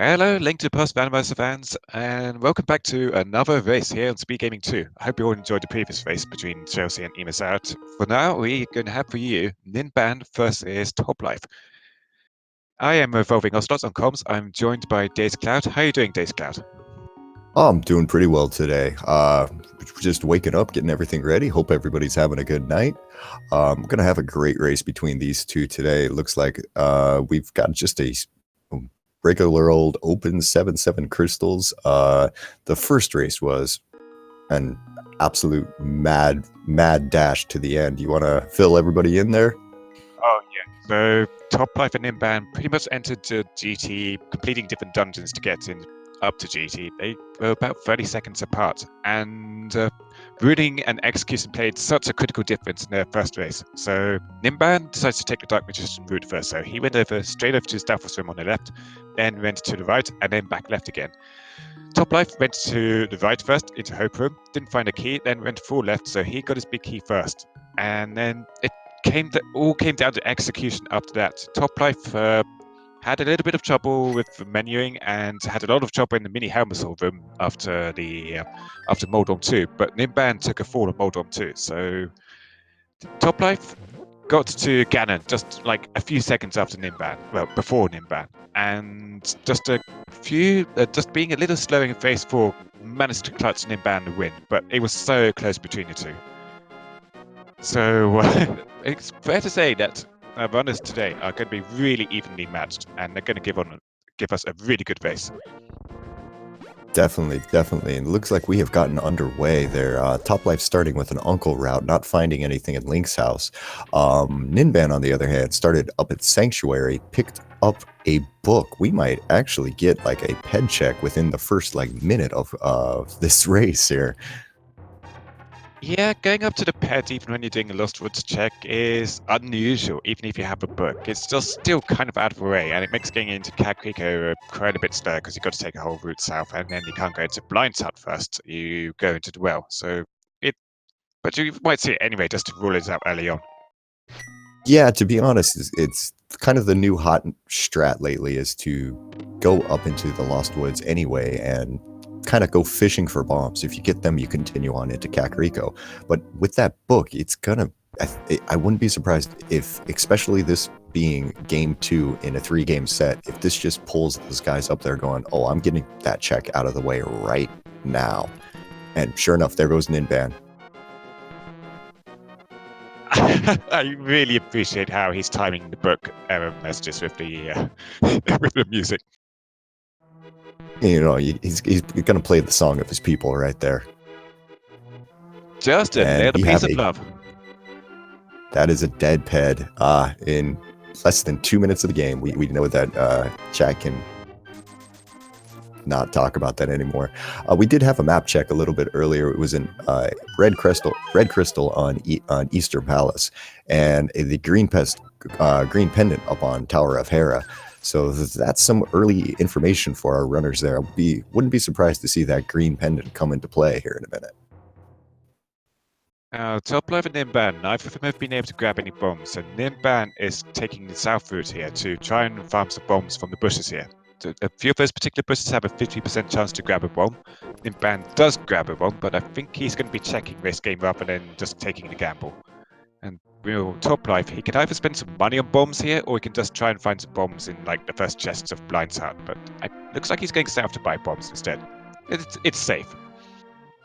Hello, Link to Post Randomizer fans, and welcome back to another race here on Speed Gaming 2. I hope you all enjoyed the previous race between Chelsea and Emus Out. For now, we're going to have for you Ninban versus Toplife. I am Revolving Ocelots on comms. I'm joined by Days Cloud. How are you doing, Days Cloud? Oh, I'm doing pretty well today. Just waking up, getting everything ready. Hope everybody's having a good night. I'm gonna have a great race between these two today. It looks like we've got just a regular old open 7-7 crystals. The first race was an absolute mad dash to the end. You want to fill everybody in there? Oh, yeah. So, Toplife and Ninban pretty much entered the GT, completing different dungeons to get in up to GT. They were about 30 seconds apart, and Brooding and Execution played such a critical difference in their first race. So Ninban decides to take the Dark Magician route first. So he went straight over to Stealth Swim on the left, then went to the right, and then back left again. Toplife went to the right first into Hope Room, didn't find a key, then went full left, so he got his big key first. And then it all came down to execution after that. Toplife had a little bit of trouble with menuing and had a lot of trouble in the mini Helmersol room after Moldorm 2, but Ninban took a fall of Moldorm 2. So Toplife got to Ganon just like a few seconds after Ninban, well, before Ninban, and just being a little slow in phase 4, managed to clutch Ninban to win, but it was so close between the two. So it's fair to say that our runners today are going to be really evenly matched, and they're going to give us a really good race. Definitely. And it looks like we have gotten underway there. Toplife starting with an uncle route, not finding anything in Link's house. Ninban, on the other hand, started up at Sanctuary, picked up a book. We might actually get like a ped check within the first minute of this race here. Yeah, going up to the pet even when you're doing a Lost Woods check is unusual, even if you have a book. It's just still kind of out of the way, and it makes getting into Kakriko quite a bit slower because you've got to take a whole route south, and then you can't go into Blind's Hut first. You go into the well. But you might see it anyway, just to rule it out early on. Yeah, to be honest, it's kind of the new hot strat lately is to go up into the Lost Woods anyway and kind of go fishing for bombs. If you get them, you continue on into Kakariko. But with that book, it's gonna. I wouldn't be surprised if, especially this being game 2 in a 3-game set, if this just pulls those guys up there going, "Oh, I'm getting that check out of the way right now," and sure enough, there goes Ninban. I really appreciate how he's timing the book messages with the with the music. You know, he's gonna play the song of his people right there. Just a little piece of love. That is a dead ped. In less than 2 minutes of the game, we know that chat can not talk about that anymore. We did have a map check a little bit earlier. It was in red crystal on Easter Palace, and the green pendant up on Tower of Hera. So that's some early information for our runners there. Wouldn't be surprised to see that green pendant come into play here in a minute. Toplife and Ninban, neither of them have been able to grab any bombs, and Ninban is taking the south route here to try and farm some bombs from the bushes here. A few of those particular bushes have a 50% chance to grab a bomb. Ninban does grab a bomb, but I think he's going to be checking this game rather than just taking the gamble. And Toplife, he can either spend some money on bombs here, or he can just try and find some bombs in like the first chests of Blind's Hut. But it looks like he's going south to buy bombs instead. It's safe.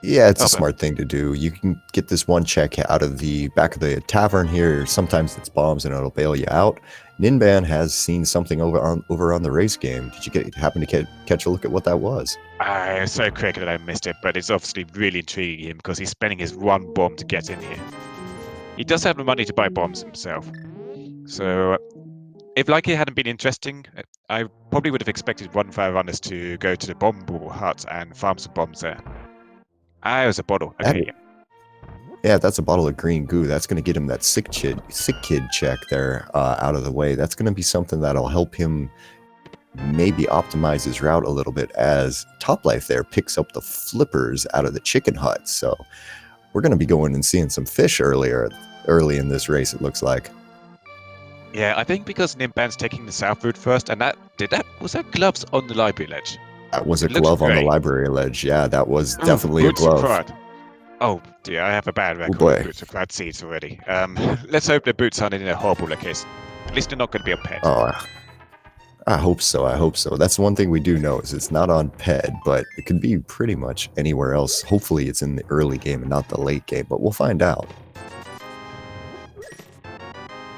Yeah, it's a smart thing to do. You can get this one check out of the back of the tavern here. Sometimes it's bombs and it'll bail you out. Ninban has seen something over on the race game. Did you happen to catch a look at what that was? I was so quick that I missed it, but it's obviously really intriguing him because he's spending his one bomb to get in here. He does have the money to buy bombs himself. So if like it hadn't been interesting, I probably would have expected one of our runners to go to the bomb hut and farm some bombs there. It was a bottle. Okay. Yeah, that's a bottle of green goo. That's going to get him that sick kid check there out of the way. That's going to be something that'll help him maybe optimize his route a little bit as Toplife there picks up the flippers out of the chicken hut. So we're going to be going and seeing some fish early in this race, it looks like. Yeah, I think because Ninban's taking the south route first, and was that gloves on the library ledge? That was a It looks glove on the grey. library ledge. Yeah, that was Ooh, definitely a boots glove. required. Oh dear, I have a bad Oh record with boy. boots with bad seeds already. Let's hope the boots aren't in a horrible location. At least they're not going to be a pet. Oh, I hope so. I hope so. That's one thing we do know is it's not on PED, but it could be pretty much anywhere else. Hopefully it's in the early game and not the late game, but we'll find out.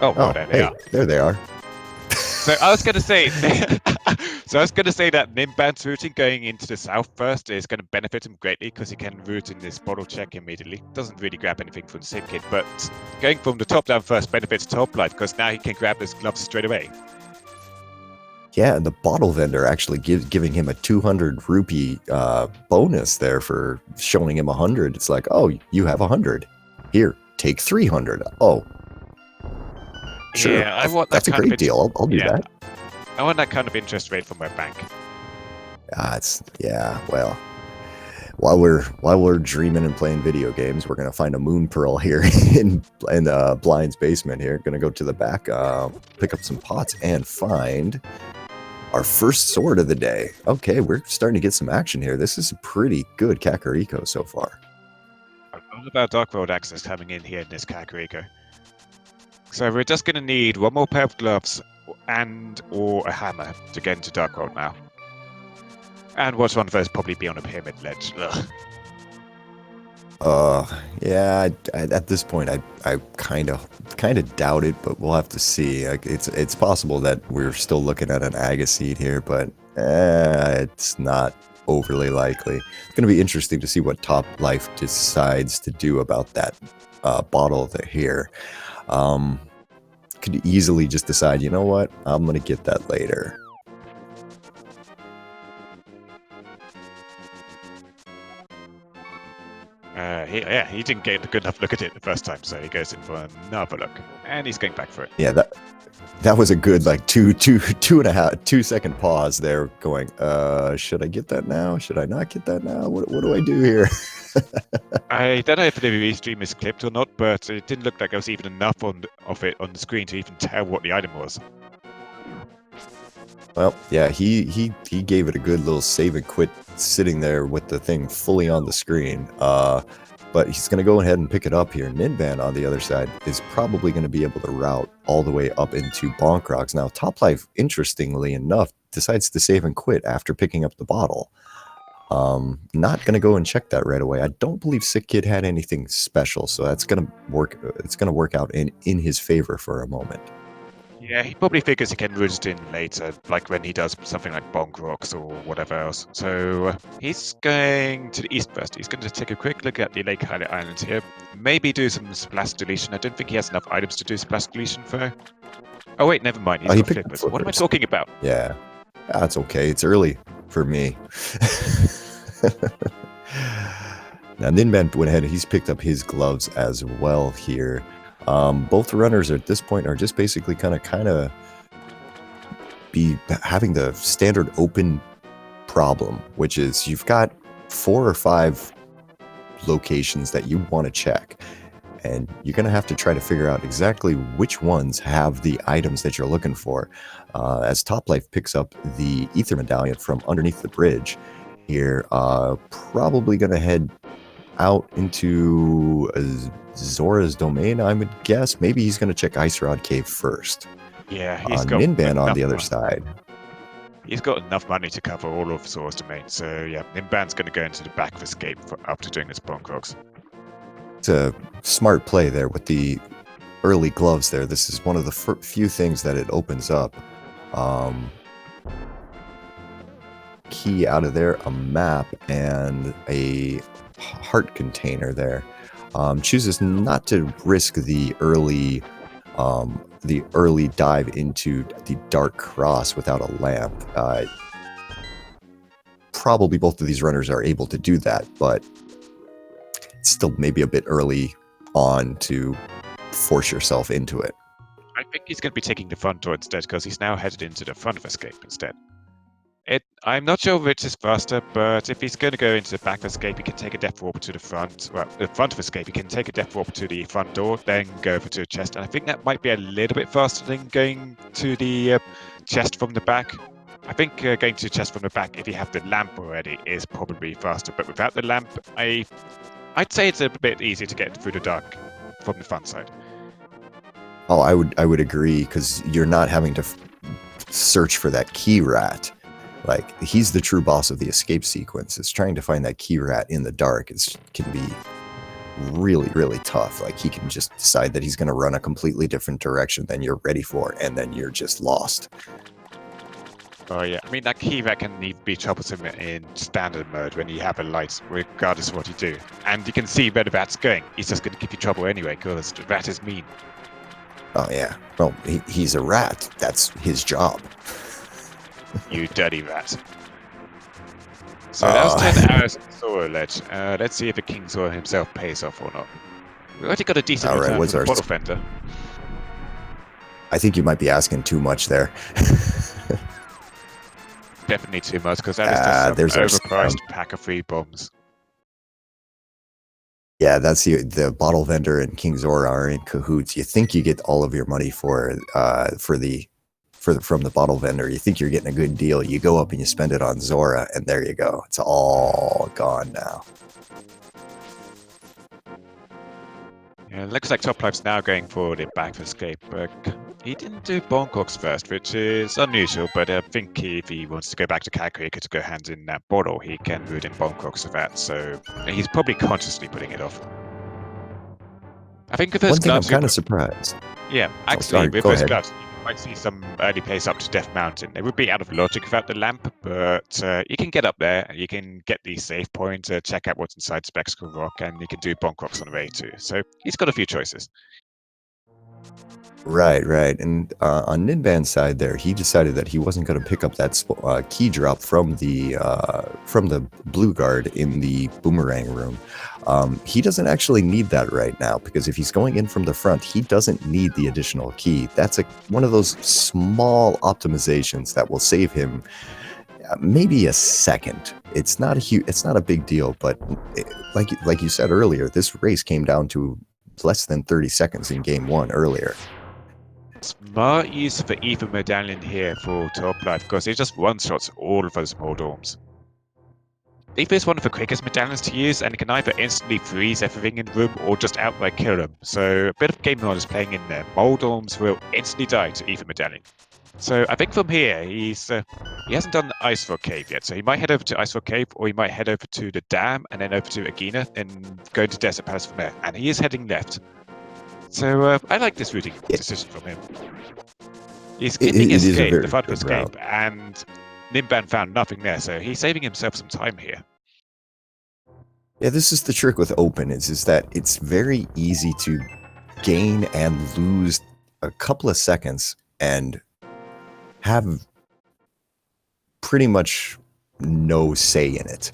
Oh, well, Oh, there they hey, are. there they are. So I was going to say, that Ninban's routing going into the south first is going to benefit him greatly because he can route in this bottle check immediately. Doesn't really grab anything from the sim kit, but going from the top down first benefits Toplife because now he can grab his gloves straight away. Yeah, and the bottle vendor actually giving him a 200 rupee bonus there for showing him 100. It's like, oh, you have 100. Here, take 300. Oh, sure. Yeah, I want that That's a kind great of deal. I'll do that. I want that kind of interest rate from my bank. Well, while we're dreaming and playing video games, we're gonna find a moon pearl here in Blind's basement. Here, gonna go to the back, pick up some pots, and find our first sword of the day. Okay, we're starting to get some action here. This is a pretty good Kakariko so far. What about Dark World access coming in here in this Kakariko? So we're just gonna need one more pair of gloves and or a hammer to get into Dark World now. And watch one of those probably be on a pyramid ledge. Ugh. Yeah. At this point, I kind of doubt it, but we'll have to see. Like, it's possible that we're still looking at an Agaseed here, but it's not overly likely. It's going to be interesting to see what Top Life decides to do about that bottle here. Could easily just decide, you know what, I'm going to get that later. He didn't get a good enough look at it the first time, so he goes in for another look, and he's going back for it. Yeah, that was a good like 2 second pause there. Going, should I get that now? Should I not get that now? What do I do here? I don't know if the restream is clipped or not, but it didn't look like there was even enough of it on the screen to even tell what the item was. Well, yeah, he gave it a good little save and quit sitting there with the thing fully on the screen. But he's going to go ahead and pick it up here. Ninban on the other side is probably going to be able to route all the way up into Bonk Rocks. Now, Top Life, interestingly enough, decides to save and quit after picking up the bottle. Not going to go and check that right away. I don't believe Sick Kid had anything special, so that's going to work. It's going to work out in his favor for a moment. Yeah, he probably figures he can root it in later, like when he does something like Bonk Rocks or whatever else. So he's going to the east first. He's going to take a quick look at the Lake Highlight Islands here. Maybe do some splash deletion. I don't think he has enough items to do splash deletion for. Oh wait, never mind. He's got flippers. What am I talking about? Yeah, that's okay. It's early for me. Now Ninban went ahead and he's picked up his gloves as well here. Both runners at this point are just basically kind of be having the standard open problem, which is you've got 4 or 5 locations that you want to check, and you're going to have to try to figure out exactly which ones have the items that you're looking for. As Top Life picks up the Ether Medallion from underneath the bridge here, probably going to head out into Zora's domain, I would guess. Maybe he's going to check Ice Rod Cave first. Yeah, he's got Ninban on the other side. He's got enough money to cover all of Zora's domain, so yeah, Ninban's going to go into the back of Escape after doing his Bonk Rocks. It's a smart play there with the early gloves there. This is one of the few things that it opens up. Key out of there, a map, and a heart container there. Chooses not to risk the early dive into the Dark Cross without a lamp. Probably both of these runners are able to do that, but it's still maybe a bit early on to force yourself into it. I think he's going to be taking the front door instead because he's now headed into the front of Escape instead. I'm not sure which is faster, but if he's going to go into the back of escape, he can take a death warp to the front. Well, the front of escape, he can take a death warp to the front door, then go over to the chest. And I think that might be a little bit faster than going to the chest from the back. I think going to the chest from the back, if you have the lamp already, is probably faster. But without the lamp, I'd say it's a bit easier to get through the dark from the front side. Oh, I would agree, because you're not having to search for that key rat. Like, he's the true boss of the escape sequence. It's trying to find that key rat in the dark can be really, really tough. Like, he can just decide that he's going to run a completely different direction than you're ready for, and then you're just lost. Oh yeah, I mean that key rat can be troublesome in standard mode when you have a light, regardless of what you do. And you can see where the rat's going. He's just going to give you trouble anyway, because the rat is mean. Oh yeah, well, he's a rat. That's his job. You dirty rat. So that was 10 arrows of Zora ledge. Let's see if the King Zora himself pays off or not. We already got a decent return from Bottle Fender. I think you might be asking too much there. Definitely too much, because that is just some overpriced pack of free bombs. Yeah, that's the Bottle Vendor and King Zora are in cahoots. You think you get all of your money from the Bottle Vendor. You think you're getting a good deal. You go up and you spend it on Zora, and there you go. It's all gone now. Yeah, it looks like Toplife's now going for the back escape, but he didn't do Bonkox first, which is unusual, but I think if he wants to go back to Kakariko to go hands in that bottle, he can root in Bonkox for that, so he's probably consciously putting it off. I think with those gloves, I'm kind of surprised. Yeah, actually, with those gloves, you might see some early pace up to Death Mountain. It would be out of logic without the lamp, but you can get up there, you can get the save point, check out what's inside Spectacle Rock, and you can do Bonkox on the way too. So he's got a few choices. Right. And on Ninban's side there, he decided that he wasn't going to pick up that key drop from the blue guard in the boomerang room. He doesn't actually need that right now, because if he's going in from the front, he doesn't need the additional key. That's one of those small optimizations that will save him maybe a second. It's not a big deal, but like you said earlier, this race came down to less than 30 seconds in game 1 earlier. Smart use of the Ether Medallion here for Toplife, because it just one-shots all of those Moldorms. Ether is one of the quickest medallions to use, and it can either instantly freeze everything in the room or just outright kill them. So a bit of game knowledge playing in there. Moldorms will instantly die to Ether Medallion. So I think from here, he hasn't done Ice Rock Cave yet, so he might head over to Ice Rock Cave, or he might head over to the dam, and then over to Agena, and go to Desert Palace from there. And he is heading left. So I like this routing decision from him. He's getting escape, the front escape, and Ninban found nothing there, so he's saving himself some time here. Yeah, this is the trick with open, is that it's very easy to gain and lose a couple of seconds and have pretty much no say in it.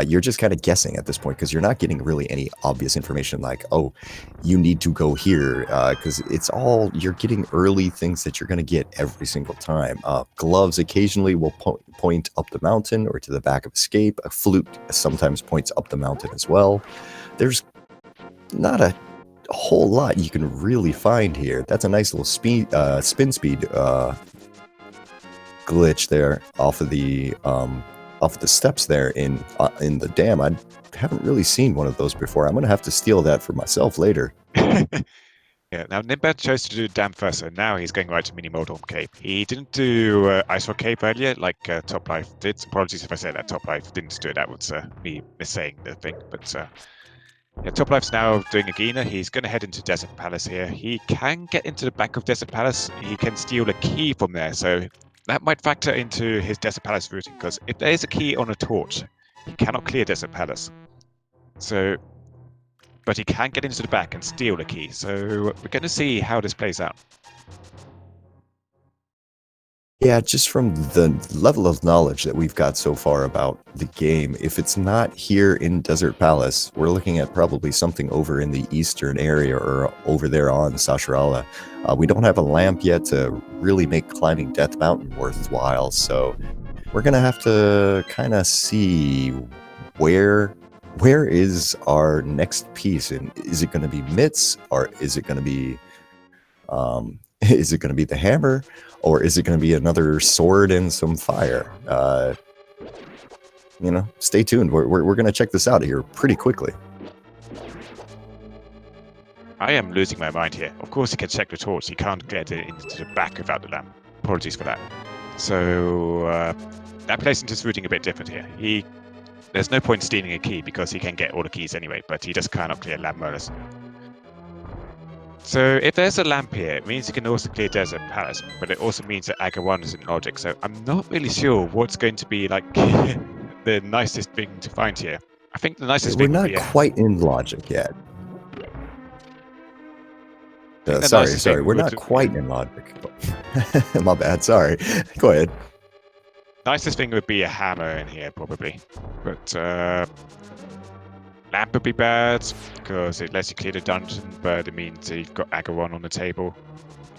You're just kind of guessing at this point, because you're not getting really any obvious information like, oh, you need to go here, because it's all, you're getting early things that you're going to get every single time. Gloves occasionally will point up the mountain or to the back of escape. A flute sometimes points up the mountain as well. There's not a whole lot you can really find here. That's a nice little spin speed glitch there off of the steps there in the dam. I haven't really seen one of those before. I'm gonna have to steal that for myself later. Yeah, now Ninban chose to do dam first, so now he's going right to Mini Moldorm Cave. He didn't do Ice Rock Cave earlier, like Toplife did. Apologies if I say that Toplife didn't do it. That was me missaying the thing. But yeah, Toplife's now doing Agena. He's going to head into Desert Palace here. He can get into the back of Desert Palace. He can steal a key from there, so that might factor into his Desert Palace routing, because if there is a key on a torch, he cannot clear Desert Palace. So, but he can get into the back and steal a key. So we're going to see how this plays out. Yeah, just from the level of knowledge that we've got so far about the game, if it's not here in Desert Palace, we're looking at probably something over in the eastern area or over there on Sasharala. We don't have a lamp yet to really make climbing Death Mountain worthwhile, so we're gonna have to kind of see where is our next piece, and is it going to be mitts, or is it going to be is it going to be the hammer, or is it going to be another sword and some fire? You know, stay tuned. We're going to check this out here pretty quickly. I am losing my mind here. Of course he can check the torch. He can't get it into the back without the lamp. Apologies for that. So that placement is routing a bit different here. There's no point stealing a key because he can get all the keys anyway, but he just cannot clear lamp murders. So if there's a lamp here, it means he can also clear Desert Palace, but it also means that Aga 1 is in logic. So I'm not really sure what's going to be like the nicest thing to find here. I think the nicest thing would be... We're not quite in logic yet. Sorry, we're not quite in logic. My bad, sorry. Go ahead. Nicest thing would be a hammer in here, probably. But lamp would be bad, because it lets you clear the dungeon, but it means you've got Agaron on the table.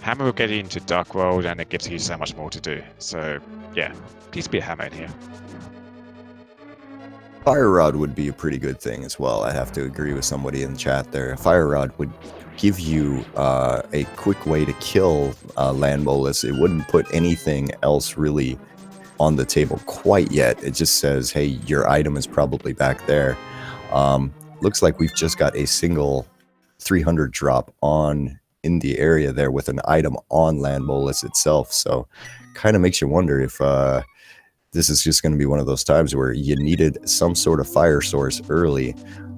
Hammer will get you into Dark World, and it gives you so much more to do. So, yeah, please be a hammer in here. Fire Rod would be a pretty good thing as well. I have to agree with somebody in the chat there. Fire Rod would give you a quick way to kill Land Molus. It wouldn't put anything else really on the table quite yet. It just says, hey, your item is probably back there. Looks like we've just got a single 300 drop on in the area there with an item on Land Molus itself. So kind of makes you wonder if this is just going to be one of those times where you needed some sort of fire source early,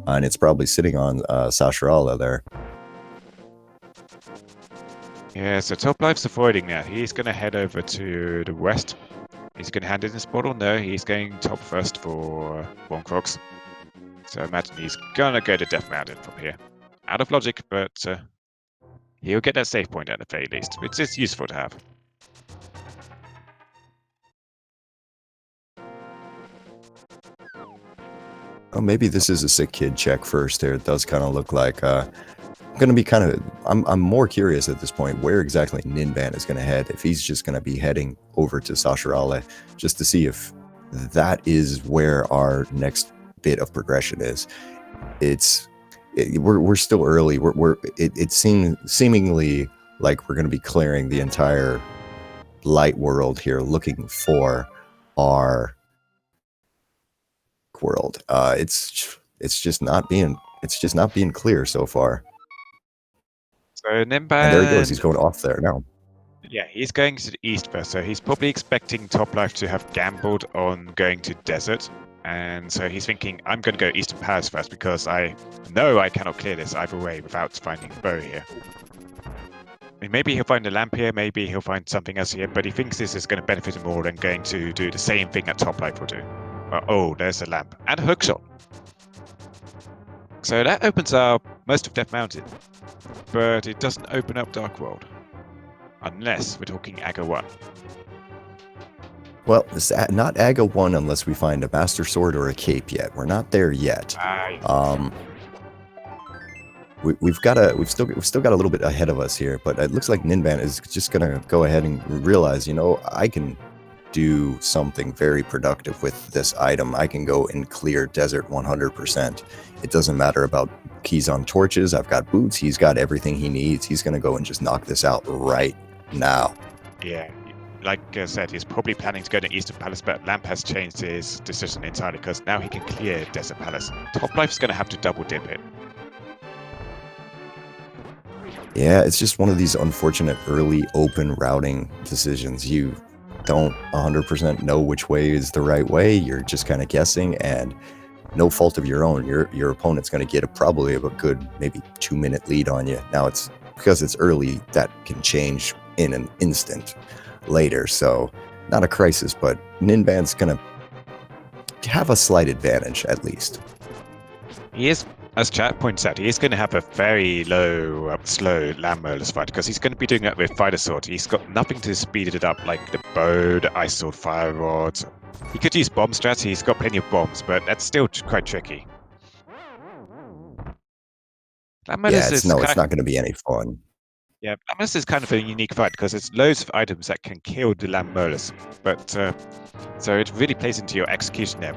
and it's probably sitting on Sasharala there. Yeah, so Toplife's avoiding that. He's going to head over to the west. He's going to hand in his bottle. No, he's going top first for Wonkrux. So I imagine he's going to go to Death Mountain from here. Out of logic, but he'll get that save point at the very least, which is useful to have. Oh, maybe this is a sick kid check first there. It does kind of look like gonna be kind of I'm more curious at this point where exactly Ninban is gonna head, if he's just gonna be heading over to Sasharale, just to see if that is where our next bit of progression is. We're still early. It seems seemingly like we're gonna be clearing the entire light world here, looking for our world. It's just not being clear so far. So Ninban... And there he goes. He's going off there now. Yeah, he's going to the east first, so he's probably expecting Toplife to have gambled on going to Desert, and so he's thinking, I'm going to go Eastern Palace first because I know I cannot clear this either way without finding a bow here. I mean, maybe he'll find a lamp here, maybe he'll find something else here, but he thinks this is going to benefit him more than going to do the same thing that Toplife will do. Oh, there's a lamp and a hookshot. So that opens up most of Death Mountain, but it doesn't open up Dark World. Unless we're talking Aga 1. Well, it's not Aga 1 unless we find a Master Sword or a Cape yet. We're not there yet. We've still got a little bit ahead of us here, but it looks like Ninban is just gonna go ahead and realize, you know, I can do something very productive with this item. I can go and clear Desert 100%. It doesn't matter about keys on torches. I've got boots. He's got everything he needs. He's going to go and just knock this out right now. Yeah, like I said, he's probably planning to go to Eastern Palace, but Lamp has changed his decision entirely because now he can clear Desert Palace. Toplife's going to have to double dip it. Yeah, it's just one of these unfortunate early open routing decisions. You don't 100% know which way is the right way. You're just kind of guessing, and no fault of your own. Your opponent's going to get probably a good maybe 2-minute lead on you. Now it's because it's early, that can change in an instant later. So not a crisis, but Ninban's going to have a slight advantage at least. He is, as chat points out, he is going to have a very low, slow Land Murder's fight because he's going to be doing that with Fighter Sword. He's got nothing to speed it up like the bow, the Ice Sword, Fire Rod. He could use bomb strats, he's got plenty of bombs, but that's still quite tricky. Yeah, it's not going to be any fun. Yeah, Lammerlus is kind of a unique fight because there's loads of items that can kill the Lammerlus, but so it really plays into your execution there,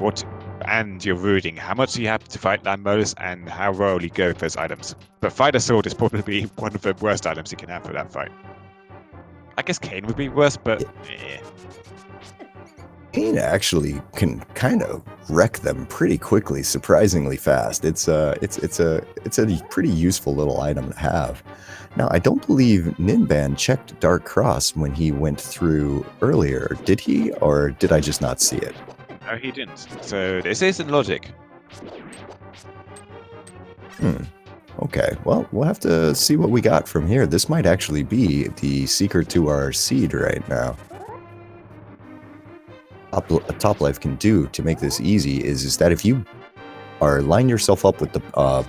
and your rooting, how much you have to fight Lammerlus and how well you go with those items. But Fighter Sword is probably one of the worst items you can have for that fight. I guess Kane would be worse, but Kane actually can kind of wreck them pretty quickly, surprisingly fast. It's a pretty useful little item to have. Now, I don't believe Ninban checked Dark Cross when he went through earlier. Did he, or did I just not see it? No, he didn't. So this isn't logic. Okay, well, we'll have to see what we got from here. This might actually be the secret to our seed right now. Top Life can do to make this easy is that if you line yourself up with the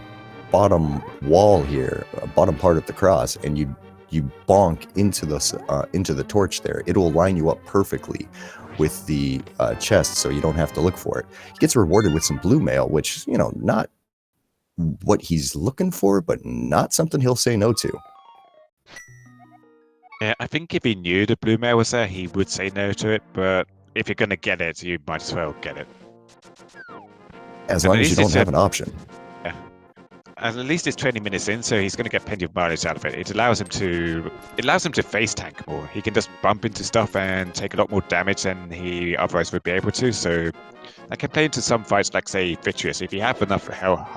bottom wall here, bottom part of the cross, and you bonk into the torch there, it will line you up perfectly with the chest, so you don't have to look for it. He gets rewarded with some blue mail, which, you know, not what he's looking for, but not something he'll say no to. Yeah, I think if he knew the blue mail was there, he would say no to it, but if you're going to get it, you might as well get it. As long as you don't have an option. Yeah. And at least it's 20 minutes in, so he's going to get plenty of mileage out of it. It allows him to face tank more. He can just bump into stuff and take a lot more damage than he otherwise would be able to. So that can play into some fights, like say Vitreous. If you have enough health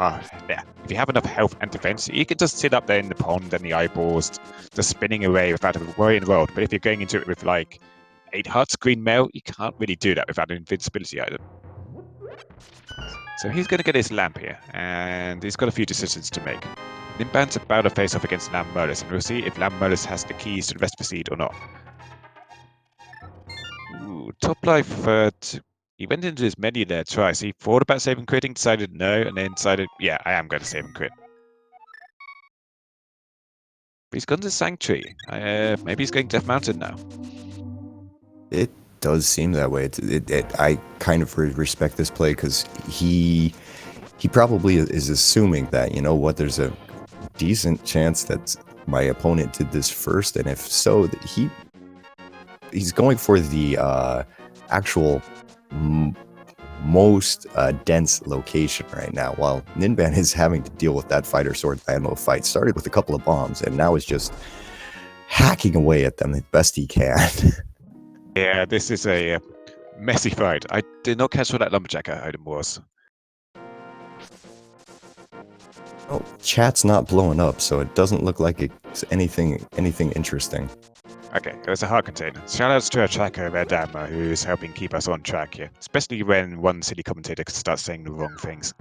and defense, you can just sit up there in the pond and the eyeballs, just spinning away without a worry in the world. But if you're going into it with like 8 hearts, green mail, you can't really do that without an invincibility item. So he's going to get his lamp here, and he's got a few decisions to make. Ninban's about to face off against Lammerlus, and we'll see if Lammerlus has the keys to the rest of the seed or not. Ooh, Top Life, he went into his menu there twice. He thought about saving critting, decided no, and then decided, yeah, I am going to save and crit. But he's gone to Sanctuary. Maybe he's going Death Mountain now. It does seem that way. I kind of respect this play because he probably is assuming that, you know what, there's a decent chance that my opponent did this first, and if so, that he's going for the actual most dense location right now, while Ninban is having to deal with that Fighter Sword landlow fight. Started with a couple of bombs and now is just hacking away at them the best he can. Yeah, this is a messy fight. I did not catch what that lumberjack item was. Oh, chat's not blowing up, so it doesn't look like it's anything interesting. Okay, there's a heart container. Shoutouts to our tracker there, Dammer, who's helping keep us on track here, especially when one city commentator starts saying the wrong things.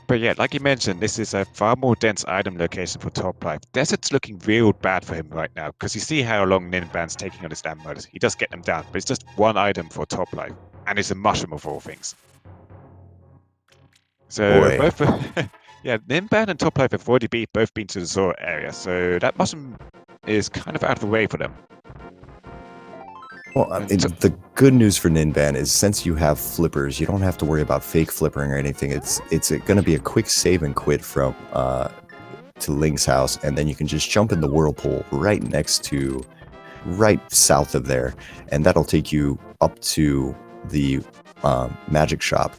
But yeah, like you mentioned, this is a far more dense item location for Top Life. Desert's looking real bad for him right now, because you see how long Ninban's taking on his damn murders. He does get them down, but it's just one item for Top Life, and it's a mushroom of all things. So both, yeah, Ninban and Top Life have already both been to the Zora area, so that mushroom is kind of out of the way for them. Well, the good news for Ninban is since you have flippers, you don't have to worry about fake flippering or anything. It's going to be a quick save and quit from to Link's house, and then you can just jump in the whirlpool right south of there, and that'll take you up to the magic shop.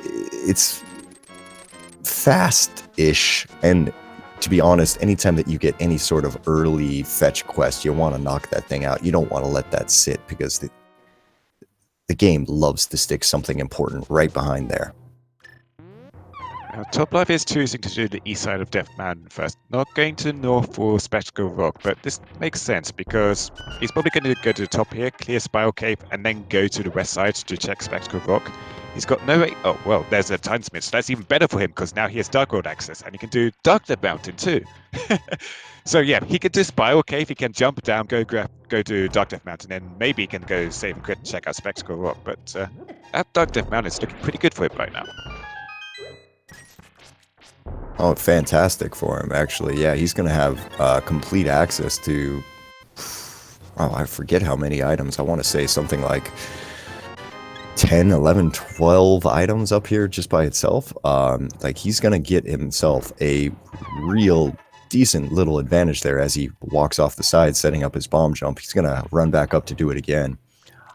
It's fast-ish, and to be honest, anytime that you get any sort of early fetch quest, you want to knock that thing out. You don't want to let that sit, because the game loves to stick something important right behind there. Now, Top Life is choosing to do the east side of Death Mountain first, not going to the north for Spectacle Rock, but this makes sense because he's probably going to go to the top here, clear Spiral Cave, and then go to the west side to check Spectacle Rock. He's got no way. Oh, well, there's a time smith, so that's even better for him because now he has Dark World access and he can do Dark Death Mountain too. So yeah, he can do Spiral Cave, he can jump down, go to Dark Death Mountain, and maybe he can go save and crit and check out Spectacle Rock. But that Dark Death Mountain is looking pretty good for him right now. Oh, fantastic for him, actually. Yeah, he's going to have complete access to, oh, I forget how many items. I want to say something like 10, 11, 12 items up here just by itself. Like he's going to get himself a real decent little advantage there as he walks off the side, setting up his bomb jump. He's going to run back up to do it again.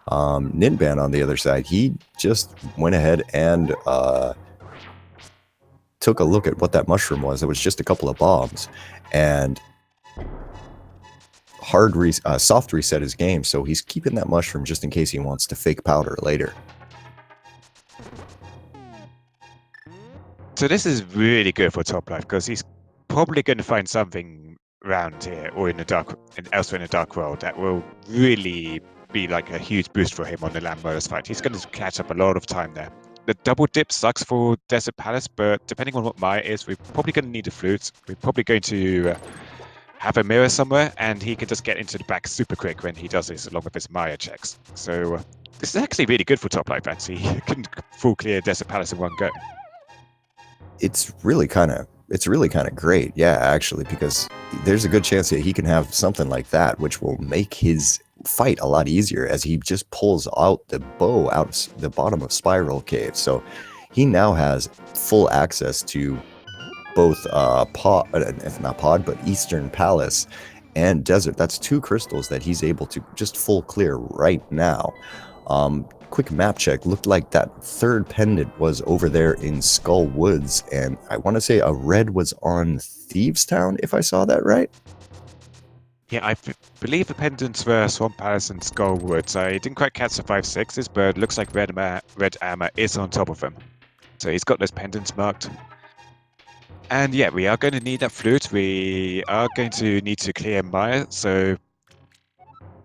Ninban on the other side, he just went ahead and took a look at what that mushroom was. It was just a couple of bombs, and soft reset his game, so he's keeping that mushroom just in case he wants to fake powder later. So this is really good for topplife because he's probably going to find something around here or elsewhere in the dark world that will really be like a huge boost for him on the land murders fight. He's going to catch up a lot of time there. The double dip sucks for Desert Palace, but depending on what Maya is, we're probably going to need a flute. We're probably going to have a mirror somewhere, and he can just get into the back super quick when he does this along with his Maya checks. So this is actually really good for topplife, actually. He can full clear Desert Palace in one go. It's really kind of great, yeah, actually, because there's a good chance that he can have something like that, which will make his fight a lot easier as he just pulls out the bow out of the bottom of Spiral Cave. So he now has full access to both Eastern Palace and Desert. That's 2 crystals that he's able to just full clear right now. Quick map check, looked like that 3rd pendant was over there in Skull Woods, and I want to say a red was on Thieves Town, if I saw that right. Yeah, I believe the pendants were Swamp Palace and Skull Woods. I didn't quite catch the 5/6s, but it looks like red armor is on top of them. So he's got those pendants marked. And yeah, we are going to need that flute. We are going to need to clear Maya, so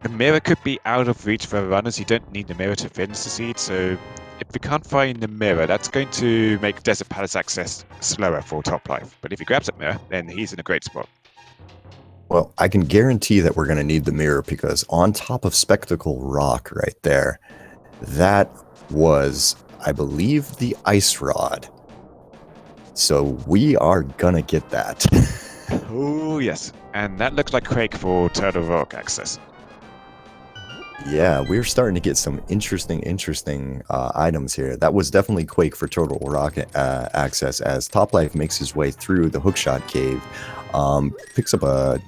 the mirror could be out of reach for runners. You don't need the mirror to finish the seed, so if we can't find the mirror, that's going to make Desert Palace access slower for topplife. But if he grabs that mirror, then he's in a great spot. Well, I can guarantee that we're going to need the mirror, because on top of Spectacle Rock right there, that was, I believe, the Ice Rod. So we are going to get that. Oh, yes. And that looks like Quake for Turtle Rock access. Yeah, we're starting to get some interesting items here. That was definitely Quake for Turtle Rock access, as topplife makes his way through the Hookshot Cave. Picks up a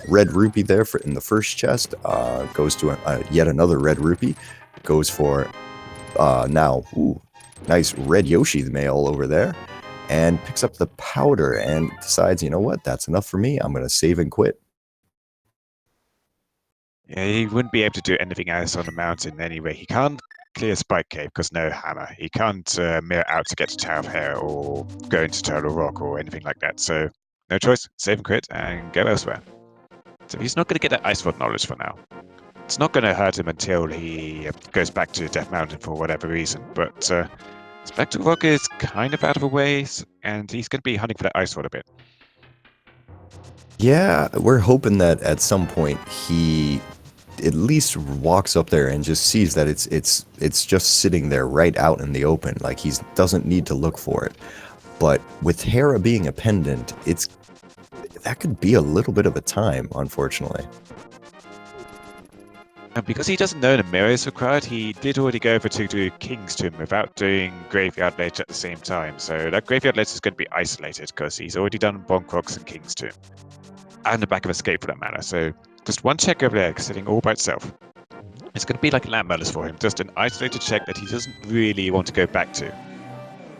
red rupee there in the first chest, goes to yet another red rupee, goes for nice red Yoshi mail over there, and picks up the powder and decides, you know what, that's enough for me, I'm going to save and quit. Yeah, he wouldn't be able to do anything else on the mountain anyway. He can't clear Spike Cave because no hammer. He can't mirror out to get to Tower of Hair or go into Turtle Rock or anything like that. So no choice, save and quit and go elsewhere. So he's not going to get that Ice Rod knowledge for now. It's not going to hurt him until he goes back to Death Mountain for whatever reason. But Spectral Rock is kind of out of the way, and he's going to be hunting for that Ice Rod a bit. Yeah, we're hoping that at some point he at least walks up there and just sees that it's just sitting there right out in the open, like he doesn't need to look for it. But with Hera being a pendant, that could be a little bit of a time, unfortunately. And because he doesn't know the mirror is required, he did already go over to do King's Tomb without doing Graveyard Ledge at the same time. So that Graveyard Ledge is going to be isolated because he's already done Bonkrox and King's Tomb. And the back of Escape for that matter. So just one check over there sitting all by itself. It's going to be like Land Murders for him, just an isolated check that he doesn't really want to go back to.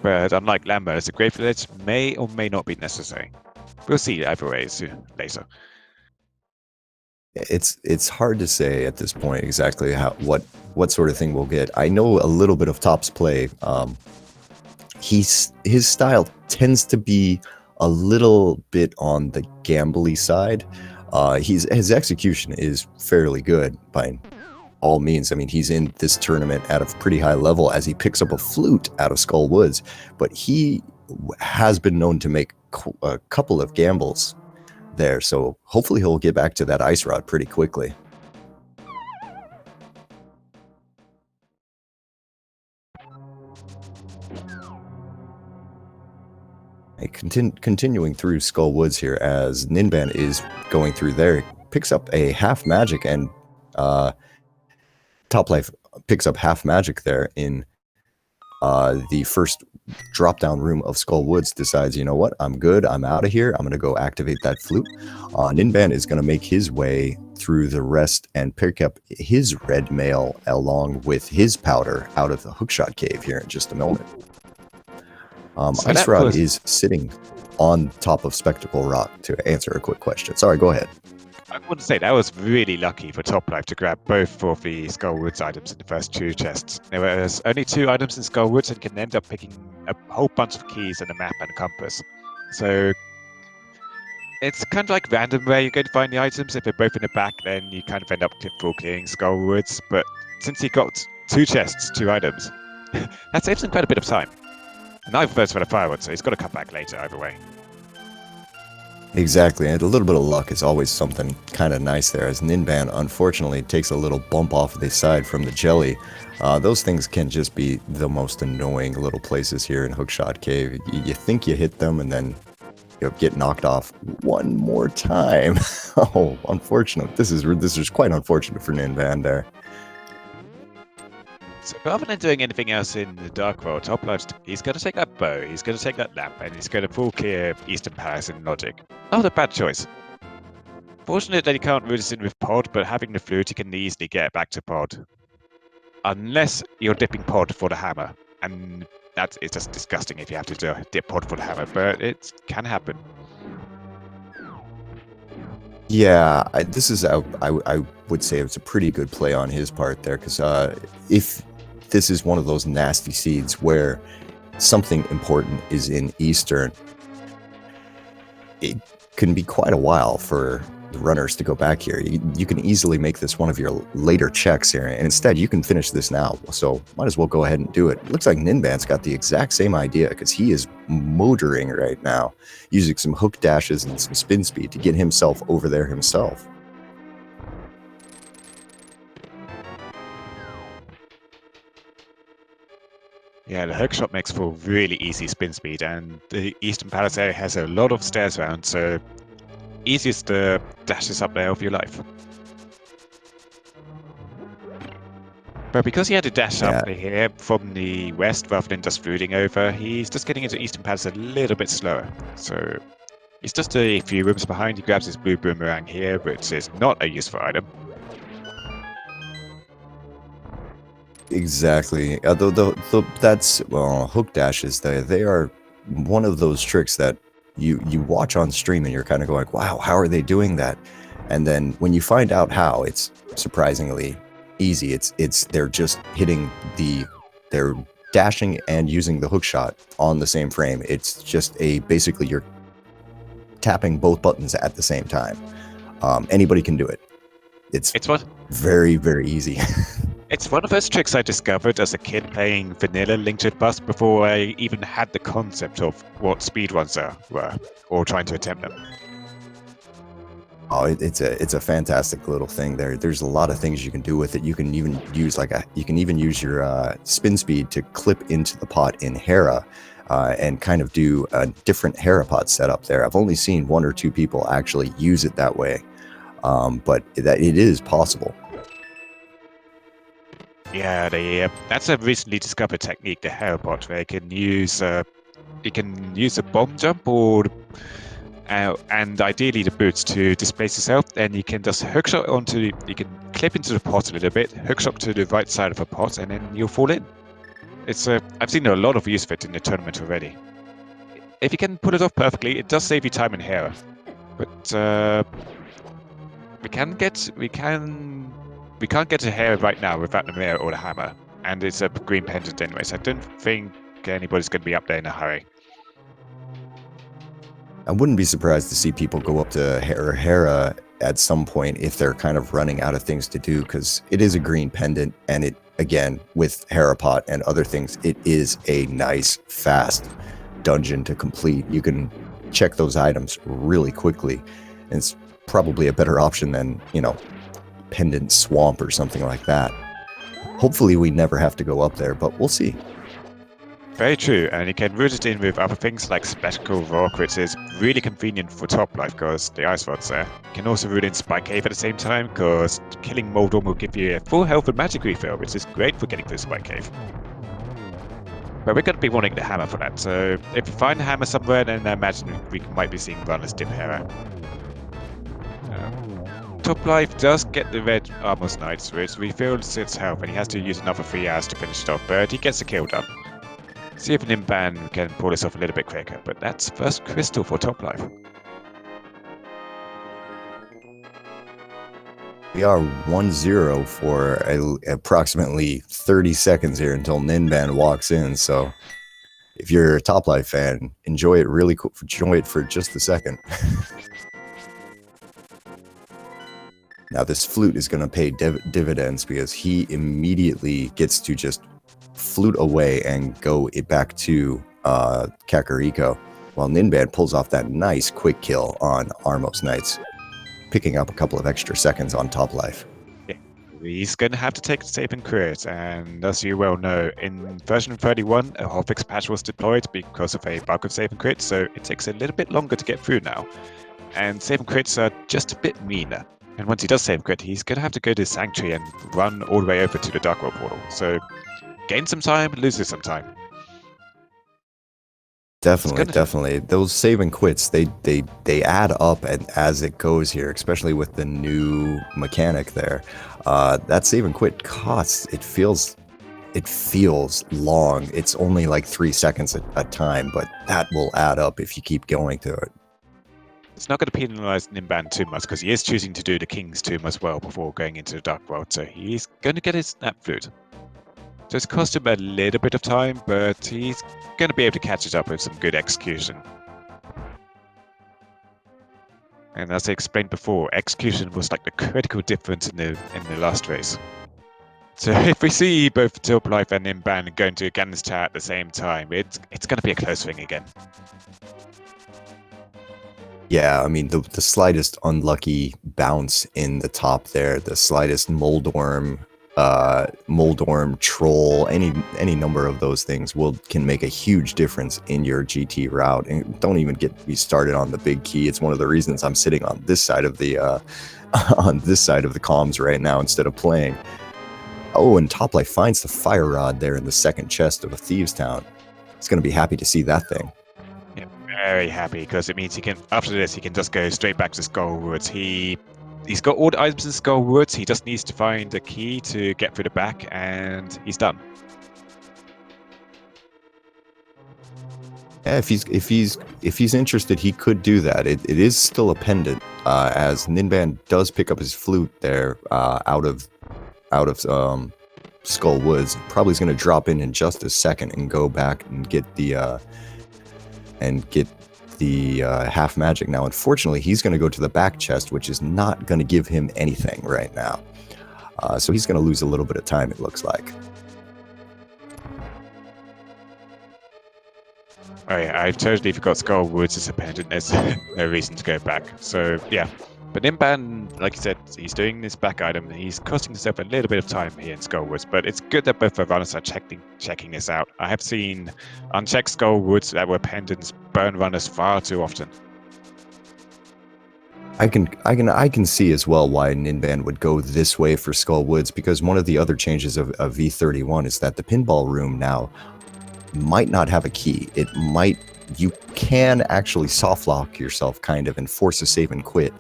But unlike Land Murders, the Graveyard Ledge may or may not be necessary. We'll see either way later. It's hard to say at this point exactly what sort of thing we'll get. I know a little bit of Top's play. His style tends to be a little bit on the gambly side. His execution is fairly good by all means. I mean, he's in this tournament at a pretty high level as he picks up a flute out of Skull Woods, but he has been known to make a couple of gambles there, so hopefully he'll get back to that Ice Rod pretty quickly. Continuing through Skull Woods here, as Ninban is going through there, picks up a half magic, and topplife picks up half magic there in the first drop-down room of Skull Woods decides, you know what, I'm good, I'm out of here, I'm going to go activate that flute. Ninban is going to make his way through the rest and pick up his red mail along with his powder out of the Hookshot Cave here in just a moment. So Ice that Rod was- is sitting on top of Spectacle Rock to answer a quick question. Sorry, go ahead. I want to say that was really lucky for Toplife to grab both of the Skullwoods items in the first 2 chests. There was only 2 items in Skullwoods and can end up picking a whole bunch of keys and a map and a compass. So it's kind of like random where you're going to find the items. If they're both in the back, then you kind of end up full clearing Skullwoods. But since he got 2 chests, 2 items, that saves him quite a bit of time. And I've first for the firewood, so he's got to come back later either way. Exactly, and a little bit of luck is always something kind of nice there, as Ninban unfortunately takes a little bump off the side from the jelly. Those things can just be the most annoying little places here in Hookshot Cave. You think you hit them, and then you get knocked off one more time. Oh, unfortunate. This is quite unfortunate for Ninban there. So rather than doing anything else in the Dark World, Toplife, he's going to take that bow, he's going to take that lamp, and he's going to full clear Eastern Palace in logic. Not a bad choice. Fortunate that he can't root us in with Pod, but having the flute, he can easily get back to Pod. Unless you're dipping Pod for the hammer, and that is just disgusting if you have to dip Pod for the hammer, but it can happen. Yeah, this is I would say it's a pretty good play on his part there, because if this is one of those nasty seeds where something important is in Eastern, it can be quite a while for the runners to go back here. You can easily make this one of your later checks here, and instead you can finish this now, so might as well go ahead and do it. Looks like Ninban's got the exact same idea, because he is motoring right now, using some hook dashes and some spin speed to get himself over there himself. Yeah, the hook shot makes for really easy spin speed, and the Eastern Palace area has a lot of stairs around, so easiest dashes up there of your life. But because he had to dash up here from the west rather than just rooting over, he's just getting into Eastern Palace a little bit slower. So he's just a few rooms behind. He grabs his blue boomerang here, which is not a useful item. Exactly. That's hook dashes. They are one of those tricks that you watch on stream and you're kind of going, wow, how are they doing that? And then when you find out how, it's surprisingly easy. They're just hitting they're dashing and using the hook shot on the same frame. It's just basically you're tapping both buttons at the same time. Anybody can do it. It's very, very easy. It's one of those tricks I discovered as a kid playing vanilla Link to the Past before I even had the concept of what speedruns were, or trying to attempt them. Oh, it's a fantastic little thing there. There's a lot of things you can do with it. You can even use your spin speed to clip into the pot in Hera, and kind of do a different Hera pot setup there. I've only seen 1 or 2 people actually use it that way, but it is possible. Yeah, that's a recently discovered technique, the Hera pot, where you can use a bomb jump or and ideally the boots to displace yourself. Then you can just hookshot you can clip into the pot a little bit, hookshot to the right side of a pot, and then you'll fall in. I've seen a lot of use of it in the tournament already. If you can pull it off perfectly, it does save you time in Hera. But we can't get to Hera right now without the mirror or the hammer, and it's a green pendant anyway, so I don't think anybody's going to be up there in a hurry. I wouldn't be surprised to see people go up to Hera at some point if they're kind of running out of things to do, because it is a green pendant, and it, again, with Hera pot and other things, it is a nice, fast dungeon to complete. You can check those items really quickly, and it's probably a better option than, Pendant Swamp or something like that. Hopefully we never have to go up there, but we'll see. Very true, and you can root it in with other things like Spectacle Rock, which is really convenient for Toplife because the ice rod's there. You can also root in Spike Cave at the same time, because killing Moldorm will give you a full health and magic refill, which is great for getting through Spike Cave. But we're going to be wanting the hammer for that. So if we find the hammer somewhere, then I imagine we might be seeing runners dip Hera. Top Life does get the red Armor's Knights, which refills its health, and he has to use another 3 hours to finish it off, but he gets the kill done. See if Ninban can pull this off a little bit quicker, but that's first crystal for Top Life. We are 1-0 for approximately 30 seconds here until Ninban walks in, so if you're a Top Life fan, enjoy it really cool. Enjoy it for just a second. Now this flute is going to pay dividends because he immediately gets to just flute away and go back to Kakariko, while Ninban pulls off that nice quick kill on Armos Knights, picking up a couple of extra seconds on Top Life. Yeah, he's going to have to take the save and crit, and as you well know, in version 31, a hotfix patch was deployed because of a bug of save and crit, so it takes a little bit longer to get through now. And save and crits are just a bit meaner. And once he does save and crit, he's going to have to go to Sanctuary and run all the way over to the Dark World portal. So gain some time, loses some time. Definitely. Those save and quits, they add up and as it goes here, especially with the new mechanic there. That save and quit costs, it feels long. It's only like 3 seconds a time, but that will add up if you keep going to it. It's not going to penalize Ninban too much because he is choosing to do the King's Tomb as well before going into the Dark World, so he's going to get his snap flute. So it's cost him a little bit of time, but he's going to be able to catch it up with some good execution. And as I explained before, execution was like the critical difference in the last race. So if we see both Top Life and Ninban going to Ganon's Tower at the same time, it's going to be a close thing again. Yeah, I mean, the slightest unlucky bounce in the top there, the slightest Moldorm troll, any number of those things can make a huge difference in your GT route. And don't even get me started on the big key. It's one of the reasons I'm sitting on this side of the on this side of the comms right now instead of playing. Oh, and Top Life finds the fire rod there in the second chest of a Thieves Town. He's going to be happy to see that thing. Yeah, very happy because it means he can. After this, he can just go straight back to Skullwoods. He's got all the items in Skullwoods. He just needs to find a key to get through the back, and he's done. Yeah, if he's interested, he could do that. It is still a pendant, as Ninban does pick up his flute there out of Skullwoods. Probably is going to drop in just a second and go back and get the half magic. Now, unfortunately, he's going to go to the back chest, which is not going to give him anything right now. So he's going to lose a little bit of time, it looks like. Oh yeah, I totally forgot Skullwoods is a pendant. There's no reason to go back. So yeah, but Ninban, like you said, he's doing this back item. He's costing himself a little bit of time here in Skullwoods, but it's good that both the runners are checking this out. I have seen unchecked Skullwoods that were pendants burn runners far too often. I can see as well why Ninban would go this way for Skullwoods, because one of the other changes of V31 is that the pinball room now might not have a key. You can actually soft lock yourself kind of and force a save and quit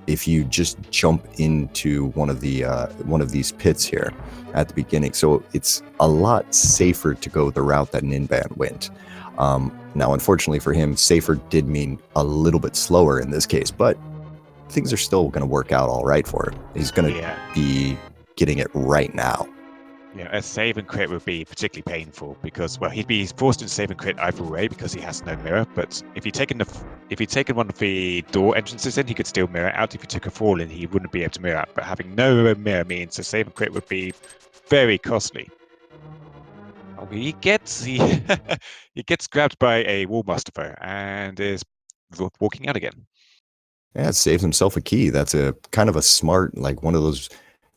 if you just jump into one of these pits here at the beginning. So it's a lot safer to go the route that Ninban went. Now, unfortunately for him, safer did mean a little bit slower in this case, but things are still going to work out all right for him. He's going to be getting it right now. Yeah, a save and crit would be particularly painful because, well, he'd be forced to save and crit either way because he has no mirror. But if he'd taken one of the door entrances in, he could still mirror out. If he took a fall in, he wouldn't be able to mirror out. But having no mirror means a save and crit would be very costly. Oh, he gets grabbed by a Wallmaster and is walking out again. Yeah, it saves himself a key. That's a kind of a smart, like one of those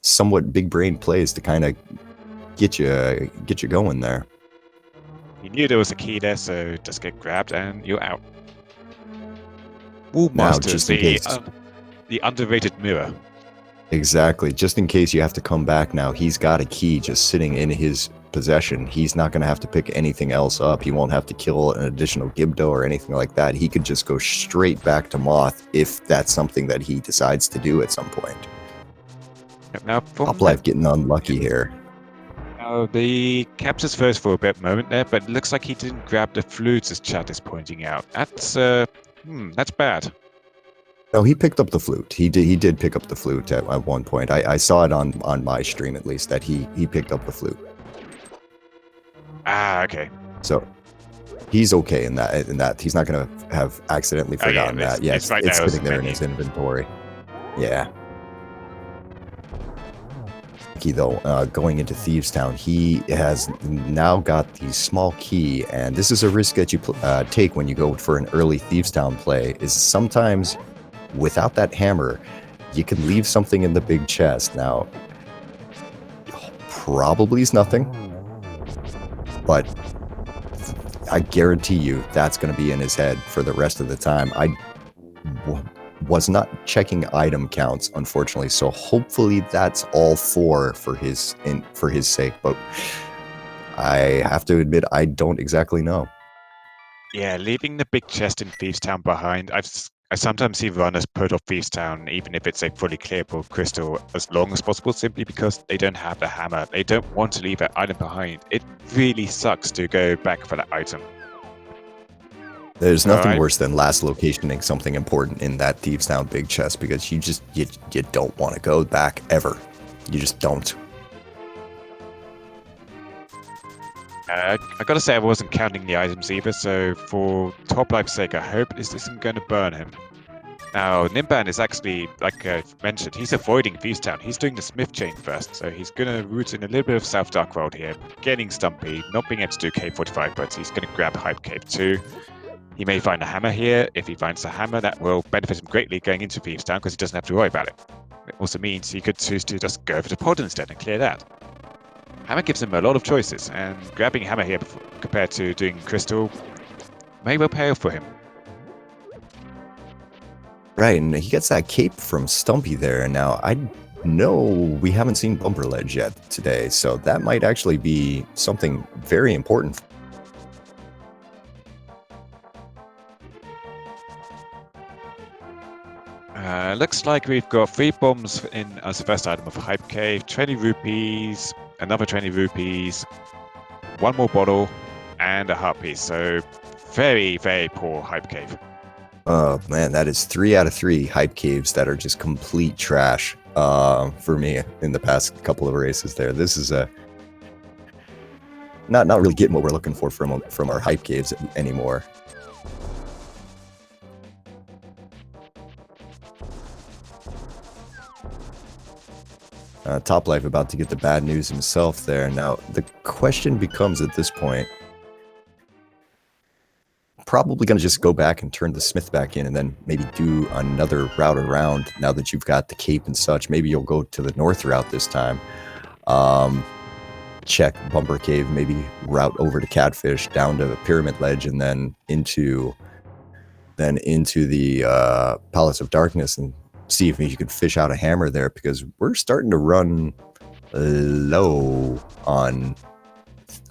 somewhat big brain plays to kind of get you going there. You knew there was a key there, so just get grabbed and you're out. Now, just in case, the underrated mirror. Exactly. Just in case you have to come back now, he's got a key just sitting in his possession. He's not going to have to pick anything else up. He won't have to kill an additional Gibdo or anything like that. He could just go straight back to Moth if that's something that he decides to do at some point. Now, Topplife getting unlucky here. The captures first for a bit moment there, but it looks like he didn't grab the flutes as chat is pointing out. That's bad. No, he picked up the flute. He did pick up the flute at one point. I saw it on my stream at least that he picked up the flute. Ah, okay. So he's okay in that. He's not gonna have accidentally forgotten that. Yeah, it's sitting there in his inventory. Yeah. Though, going into Thieves Town, he has now got the small key, and this is a risk that you take when you go for an early Thieves Town play, is sometimes without that hammer, you can leave something in the big chest. Now, probably is nothing, but I guarantee you that's going to be in his head for the rest of the time. I was not checking item counts, unfortunately, so hopefully that's all four for his sake, but I have to admit I don't exactly know. Yeah, leaving the big chest in Thieves Town behind, I sometimes see runners put off Thieves Town, even if it's a fully clearable crystal, as long as possible, simply because they don't have the hammer. They don't want to leave that item behind. It really sucks to go back for that item. There's nothing worse than last locationing something important in that Thieves Town big chest, because you don't want to go back ever. You just don't. I gotta say I wasn't counting the items either, so for Toplife's sake, I hope this isn't going to burn him. Now, Ninban is actually, like I mentioned, he's avoiding Thieves Town. He's doing the Smith Chain first, so he's going to root in a little bit of South Dark World here, getting Stumpy, not being able to do K45, but he's going to grab Hype Cave too. He may find a hammer here. If he finds a hammer, that will benefit him greatly going into Thieves Town because he doesn't have to worry about it. It also means he could choose to just go over to Pod instead and clear that. Hammer gives him a lot of choices, and grabbing Hammer here compared to doing Crystal may well pay off for him. Right, and he gets that cape from Stumpy there, and now I know we haven't seen Bumper Ledge yet today, so that might actually be something very important. Looks like we've got 3 bombs in as the first item of Hype Cave, 20 rupees, another 20 rupees, 1 more bottle, and a heart piece. So very, very poor Hype Cave. Oh man, that is 3 out of 3 Hype Caves that are just complete trash for me in the past couple of races there. This is not really getting what we're looking for from our Hype Caves anymore. Topplife about to get the bad news himself there. Now, the question becomes at this point, probably going to just go back and turn the Smith back in and then maybe do another route around now that you've got the cape and such. Maybe you'll go to the north route this time. Check Bumper Cave, maybe route over to Catfish, down to the Pyramid Ledge, and then into the Palace of Darkness and see if you could fish out a hammer there, because we're starting to run low on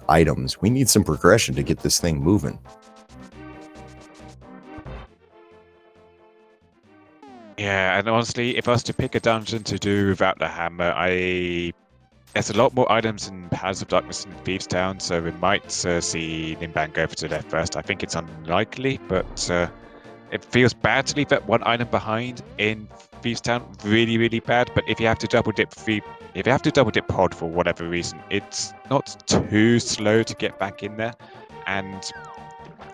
items. We need some progression to get this thing moving. Yeah, and honestly, if I was to pick a dungeon to do without the hammer, there's a lot more items in Palace of Darkness in Thieves Town, so we might see Ninban go over to left first. I think it's unlikely, but it feels bad to leave that 1 item behind in Thieves Town. Really, really bad. But if you have to double dip Pod for whatever reason, it's not too slow to get back in there, and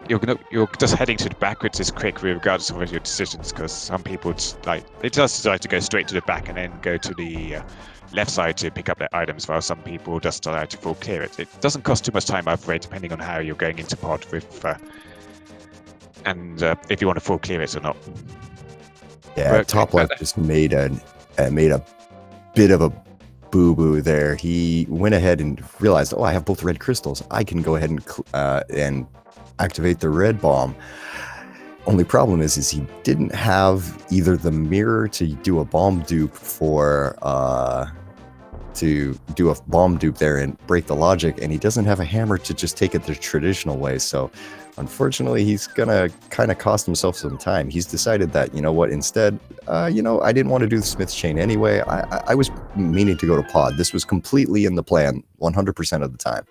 you're just heading to the backwards as quick regardless of your decisions, because some people just decide to go straight to the back and then go to the left side to pick up their items, while some people just decide to full clear it. It doesn't cost too much time either way, depending on how you're going into Pod with and if you want to full clear it or not. Yeah, Topplife just made a bit of a boo-boo there. He went ahead and realized, oh, I have both red crystals. I can go ahead and activate the red bomb. Only problem is he didn't have either the mirror to do a bomb dupe for to do a bomb dupe there and break the logic, and he doesn't have a hammer to just take it the traditional way. So unfortunately, he's gonna kind of cost himself some time. He's decided that, you know what, instead, I didn't want to do the Smith's chain anyway. I was meaning to go to pod. This was completely in the plan 100% of the time.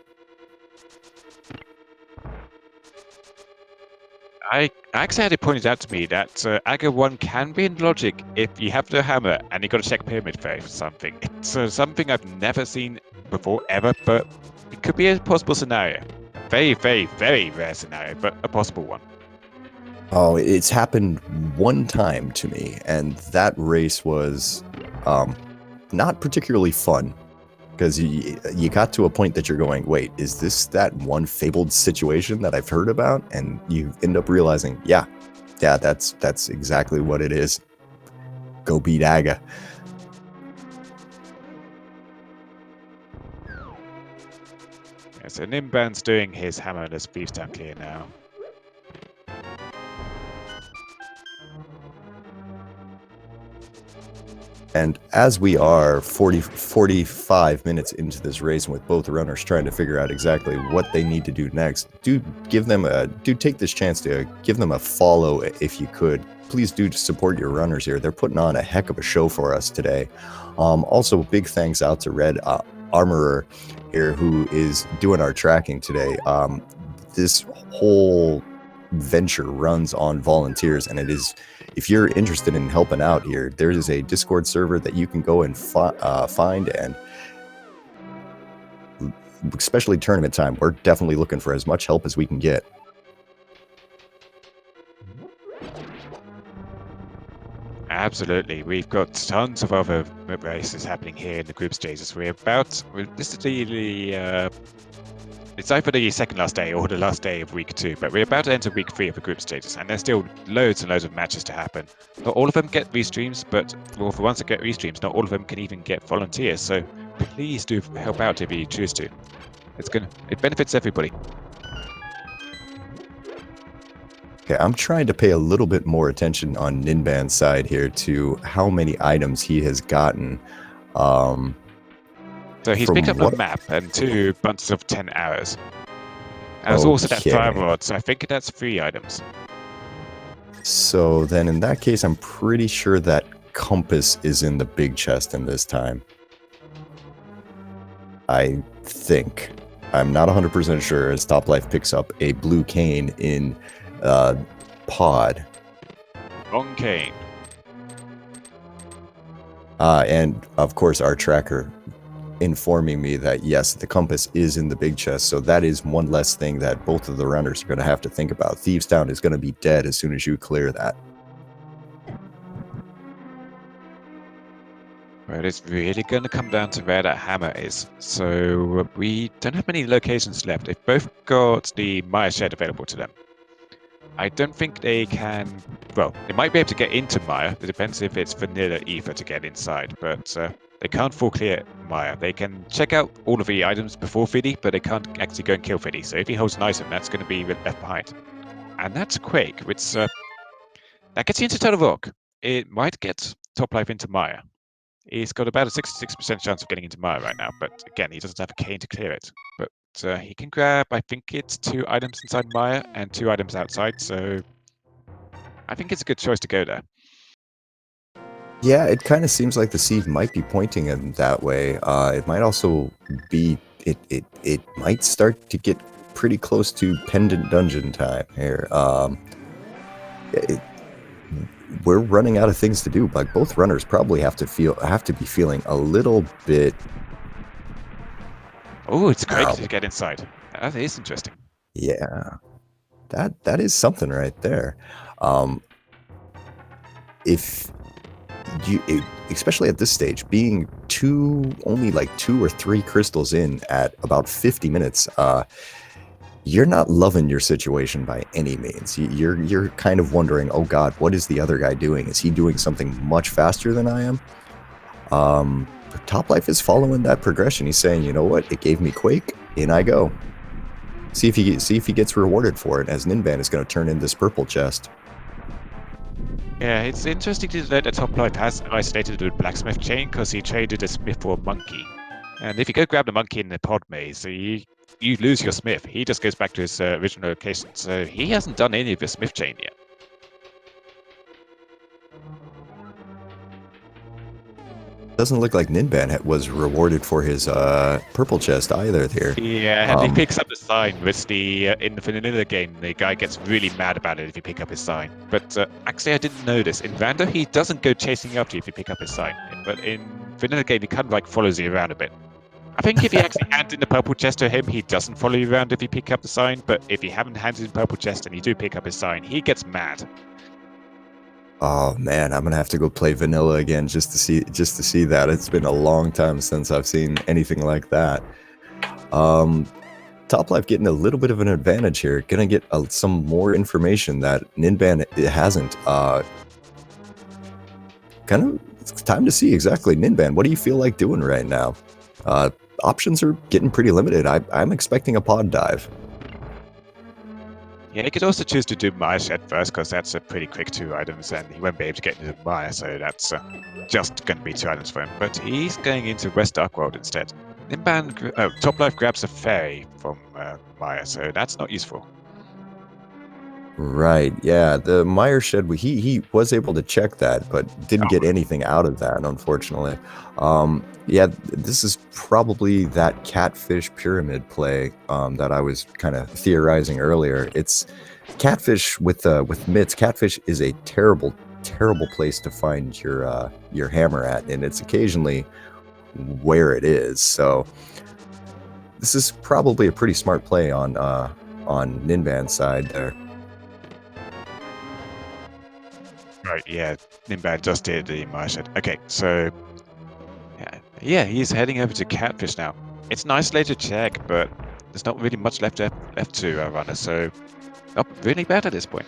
I actually had it pointed out to me that Aga 1 can be in logic if you have the hammer and you got to check pyramid for something. It's something I've never seen before ever, but it could be a possible scenario. Very, very, very rare scenario, but a possible one. Oh, it's happened one time to me, and that race was not particularly fun. Because you got to a point that you're going, wait, is this that one fabled situation that I've heard about? And you end up realizing, yeah, that's exactly what it is. Go beat Aga. Yeah, so Ninban's doing his hammer and his beef down clear now. And as we are 45 minutes into this race, and with both runners trying to figure out exactly what they need to do next, take this chance to give them a follow if you could. Please do support your runners here. They're putting on a heck of a show for us today. Also, big thanks out to Red Armorer here, who is doing our tracking today. This whole venture runs on volunteers, and it is, if you're interested in helping out here, there is a Discord server that you can go and find, and especially tournament time, we're definitely looking for as much help as we can get. Absolutely, we've got tons of other races happening here in the group stages. This is the it's either the second last day or the last day of week 2, but we're about to enter week 3 of the group stages, and there's still loads and loads of matches to happen. Not all of them get restreams, but for the ones that get restreams, not all of them can even get volunteers. So please do help out if you choose to. It benefits everybody. Okay, I'm trying to pay a little bit more attention on Ninban's side here to how many items he has gotten. So he's picked up a map and 2 bunches of 10 arrows. And there's also that fire rod, so I think that's 3 items. So then in that case, I'm pretty sure that compass is in the big chest in this time. I think. I'm not 100% sure, as topplife picks up a blue cane in pod. Wrong cane. And of course, our tracker informing me that yes, the compass is in the big chest, so that is one less thing that both of the runners are going to have to think about. Thieves Town is going to be dead as soon as you clear that. But it's really going to come down to where that hammer is. So we don't have many locations left. They've both got the Maya shed available to them. I don't think they can... Well, they might be able to get into Maya. It depends if it's vanilla ether to get inside, but they can't full clear Maya. They can check out all of the items before Fiddy, but they can't actually go and kill Fiddy. So if he holds an item, that's going to be left behind. And that's quick, which that gets you into Total Rock. It might get topplife into Maya. He's got about a 66% chance of getting into Maya right now, but again, he doesn't have a cane to clear it. But he can grab, I think it's 2 items inside Maya and 2 items outside, so I think it's a good choice to go there. Yeah, it kind of seems like the seed might be pointing in that way. It might also be, it might start to get pretty close to Pendant Dungeon time here. We're running out of things to do. Like, both runners probably have to be feeling a little bit. Oh, it's great to get inside. That is interesting. Yeah, that is something right there. If you, especially at this stage, being only like 2 or 3 crystals in at about 50 minutes, you're not loving your situation by any means. You're kind of wondering, oh God, what is the other guy doing? Is he doing something much faster than I am? Topplife is following that progression. He's saying, you know what? It gave me Quake. In I go. See if he gets rewarded for it, as Ninban is going to turn in this purple chest. Yeah, it's interesting to note that topplife has isolated the blacksmith chain because he traded a smith for a monkey. And if you go grab the monkey in the pod maze, so you lose your smith. He just goes back to his original location. So he hasn't done any of the smith chain yet. Doesn't look like Ninban was rewarded for his purple chest either here. Yeah, and he picks up the sign, which in the vanilla game, the guy gets really mad about it if you pick up his sign. But actually, I didn't know this. In Rando, he doesn't go chasing after you if you pick up his sign. But in vanilla game, he kind of like follows you around a bit. I think if you actually hand in the purple chest to him, he doesn't follow you around if you pick up the sign. But if you haven't handed in the purple chest and you do pick up his sign, he gets mad. Oh man, I'm gonna have to go play vanilla again just to see that. It's been a long time since I've seen anything like that. Toplife getting a little bit of an advantage here. Gonna get some more information that Ninban hasn't. It's time to see exactly Ninban. What do you feel like doing right now? Options are getting pretty limited. I'm expecting a pod dive. Yeah, he could also choose to do Maya Shed first, because that's a pretty quick 2 items, and he won't be able to get into Maya, so that's just going to be 2 items for him. But he's going into West Dark World instead. Ninban, Toplife grabs a fairy from Maya, so that's not useful. Right, yeah, the Meyer Shed, he was able to check that, but didn't get anything out of that, unfortunately. Yeah, this is probably that catfish pyramid play that I was kind of theorizing earlier. It's catfish with mitts. Catfish is a terrible place to find your hammer at, and it's occasionally where it is. So this is probably a pretty smart play on Ninban's side there. Right, yeah, Ninban just did the Maya. Okay, so yeah, he's heading over to Catfish now. It's an isolated check, but there's not really much left to run it, so not really bad at this point.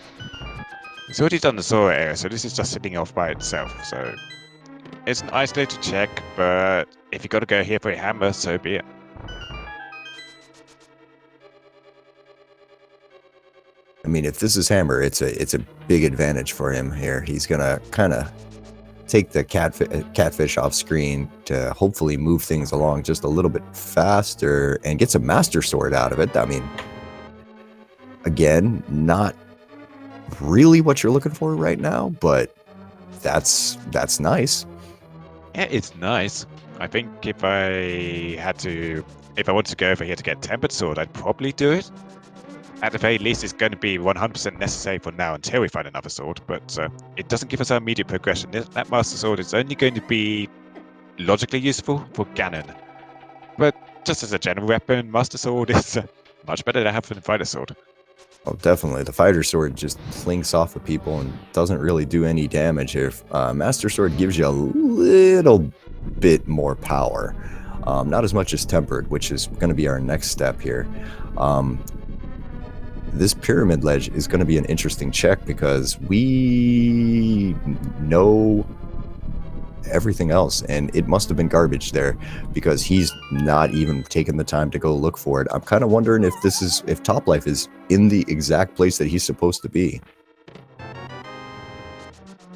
He's already done the Zora area, so this is just sitting off by itself. So it's an isolated check, but if you got to go here for a hammer, so be it. I mean, if this is hammer, it's a big advantage for him here. He's gonna kind of take the catfish off screen to hopefully move things along just a little bit faster and get some master sword out of it. I mean, again, not really what you're looking for right now, but that's nice. Yeah, it's nice. I think if I wanted to go over here to get tempered sword, I'd probably do it. At the very least, it's going to be 100% necessary for now until we find another sword, but it doesn't give us our immediate progression. That Master Sword is only going to be logically useful for Ganon. But just as a general weapon, Master Sword is much better to have than Fighter Sword. Oh, definitely. The Fighter Sword just flinks off of people and doesn't really do any damage here. Master Sword gives you a little bit more power. Not as much as Tempered, which is going to be our next step here. This pyramid ledge is going to be an interesting check because we know everything else, and it must have been garbage there because he's not even taken the time to go look for it. I'm kind of wondering if Toplife is in the exact place that he's supposed to be.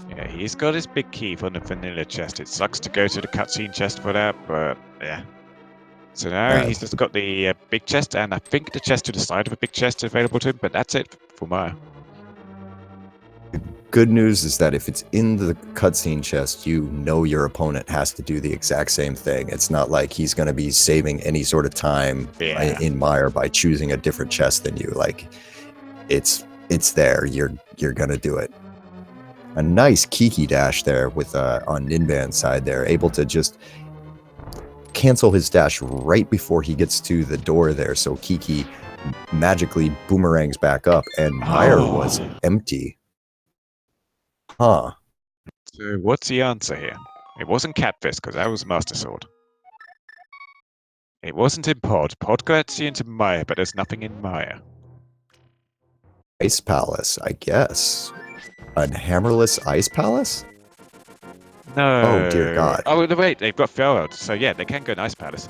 Yeah, he's got his big key from the vanilla chest. It sucks to go to the cutscene chest for that, but yeah. So now he's just got the big chest, and I think the chest to the side of a big chest is available to him, but that's it for Maya. The good news is that if it's in the cutscene chest, you know your opponent has to do the exact same thing. It's not like he's going to be saving any sort of time in Maya by choosing a different chest than you. Like, it's there. You're going to do it. A nice Kiki dash there with on Ninban's side there, able to just cancel his dash right before he gets to the door there, so Kiki magically boomerangs back up, and Meyer was empty. Huh. So what's the answer here? It wasn't Catfish, because that was Master Sword. It wasn't in Pod. Pod gets you into Maya, but there's nothing in Maya. Ice Palace, I guess. A hammerless Ice Palace? No. Oh, dear God. Oh, wait, they've got Farewell, so yeah, they can go Ice Palace.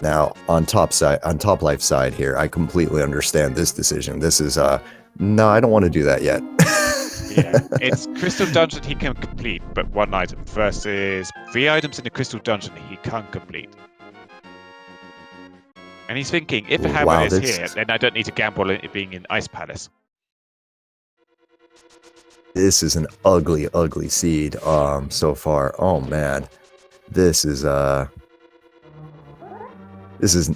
Now, on Toplife side here, I completely understand this decision. This is, no, I don't want to do that yet. Yeah, it's Crystal Dungeon he can complete, but 1 item versus 3 items in the Crystal Dungeon he can't complete. And he's thinking, if a hammer Wow, is here, then I don't need to gamble on it being in Ice Palace. this is an ugly, ugly seed so far. Oh man, this is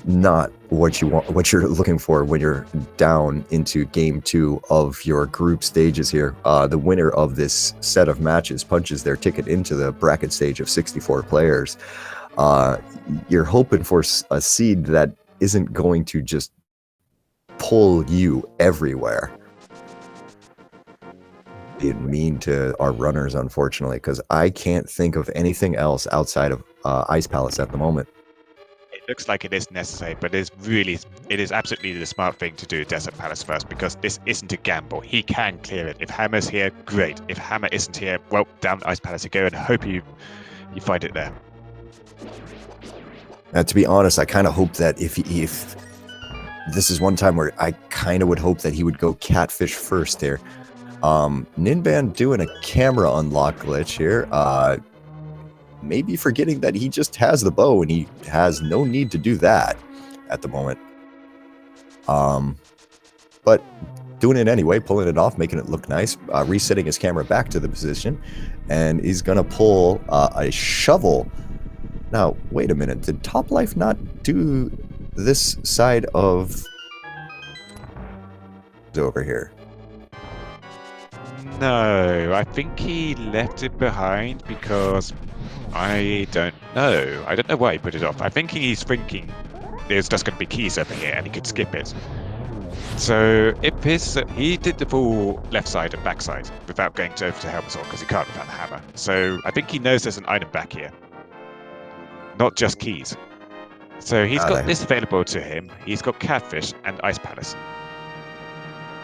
not what you want, what you're looking for when you're down into game 2 of your group stages here. The winner of this set of matches punches their ticket into the bracket stage of 64 players. You're hoping for a seed that isn't going to just pull you everywhere. Being mean to our runners, unfortunately, because I can't think of anything else outside of Ice Palace at the moment. It looks like it is necessary, but it is absolutely the smart thing to do Desert Palace first, because this isn't a gamble. He can clear it. If Hammer's here, great. If Hammer isn't here, well, down Ice Palace you go, and hope you find it there. To be honest, I kind of hope that if this is one time where I kind of would hope that he would go Catfish first here. Ninban doing a camera unlock glitch here. Maybe forgetting that he just has the bow and he has no need to do that at the moment. But doing it anyway, pulling it off, making it look nice, resetting his camera back to the position, and he's gonna pull a shovel. Now, wait a minute, did topplife not do this side of over here? No, I think he left it behind because I don't know. I don't know why he put it off. I think he's thinking there's just going to be keys over here and he could skip it. So if he did the full left side and back side without going over to Helmer's Hall, because he can't without the hammer. So I think he knows there's an item back here, not just keys. So he's got this available to him. He's got Catfish and Ice Palace.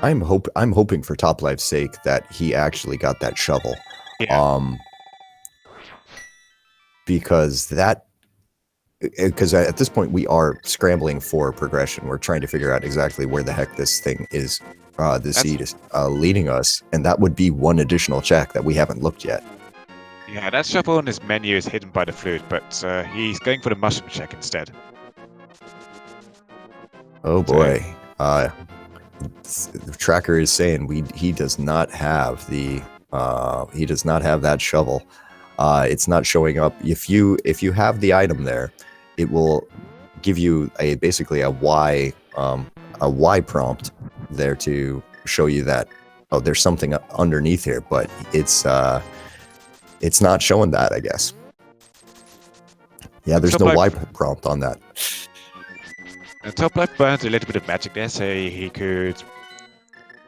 I'm hoping for Toplife's sake that he actually got that shovel. Yeah. Because at this point we are scrambling for progression. We're trying to figure out exactly where the heck this thing is, this seed is leading us, and that would be one additional check that we haven't looked yet. Yeah, that shovel on his menu is hidden by the fluid, but he's going for the mushroom check instead. Oh boy. The tracker is saying he does not have that shovel. It's not showing up. If you have the item there, it will give you basically a Y prompt there to show you that there's something underneath here, but it's not showing that, I guess. Yeah, there's no Y prompt on that. Toplife burns a little bit of magic there, so he could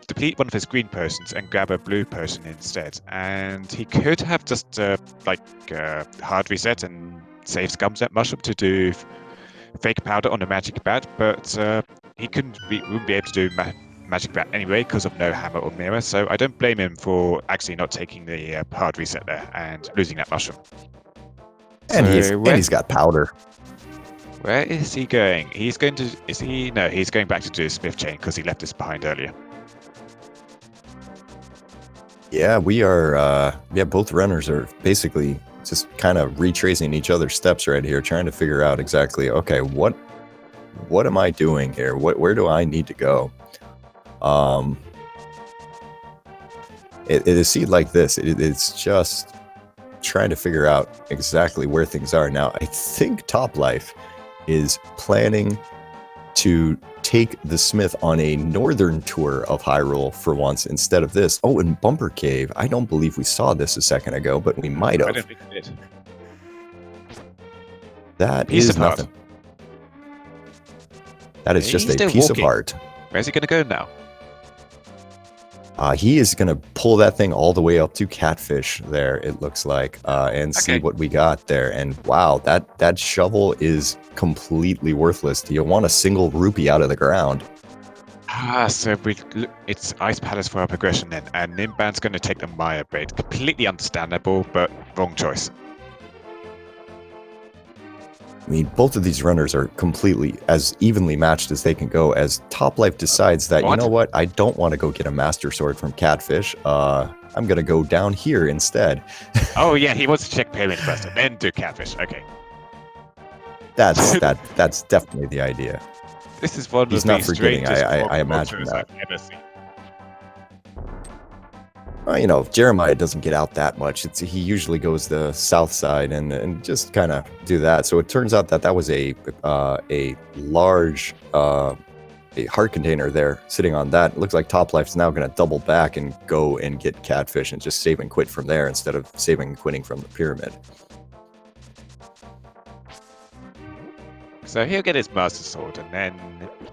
deplete one of his green potions and grab a blue potion instead. And he could have just hard reset and save Scumset Mushroom to do fake powder on a magic bat, but he wouldn't be able to do magic bat anyway because of no hammer or mirror. So I don't blame him for actually not taking the hard reset there and losing that mushroom. And he's got powder. Where is he going? He's going to... No, he's going back to do Smith Chain because he left us behind earlier. Yeah, we are... both runners are basically just kind of retracing each other's steps right here, trying to figure out exactly, okay, what am I doing here? Where do I need to go? It is a seed like this. It's just trying to figure out exactly where things are. Now, I think Toplife is planning to take the Smith on a northern tour of Hyrule for once instead of this. Oh, and Bumper Cave. I don't believe we saw this a second ago, but we might have. I don't think we did. That is nothing. That is just a piece of art. Where's he going to go now? He is going to pull that thing all the way up to Catfish there, it looks like, and see what we got there. And wow, that shovel is completely worthless. Do you want a single rupee out of the ground? So it's Ice Palace for our progression then, and Ninban's going to take the Maya bait. Completely understandable, but wrong choice. I mean, both of these runners are completely as evenly matched as they can go, as Toplife decides that, you know what, I don't want to go get a Master Sword from Catfish. I'm going to go down here instead. Oh, yeah, he wants to check Pyramid first and then do Catfish. Okay. That's definitely the idea. This is one He's of not the forgetting, strangest I imagine that. I've ever seen. Well, you know, Jeremiah doesn't get out that much. He usually goes the south side and just kind of do that. So it turns out that was a large a heart container there sitting on that. It looks like Toplife's now going to double back and go and get Catfish and just save and quit from there instead of saving and quitting from the pyramid. So he'll get his Master Sword, and then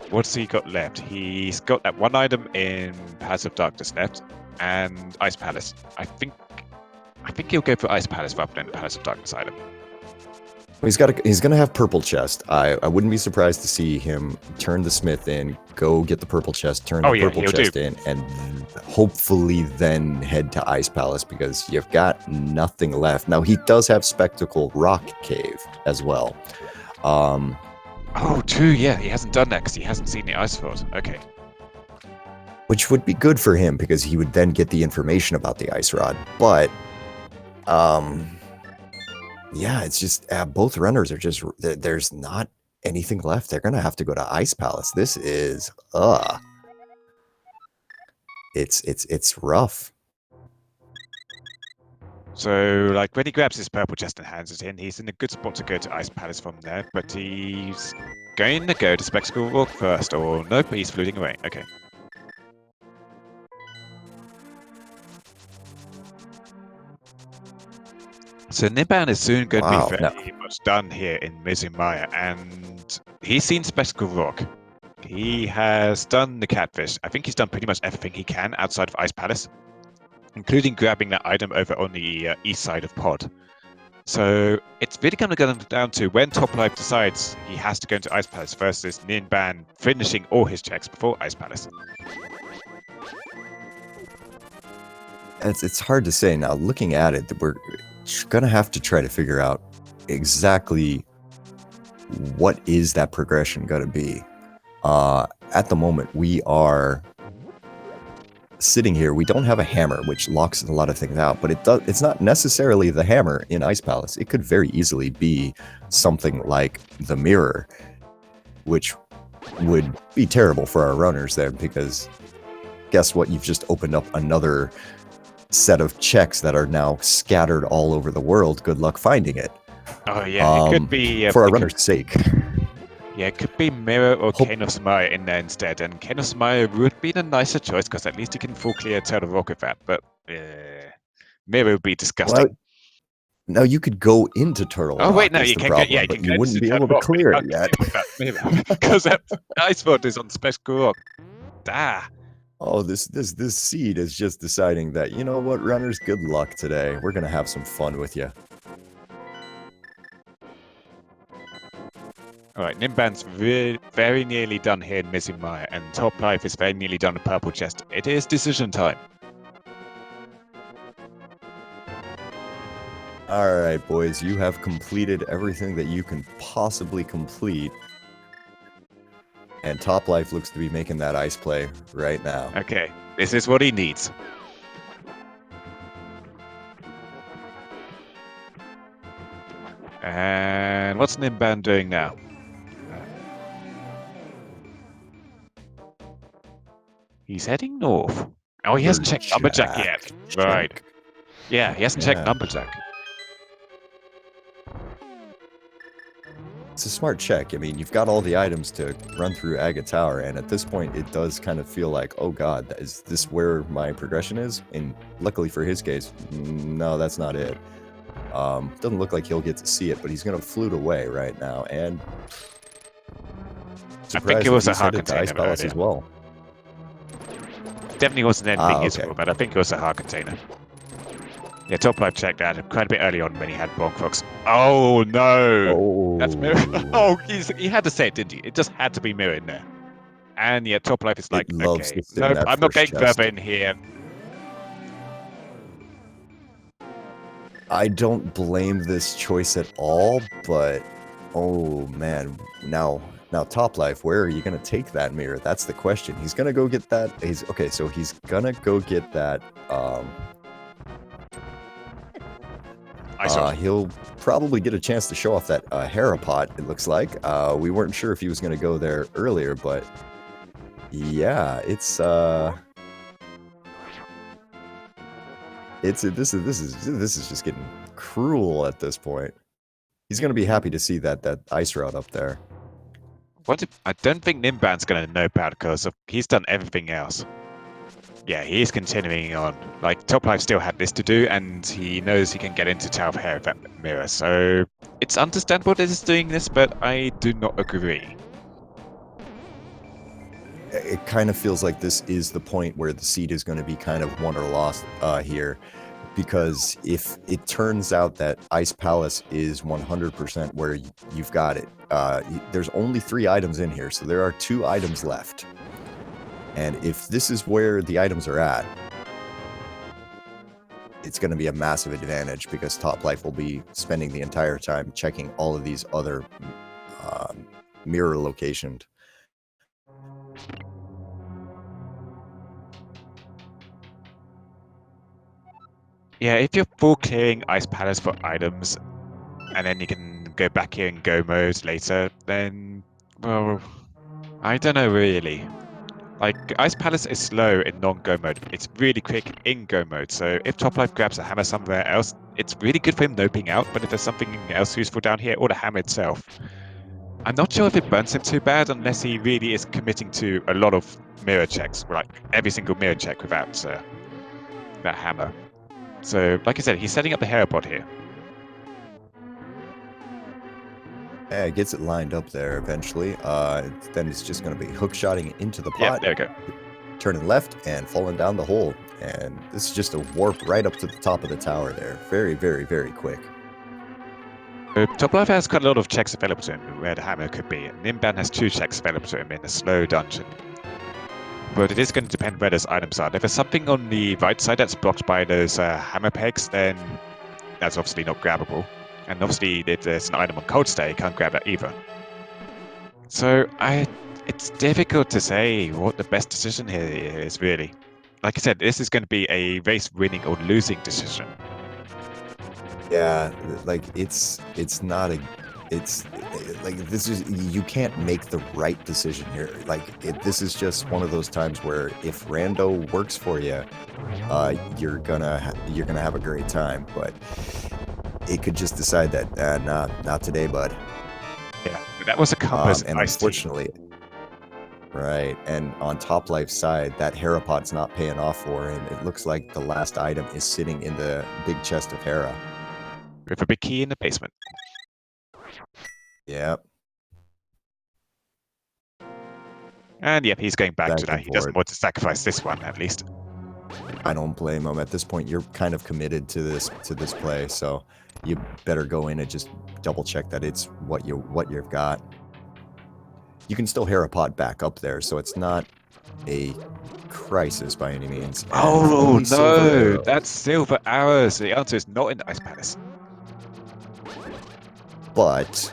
what's he got left? He's got that one item in Palace of Darkness left, and Ice Palace. I think he'll go for Ice Palace rather than Palace of Darkness item. He's gonna have Purple Chest. I wouldn't be surprised to see him turn the Smith in, go get the Purple Chest, turn the Purple Chest in, and hopefully then head to Ice Palace because you've got nothing left. Now he does have Spectacle Rock Cave as well. Oh, true, yeah, he hasn't done that because he hasn't seen the Ice Sword. Okay. Which would be good for him because he would then get the information about the Ice Rod. But, yeah, it's just, both runners are just, there's not anything left. They're going to have to go to Ice Palace. This is, it's rough. So, like, when he grabs his purple chest and hands it in, he's in a good spot to go to Ice Palace from there, but he's going to go to Spectacle Rock first, or nope, he's floating away. Okay. So Ninban is soon going to be very much done here in Mizumaya, and he's seen Spectacle Rock. He has done the Catfish. I think he's done pretty much everything he can outside of Ice Palace, including grabbing that item over on the east side of Pod. So it's really going to go down to when Toplife decides he has to go into Ice Palace versus Ninban finishing all his checks before Ice Palace. It's hard to say now. Looking at it, we're going to have to try to figure out exactly what is that progression going to be. At the moment, we are sitting here. We don't have a hammer, which locks a lot of things out, but it's not necessarily the hammer in Ice Palace. It could very easily be something like the mirror, which would be terrible for our runners there, because guess what? You've just opened up another set of checks that are now scattered all over the world. Good luck finding it. Oh yeah, it could be for our runner's sake. Yeah, it could be Mirror or Cane of Samaya in there instead, and Cane of Samaya would be the nicer choice because at least you can full clear Turtle Rock with that, but Mirror would be disgusting. Well, now you could go into Turtle Rock. Oh wait, no, you can problem, get, yeah, but you wouldn't be able to clear it yet. Because that Ice Sword is on Spectacle Rock. Ah. Oh, this seed is just deciding that, you know what, runners, good luck today. We're gonna have some fun with you. Alright, Ninban's very nearly done here in Mizumaya, and Toplife is very nearly done with Purple Chest. It is decision time. Alright, boys, you have completed everything that you can possibly complete. And Toplife looks to be making that ice play right now. Okay, this is what he needs. And what's Ninban doing now? He's heading north. Oh, he hasn't checked Numberjack yet. Right. Yeah, he hasn't checked Numberjack. It's a smart check. I mean, you've got all the items to run through Agate Tower, and at this point, it does kind of feel like, oh god, is this where my progression is? And luckily for his case, no, that's not it. Doesn't look like he'll get to see it, but he's going to flute away right now, and I think it was a heart container Ice Palace as well. Definitely wasn't anything useful, but I think it was a heart container. Yeah, Toplife checked that quite a bit early on when he had Bonk Rocks. Oh no! Oh. That's Mirror. Oh, he had to say it, didn't he? It just had to be Mirror in there. And yeah, Toplife is like, okay, nope, I'm not getting further in here. I don't blame this choice at all, but Oh man, now Top Life, where are you gonna take that mirror? That's the question. He's gonna go get that. So he's gonna go get that. He'll probably get a chance to show off that Harapot. It looks like. We weren't sure if he was gonna go there earlier, but yeah, this is just getting cruel at this point. He's gonna be happy to see that ice route up there. I don't think Ninban's going to know about it because he's done everything else. Yeah, he's continuing on. Like, Toplife still had this to do, and he knows he can get into Tower of Hair with that mirror. So it's understandable that he's doing this, but I do not agree. It kind of feels like this is the point where the seed is going to be kind of won or lost here. Because if it turns out that Ice Palace is 100% where you've got it, there's only 3 items in here, so there are 2 items left. And if this is where the items are at, it's going to be a massive advantage because Top Life will be spending the entire time checking all of these other mirror locations. Yeah, if you're full clearing Ice Palace for items, and then you can go back here in Go mode later, then, well, I don't know really. Like, Ice Palace is slow in non-Go mode. It's really quick in Go mode, so if Top Life grabs a hammer somewhere else, it's really good for him noping out, but if there's something else useful down here, or the hammer itself, I'm not sure if it burns him too bad unless he really is committing to a lot of mirror checks, like every single mirror check without that hammer. So, like I said, he's setting up the Herapod here. Yeah, gets it lined up there eventually. Then it's just going to be hook-shotting into the pot. Yeah, there we go. Turning left and falling down the hole. And this is just a warp right up to the top of the tower there. Very, very, very quick. Top Life has quite a lot of checks available to him where the hammer could be. Ninban has 2 checks available to him in a slow dungeon. But it is going to depend where those items are. If there's something on the right side that's blocked by those hammer pegs, then that's obviously not grabbable. And obviously, if there's an item on Cold Stay, you can't grab that either. So it's difficult to say what the best decision here is, really. Like I said, this is going to be a race winning or losing decision. Yeah, like it's not a, it's like this is, you can't make the right decision here. Like this is just one of those times where if Rando works for you, you're gonna have a great time. But it could just decide that not today, bud. Yeah, that was a compass, and unfortunately. Right, and on Top Life's side, that Harapot's not paying off for him. It looks like the last item is sitting in the big chest of Hera. With a big key in the basement. Yep. And yep, he's going back to that. He doesn't want to sacrifice this one, at least. I don't blame him. At this point, you're kind of committed to this play, so you better go in and just double check that it's what you've got. You can still Harapot back up there, so it's not a crisis by any means. And oh no, that's silver arrows. The answer is not in the Ice Palace. But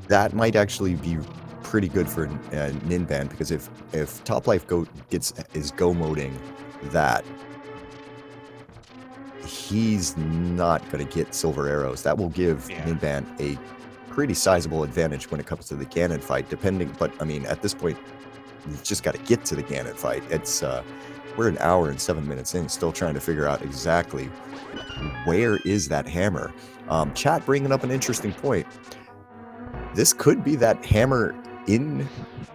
that might actually be pretty good for Ninban, because if Top Life is go moding that, he's not going to get silver arrows. That will give Ninban a pretty sizable advantage when it comes to the Ganon fight, but I mean, at this point, you've just got to get to the Ganon fight. It's we're an hour and 7 minutes in, still trying to figure out exactly where is that hammer. Chat bringing up an interesting point. This could be that hammer in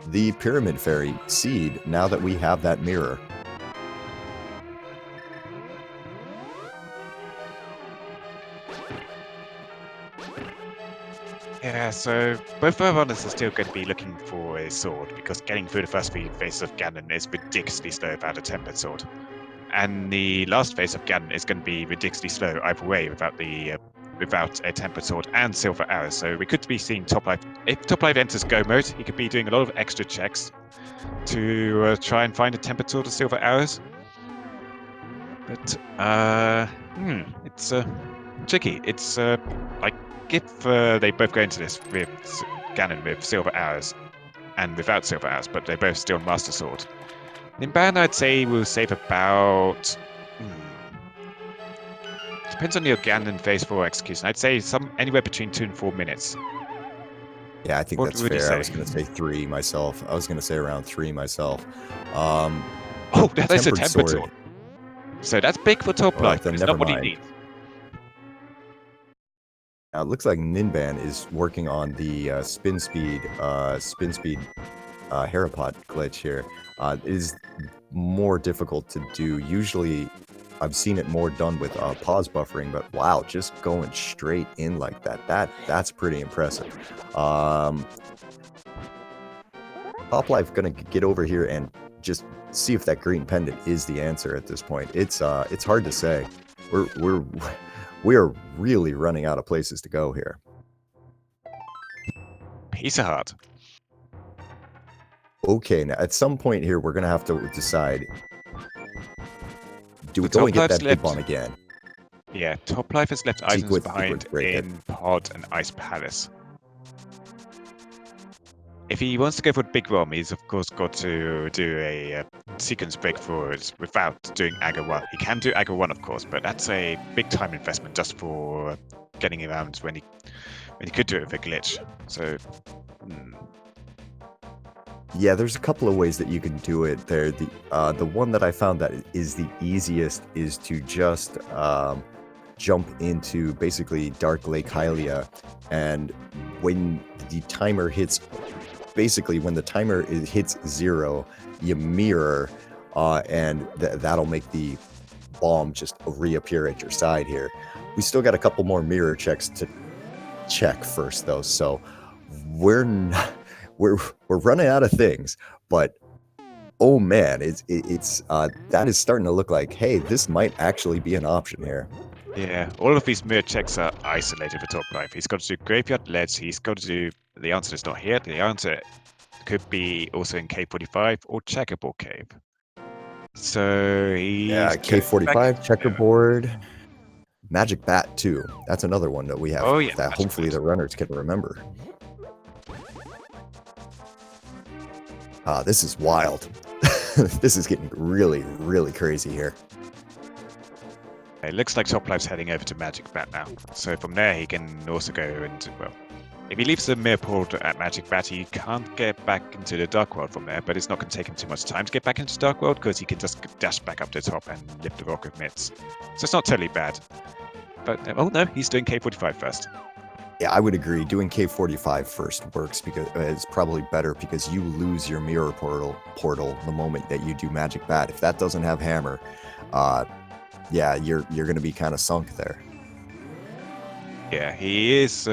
the Pyramid Fairy seed now that we have that mirror. Yeah, so both of us are still going to be looking for a sword, because getting through the first 3 phases of Ganon is ridiculously slow without a tempered sword. And the last phase of Ganon is going to be ridiculously slow either way without a tempered sword and silver arrows. So we could be seeing Top Life. If Top Life enters go mode, he could be doing a lot of extra checks to try and find a tempered sword or silver arrows. But tricky. It's like if they both go into this with Ganon with silver arrows and without silver arrows, but they both still Master Sword. Ninban, I'd say, will save about. Depends on your Ganon phase 4 execution. I'd say anywhere between 2 and 4 minutes. Yeah, I think What that's would you fair. I say? was going to say 3 myself. I was going to say around 3 myself. Oh, that is a tempered sword. So that's big for top life, then but it's never not what he mind. needs. Now, it looks like Ninban is working on the spin speed Harapot glitch here. It is more difficult to do. Usually, I've seen it more done with pause buffering, but wow, just going straight in like that's pretty impressive. Toplife gonna get over here and just see if that green pendant is the answer at this point. It's hard to say. We are really running out of places to go here. Piece of heart. Okay, now at some point here, we're gonna have to decide: do we The go and get Toplife's that big bomb again? Yeah, top life has left items Sequence, behind break it. in Pod and Ice Palace. If he wants to go for Big Bomb, he's of course got to do a sequence break forward without doing Agar 1. He can do Agar 1, of course, but that's a big time investment just for getting around when he could do it with a glitch. So, Yeah, there's a couple of ways that you can do it there. The one that I found that is the easiest is to just jump into basically Dark Lake Hylia, and when the timer hits, basically when the timer hits 0, you mirror, and that'll make the bomb just reappear at your side here. We still got a couple more mirror checks to check first though, so we're running out of things, but oh man, it's that is starting to look like, hey, this might actually be an option here. Yeah, all of these mirror checks are isolated for top life. He's got to do Graveyard Ledge, he's got to do, the answer is not here, the answer could be also in Cave 45 or Checkerboard Cave. So he's Cave 45, Checkerboard, Magic Bat too. That's another one that we have that hopefully the runners can remember. This is wild. This is getting really, really crazy here. It looks like Top Life's heading over to Magic Bat now. So from there, he can also go into, well, if he leaves the mirror portal at Magic Bat, he can't get back into the Dark World from there, but it's not going to take him too much time to get back into Dark World because he can just dash back up to the top and lift the Rock of Mitts. So it's not totally bad. But, oh no, he's doing K45 first. Yeah, I would agree. Doing K45 first works because it's probably better because you lose your mirror portal the moment that you do Magic Bat. If that doesn't have Hammer, yeah, you're going to be kind of sunk there. Yeah, he is,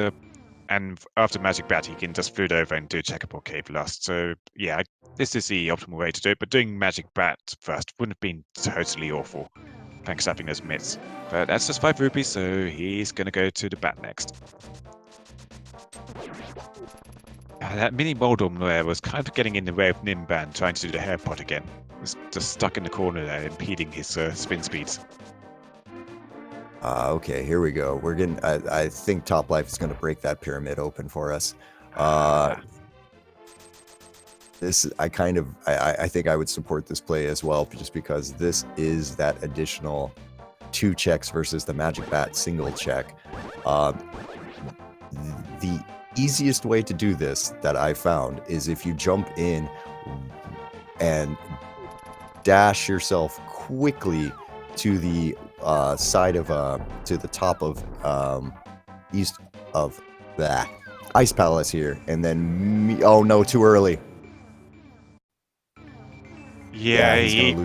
and after Magic Bat, he can just float over and do Checkerboard Cave last. So yeah, this is the optimal way to do it. But doing Magic Bat first wouldn't have been totally awful. Thanks for having those mitts. But that's just 5 rupees, so he's going to go to the bat next. That mini Moldom there was kind of getting in the way of Ninban trying to do the hair pot again. Was just stuck in the corner there, impeding his spin speeds. Okay, here we go. We're getting. I think Top Life is going to break that pyramid open for us. This I think I would support this play as well, just because this is that additional 2 checks versus the Magic Bat single check. The easiest way to do this that I found is if you jump in and dash yourself quickly to the side of to the top of east of that Ice Palace here, and then oh no, too early. Yeah,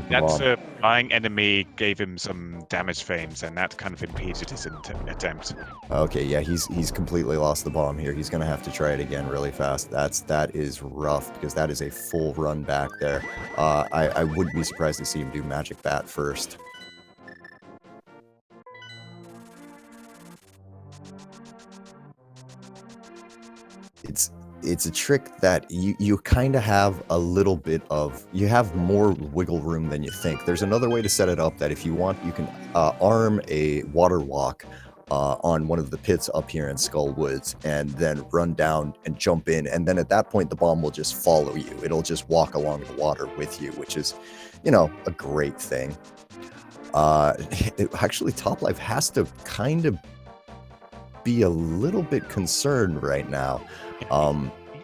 that's a flying enemy gave him some damage frames, and that kind of impeded his attempt. Okay, yeah, he's completely lost the bomb here. He's gonna have to try it again really fast. That is rough because that is a full run back there. I wouldn't be surprised to see him do Magic Bat first. It's a trick that you kind of have a little bit of, you have more wiggle room than you think. There's another way to set it up that if you want, you can arm a water walk on one of the pits up here in Skull Woods, and then run down and jump in. And then at that point, the bomb will just follow you. It'll just walk along the water with you, which is, you know, a great thing. Actually, Topplife has to kind of be a little bit concerned right now. He's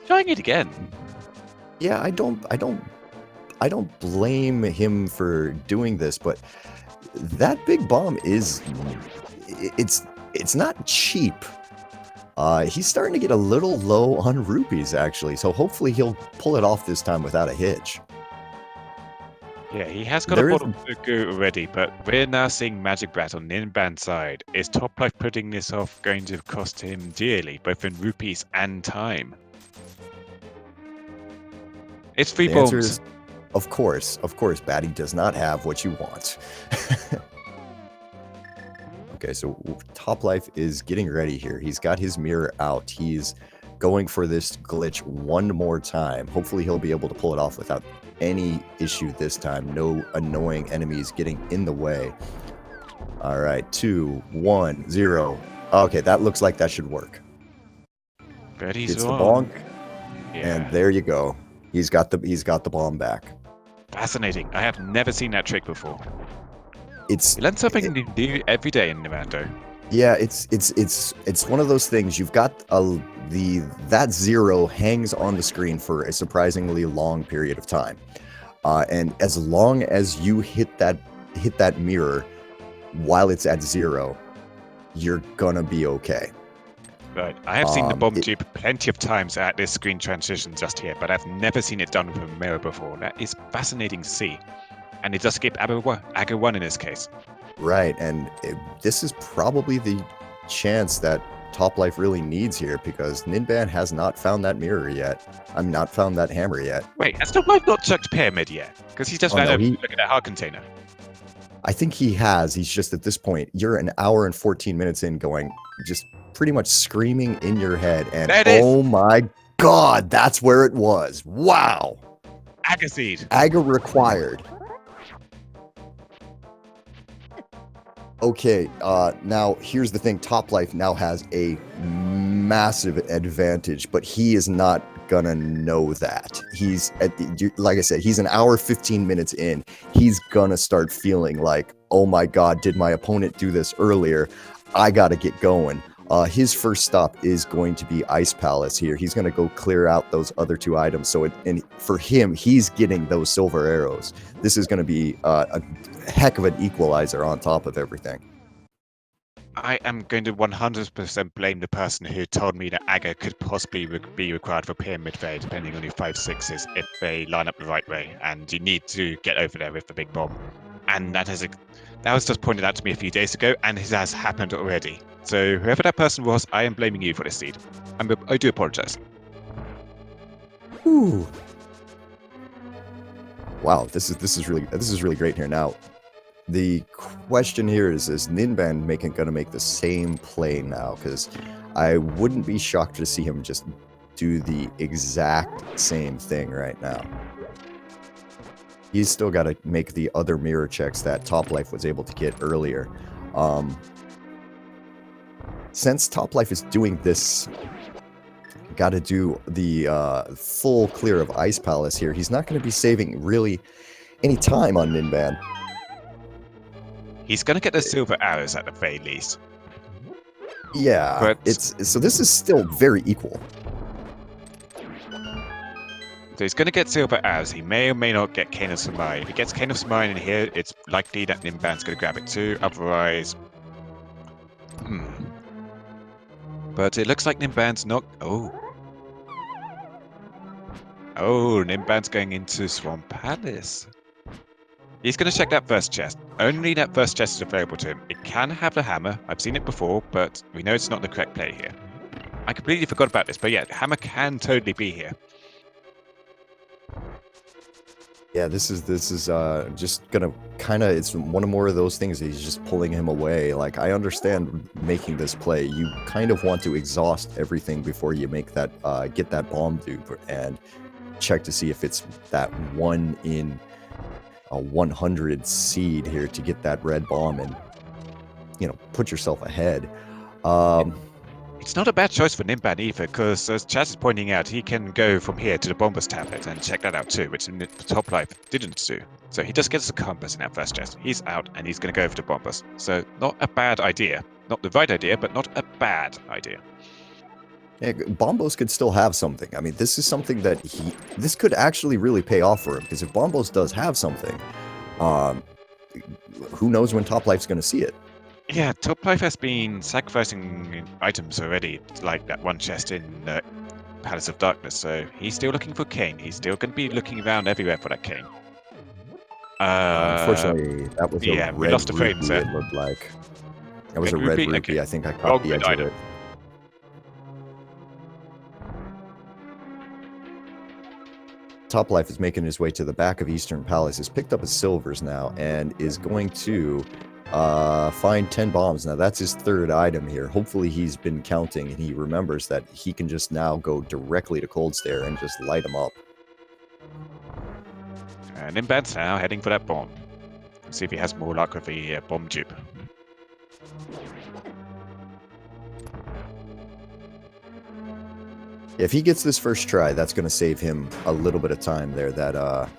trying it again. Yeah, I don't blame him for doing this, but that big bomb is it's not cheap. He's starting to get a little low on rupees, actually, so hopefully he'll pull it off this time without a hitch. Yeah, he has got a bottle to go already, but we're now seeing Magic Brat on Ninban's side. Is Topplife putting this off going to cost him dearly, both in rupees and time? It's 3 bombs. Answer is, of course, Batty does not have what you want. Okay, so Topplife is getting ready here. He's got his mirror out. He's going for this glitch one more time. Hopefully he'll be able to pull it off without any issue this time. No annoying enemies getting in the way. All right, 2, 1, 0. Okay, that looks like that should work. Betty's It's the bonk, yeah. and there you go. He's got the bomb back. Fascinating. I have never seen that trick before. You learn something new every day in Nintendo. Yeah, it's one of those things. You've got that 0 hangs on the screen for a surprisingly long period of time, and as long as you hit that mirror while it's at 0, you're gonna be okay. Right. I have seen the bomb dupe plenty of times at this screen transition just here, but I've never seen it done with a mirror before. That is fascinating to see. And it does skip Agger 1 in this case. Right, and this is probably the chance that Topplife really needs here, because Ninban has not found that mirror yet. I'm not found that hammer yet. Wait, has Topplife not checked Pyramid yet? Because he's just look at that heart container. I think he has. He's just at this point, you're an hour and 14 minutes in going, just pretty much screaming in your head, and oh my god, that's where it was. Wow. Agger seed. Agger required. Okay, now here's the thing. Topplife now has a massive advantage, but he is not gonna know that. He's like I said, he's an hour 15 minutes in. He's gonna start feeling like, oh my god, did my opponent do this earlier? I gotta get going. His first stop is going to be Ice Palace here. He's going to go clear out those other 2 items. And for him, he's getting those silver arrows. This is going to be a heck of an equalizer on top of everything. I am going to 100% blame the person who told me that Agger could possibly be required for Pyramid Fair, depending on your 5/6s, if they line up the right way. And you need to get over there with the big bomb. And that was just pointed out to me a few days ago, and it has happened already. So whoever that person was, I am blaming you for this seed. I do apologize. Ooh. Wow, this is really great here. Now, the question here is Ninban gonna make the same play now? Because I wouldn't be shocked to see him just do the exact same thing right now. He's still got to make the other mirror checks that Topplife was able to get earlier. Since Topplife is doing this, got to do the full clear of Ice Palace here, he's not going to be saving really any time on Ninban. He's going to get the silver arrows at the very least. Yeah, but so this is still very equal. So he's going to get silver arrows. He may or may not get Cane of Samai. If he gets Cane of Samai in here, it's likely that Ninban's going to grab it too. Otherwise... But it looks like Ninban's not... Oh, Ninban's going into Swamp Palace. He's going to check that first chest. Only that first chest is available to him. It can have the hammer. I've seen it before, but we know it's not the correct play here. I completely forgot about this, but yeah, the hammer can totally be here. Yeah, this is just gonna it's one more of those things that he's just pulling him away. Like, I understand making this play. You kind of want to exhaust everything before you make that get that bomb dupe and check to see if it's that 1 in a 100 seed here to get that red bomb and, you know, put yourself ahead. It's not a bad choice for Ninban either, because as Chaz is pointing out, he can go from here to the Bombers tablet and check that out too, which the Top Life didn't do. So he just gets the compass in that first chest. He's out, and he's going to go over to Bombers. So not a bad idea. Not the right idea, but not a bad idea. Yeah, Bombos could still have something. I mean, this is something that this could actually really pay off for him, because if Bombos does have something, who knows when Top Life's going to see it? Yeah, Top Life has been sacrificing items already, like that one chest in Palace of Darkness, so he's still looking for Kane. He's still going to be looking around everywhere for that Kane. Unfortunately, that was a we lost red a rupee, frame, it looked like. That was Red a red rupee? rupee. Okay. I think I Wrong caught the red edge item. of it. Top Life is making his way to the back of Eastern Palace, has picked up his silvers now, and is going to find 10 bombs. Now, that's his third item here. Hopefully, he's been counting, and he remembers that he can just now go directly to Cold Stare and just light them up. And Ninban's now heading for that bomb. Let's see if he has more luck with the bomb dupe. If he gets this first try, that's going to save him a little bit of time there. That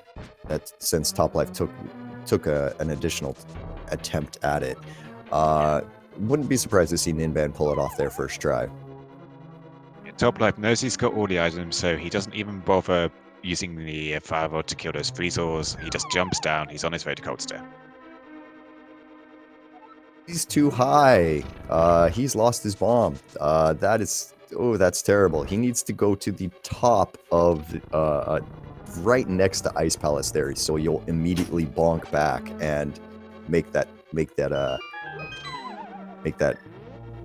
since Top Life took an additional attempt at it, wouldn't be surprised to see Ninban pull it off their first try. Top Life knows he's got all the items, so he doesn't even bother using the fire rod to kill those freezers. He just jumps down. He's on his way to Cold Stare. He's too high. He's lost his bomb. That's terrible. He needs to go to the top of right next to Ice Palace there, so you'll immediately bonk back and make that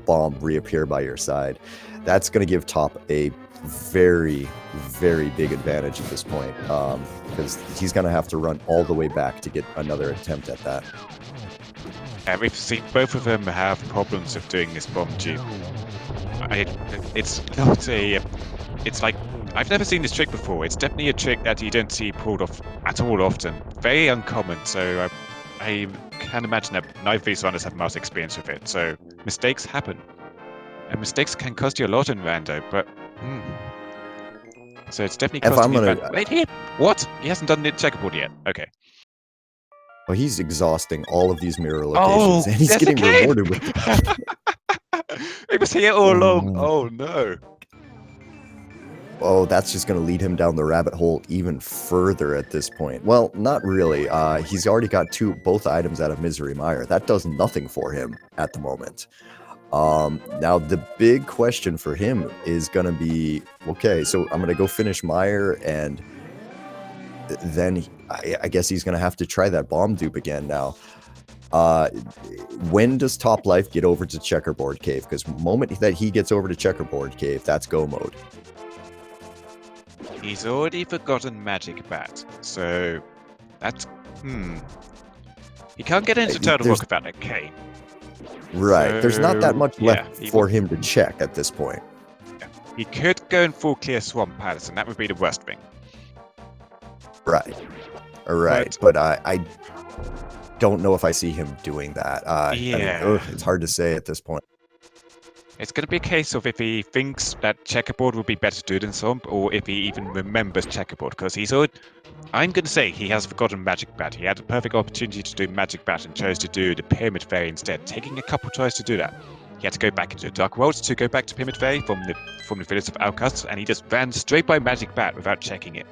bomb reappear by your side. That's going to give Top a very, very big advantage at this point, because he's going to have to run all the way back to get another attempt at that. And we've seen both of them have problems with doing this bomb dupe. It's not a... It's like... I've never seen this trick before. It's definitely a trick that you don't see pulled off at all often. Very uncommon, so I can imagine that neither of these runners have much experience with it. So mistakes happen. And mistakes can cost you a lot in Rando, but... So it's definitely costing me... Wait, here! What? He hasn't done the checkerboard yet. Okay. Well, he's exhausting all of these mirror locations, and he's getting rewarded with it. It was here all along. Oh, no. Oh, that's just going to lead him down the rabbit hole even further at this point. Well, not really. He's already got both items out of Misery Mire. That does nothing for him at the moment. Now, the big question for him is going to be, okay, so I'm going to go finish Mire, and then I guess he's going to have to try that bomb dupe again now. When does Top Life get over to Checkerboard Cave? Because the moment that he gets over to Checkerboard Cave, that's go mode. He's already forgotten Magic Bat, so that's... He can't get into Turtle Rock without a K. Right, so, there's not that much left for him to check at this point. Yeah. He could go and full clear Swamp Palace, and that would be the worst thing. Right. Right, but I don't know if I see him doing that. It's hard to say at this point. It's going to be a case of if he thinks that Checkerboard would be better to do than Swamp, or if he even remembers Checkerboard, because he's already... I'm going to say he has forgotten Magic Bat. He had a perfect opportunity to do Magic Bat and chose to do the Pyramid Fairy instead, taking a couple tries to do that. He had to go back into the Dark Worlds to go back to Pyramid Fairy from the village of Outcasts, and he just ran straight by Magic Bat without checking it.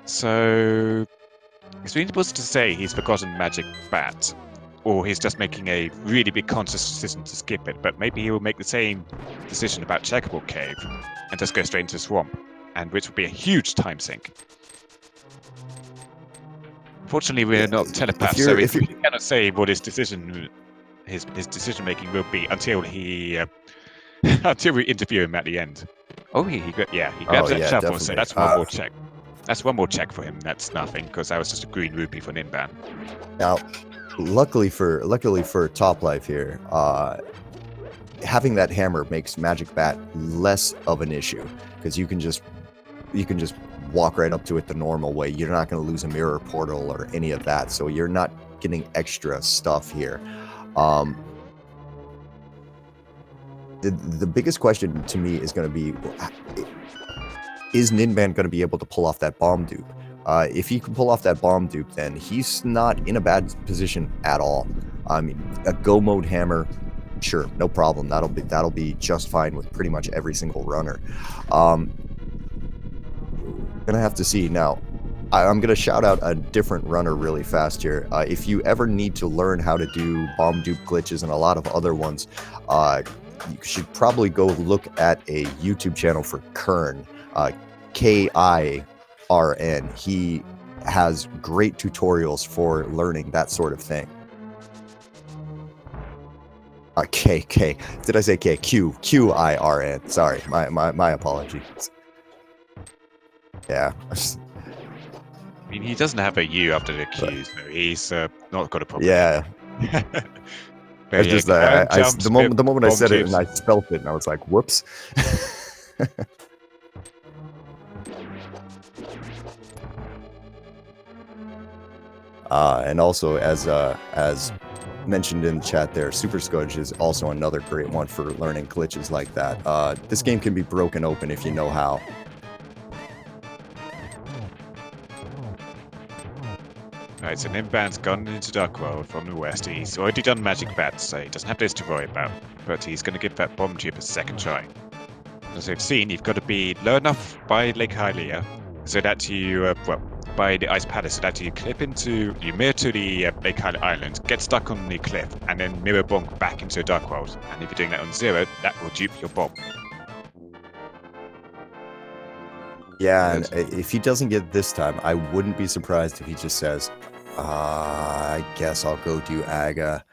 So it's really impossible to say he's forgotten Magic Bat, or he's just making a really big conscious decision to skip it, but maybe he will make the same decision about Checkerboard Cave and just go straight into Swamp, and which would be a huge time sink. Unfortunately, we're not telepaths, so we cannot say what his decision making will be until until we interview him at the end. Oh, he grabs that shovel, so that's one more check. That's one more check for him. That's nothing, because that was just a green rupee for Ninban. Now, luckily for Top Life here, having that hammer makes Magic Bat less of an issue, because you can just walk right up to it the normal way. You're not going to lose a mirror portal or any of that, so you're not getting extra stuff here. the biggest question to me is going to be, is Ninban going to be able to pull off that bomb dupe? If he can pull off that bomb dupe, then he's not in a bad position at all. I mean, a go mode hammer, sure, no problem. That'll be just fine with pretty much every single runner. Gonna have to see now. I'm gonna shout out a different runner really fast here. If you ever need to learn how to do bomb dupe glitches and a lot of other ones, you should probably go look at a YouTube channel for Kern, Kirn. He has great tutorials for learning that sort of thing. K. Did I say K? Qirn. Sorry, my apologies. Yeah. I mean, he doesn't have a U after the Q, so he's not got a problem. Yeah. But Just, the moment I said it and I spelt it, and I was like, whoops. And also, as mentioned in the chat there, Super Scudge is also another great one for learning glitches like that. This game can be broken open if you know how. Right, so Ninban's gone into Dark World from the west. He's already done magic bats, so he doesn't have this to worry about. But he's going to give that bomb tube a second try. As we've seen, you've got to be low enough by Lake Hylia so that you, by the Ice Palace, so that you mirror to the Lake Hylia Island, get stuck on the cliff, and then mirror bonk back into Dark World. And if you're doing that on 0, that will dupe your bomb. Yeah, and if he doesn't get it this time, I wouldn't be surprised if he just says, I guess I'll go do Aga.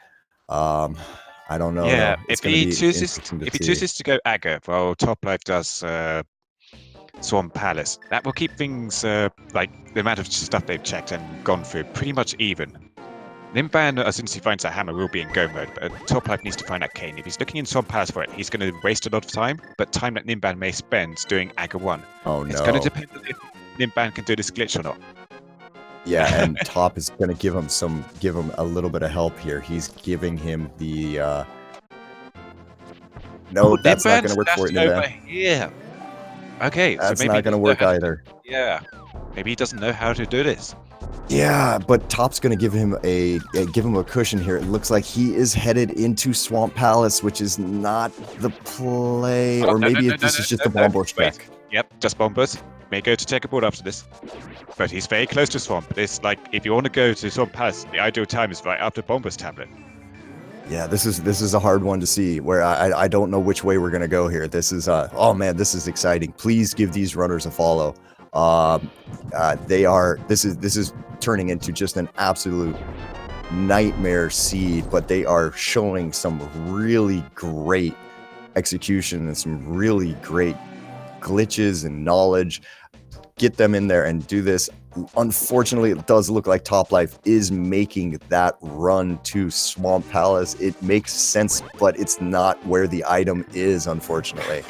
I don't know. Yeah, though. if he chooses to go Aga, well, Toplife does Swan Palace. That will keep things like the amount of stuff they've checked and gone through pretty much even. Ninban, as soon as he finds that hammer, will be in go mode, but Toplife needs to find that cane. If he's looking in Swan Palace for it, he's going to waste a lot of time, but time that Ninban may spend doing Aga 1. Oh no. It's going to depend on if Ninban can do this glitch or not. Yeah, and Top is going to give him a little bit of help here. He's giving him the no, that's not going to work for it, Ninban. Yeah. Okay, that's so maybe not going to work either. Yeah, maybe he doesn't know how to do this. Yeah, but Top's going to give him a cushion here. It looks like he is headed into Swamp Palace, which is not the play, or maybe this is just a bomb bush check. Yep, just bomb bush. May go to checkerboard after this, but he's very close to Swamp. It's like if you want to go to Swamp Palace, the ideal time is right after Bombus tablet. Yeah, this is a hard one to see. Where I don't know which way we're gonna go here. This is oh man, this is exciting. Please give these runners a follow. This is turning into just an absolute nightmare seed, but they are showing some really great execution and some really great glitches and knowledge. Get them in there and do this. Unfortunately, it does look like Toplife is making that run to Swamp Palace. It makes sense, but it's not where the item is, unfortunately.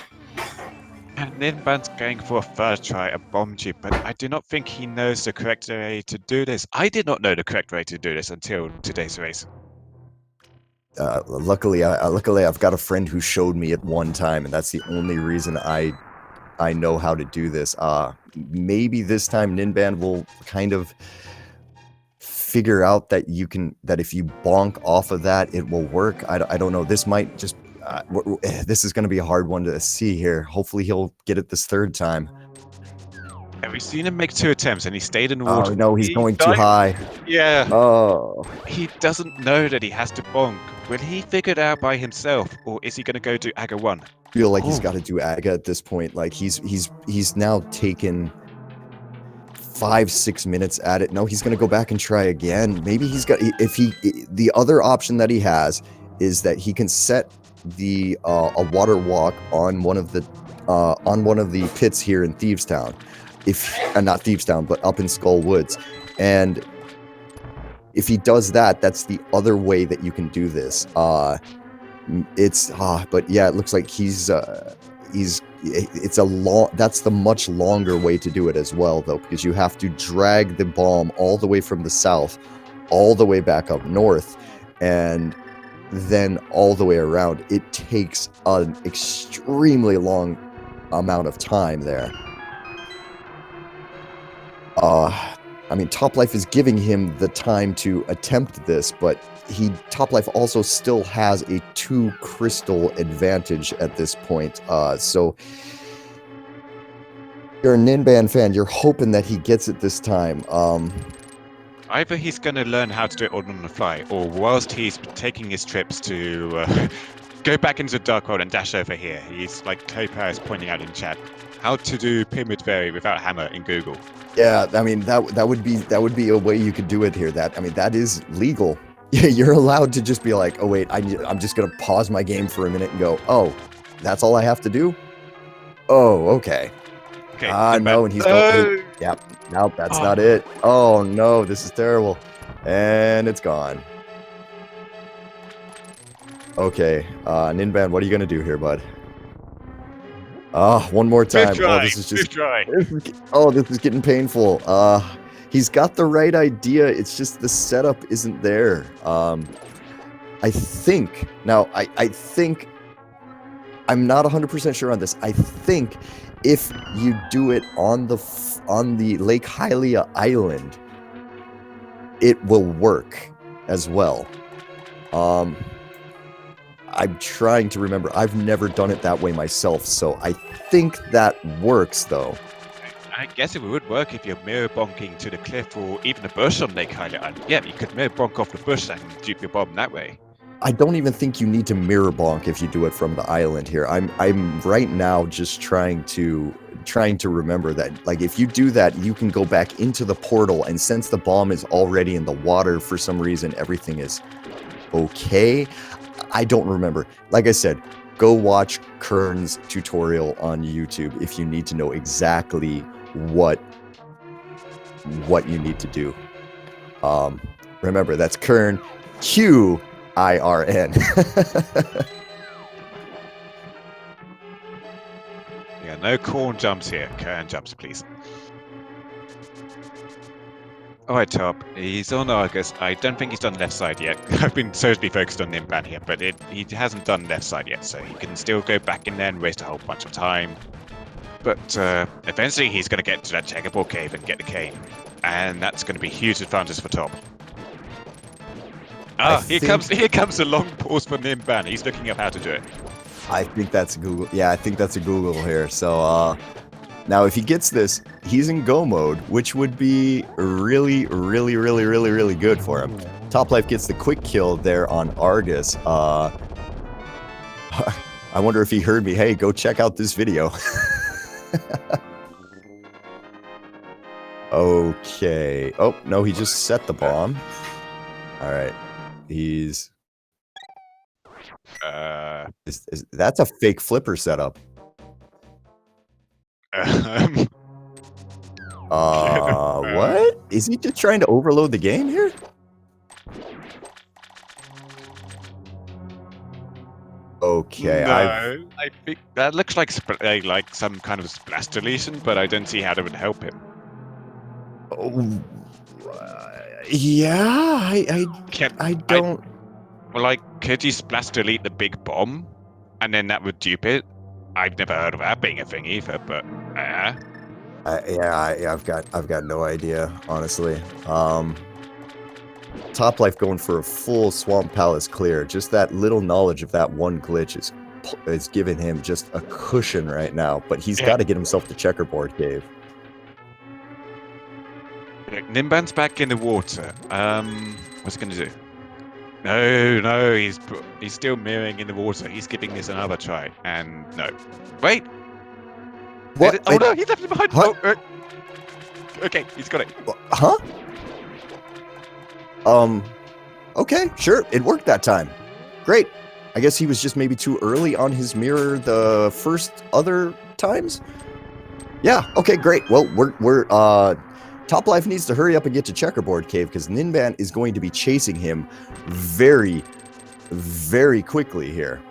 And Ninban's going for a first try, a bomb tube, but I do not think he knows the correct way to do this. I did not know the correct way to do this until today's race. Luckily, I've got a friend who showed me it one time, and that's the only reason I know how to do this. Maybe this time Ninban will kind of figure out that if you bonk off of that, it will work. I don't know. This might just this is going to be a hard one to see here. Hopefully he'll get it this third time. And we've seen him make 2 attempts and he stayed in the water. Oh no, he's going too high. Yeah. Oh. He doesn't know that he has to bonk. Will he figure it out by himself, or is he going to go to Aga 1? I feel like he's got to do Aga at this point. Like he's now taken 5-6 minutes at it. No, he's going to go back and try again. Maybe he's got the other option that he has is that he can set the a water walk on one of the pits here in Thievestown. Not Thievestown, but up in Skull Woods. And if he does that, that's the other way that you can do this. But yeah, it looks like that's the much longer way to do it as well, though, because you have to drag the bomb all the way from the south all the way back up north, and then all the way around. It takes an extremely long amount of time there. I mean, Toplife is giving him the time to attempt this, but Toplife also still has a 2 crystal advantage at this point. So you're a Ninban fan. You're hoping that he gets it this time. Either he's going to learn how to do it all on the fly, or whilst he's taking his trips to go back into the Dark World and dash over here, he's like Topar is pointing out in chat, how to do Pyramid Fairy without hammer in Google. Yeah, I mean that would be a way you could do it here. That is legal. Yeah, you're allowed to just be like, oh wait, I'm just gonna pause my game for a minute and go, oh, that's all I have to do. Oh, okay. Okay. No, and he's going. Yep. Nope, that's not it. Oh no, this is terrible, and it's gone. Okay, Ninban, what are you gonna do here, bud? One more time. Oh, this is just. This is getting painful. He's got the right idea. It's just the setup isn't there. I think now. I think I'm not 100% sure on this. I think if you do it on the Lake Hylia Island, it will work as well. I'm trying to remember. I've never done it that way myself, so I think that works, though. I guess it would work if you're mirror bonking to the cliff or even the bush on Lake Hylia Island. Yeah, you could mirror bonk off the bush and dupe your bomb that way. I don't even think you need to mirror bonk if you do it from the island here. I'm right now just trying to remember that, like, if you do that, you can go back into the portal, and since the bomb is already in the water for some reason, everything is okay. I don't remember. Like I said, go watch Kern's tutorial on YouTube if you need to know exactly what you need to do. Remember, that's Kern, Qirn. Yeah, no corn jumps here. Kern jumps, please. Alright, Top. He's on Argus. I don't think he's done left side yet. I've been totally focused on Ninban here, but he hasn't done left side yet, so he can still go back in there and waste a whole bunch of time. But eventually he's going to get to that checkerboard cave and get the cane. And that's going to be huge advantage for Top. Here comes a long pause for Ninban. He's looking up how to do it. I think that's a Google. Yeah, I think that's a Google here. So, now if he gets this, he's in go mode, which would be really, really, really, really, really good for him. Toplife gets the quick kill there on Argus. I wonder if he heard me. Hey, go check out this video. Okay. Oh, no, he just set the bomb. All right. He's... that's a fake flipper setup. What? Is he just trying to overload the game here? Okay, no, I think that looks like some kind of splash deletion, but I don't see how that would help him. Oh, yeah, I don't... Well, like, could you splash delete the big bomb, and then that would dupe it? I've never heard of that being a thing either, but I've got no idea, honestly. Toplife going for a full Swamp Palace clear. Just that little knowledge of that one glitch is giving him just a cushion right now. But he's got to get himself to checkerboard cave. Ninban's back in the water. What's he gonna do? No, he's still mirroring in the water. He's giving this another try, and no. Wait. What? Oh no, he's left it behind. What? Oh, okay, he's got it. Huh? Okay, sure. It worked that time. Great. I guess he was just maybe too early on his mirror the first other times. Yeah. Okay. Great. Well, we're Toplife needs to hurry up and get to checkerboard cave because Ninban is going to be chasing him very, very quickly here.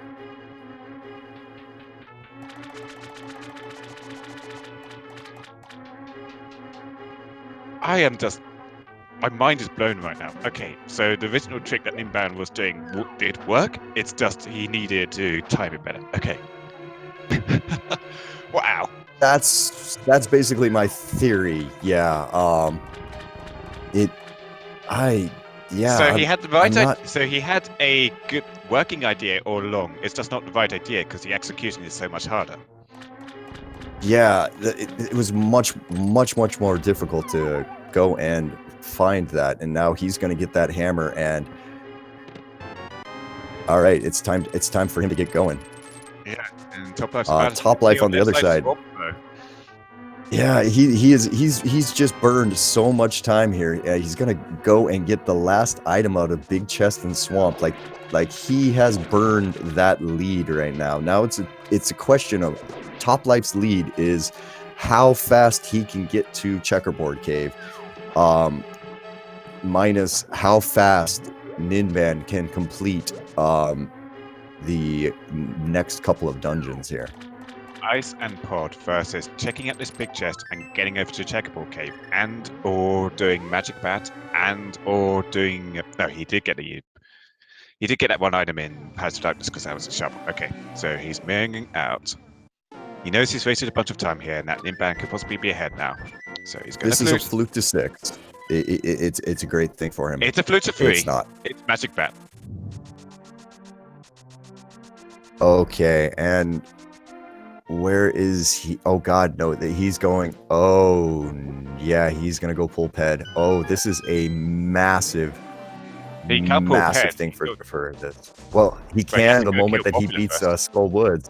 I am just my mind is blown right now. Okay, so the original trick that Ninban was doing did work. It's just he needed to time it better. Okay. Wow. That's basically my theory. Yeah. So he I'm had the right not. idea. So he had a good working idea all along. It's just not the right idea because the execution is so much harder. Yeah, it was much more difficult to go and find that, and now he's going to get that hammer. And all right, it's time for him to get going. Yeah, and Top Life's about Top Life on the other side. Swamp, Yeah, he's just burned so much time here. He's gonna go and get the last item out of Big Chest and Swamp. Like he has burned that lead right now. Now it's a question of Top Life's lead is how fast he can get to Checkerboard Cave, minus how fast Ninban can complete the next couple of dungeons here. Ice and Pod versus checking out this big chest and getting over to Checkerboard Cave, and or doing Magic Bat, and or doing no, he did get that one item in Paths of Darkness because that was a shovel. Okay, so he's moving out. He knows he's wasted a bunch of time here, and that Ninban could possibly be ahead now. So he's going to This is a fluke to 6. It's a great thing for him. It's a flute to 3. It's not. It's Magic Bat. Okay, and where is he? Oh God, no! He's going. Oh yeah, he's gonna go pull Ped. Oh, this is a massive, massive thing for this. Well, he can the moment that he beats Skull Woods.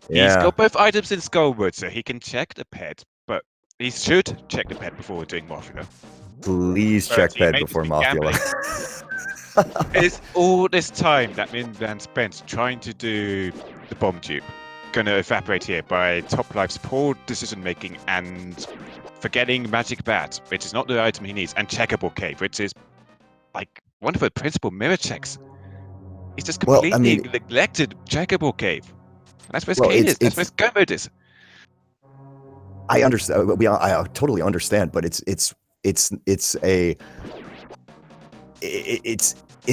Yeah. He's got both items in Skull Woods, so he can check the Ped, but he should check the Ped before doing Morphula. Please check Ped before Morphula. It's all this time that Ninban spent trying to do the bomb dupe gonna evaporate here by Top Life's poor decision making and forgetting Magic Bat, which is not the item he needs, and Checkerboard Cave, which is like one of the principal mirror checks. He's just completely neglected Checkerboard Cave. And that's where his Kane is. That's where his go mode is. I understand. I totally understand, but it's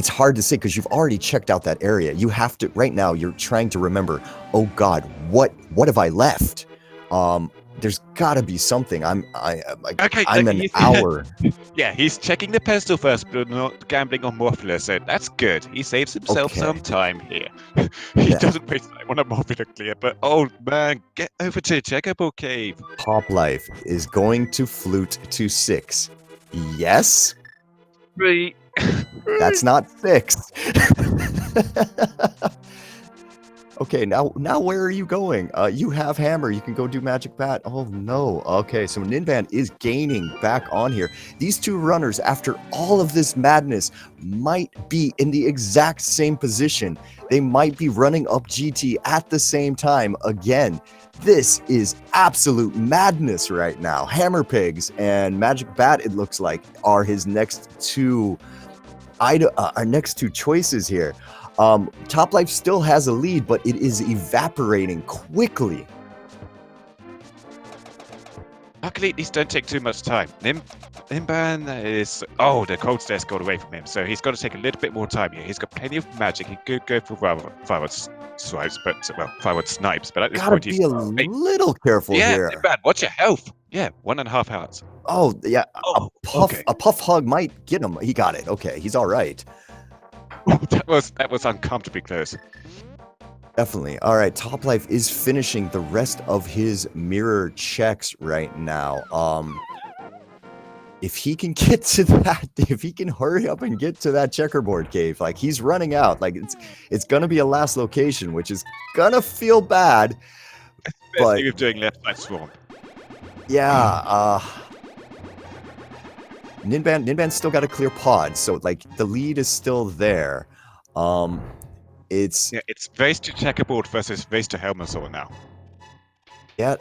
hard to say because you've already checked out that area. You have to right now. You're trying to remember. Oh God, what have I left? There's got to be something. I'm an hour. Yeah, he's checking the pedestal first, but not gambling on Morphula. So that's good. He saves himself some time here. He doesn't waste time on a Morphula clear. But oh man, get over to Checkerboard Cave. Top Life is going to flute to 6. Yes. 3. That's not 6. Okay, now where are you going? You have hammer. You can go do Magic Bat. Oh no. Okay, so Ninban is gaining back on here. These two runners, after all of this madness, might be in the exact same position. They might be running up GT at the same time again. This is absolute madness right now. Hammer Pigs and Magic Bat, it looks like, are his next two choices here. Top Life still has a lead, but it is evaporating quickly. Luckily, these don't take too much time. Ninban is... Oh, the cold stairs got away from him, so he's got to take a little bit more time here. He's got plenty of magic. He could go for firewood swipes, firewood snipes, but at this point he's... Gotta be a little careful here. Yeah, Ninban, watch your health. Yeah, 1.5 hearts. Oh, yeah, a puff hug might get him. He got it. Okay, he's all right. That was uncomfortably close. Definitely. All right, Top Life is finishing the rest of his mirror checks right now. If he can get to that, if he can hurry up and get to that Checkerboard Cave, like he's running out, like it's gonna be a last location, which is gonna feel bad. But you're doing left side swarm. Yeah. Ninban's still got a clear pod, so like the lead is still there. It's race to Checkerboard versus race to Helmasaur now. Yeah,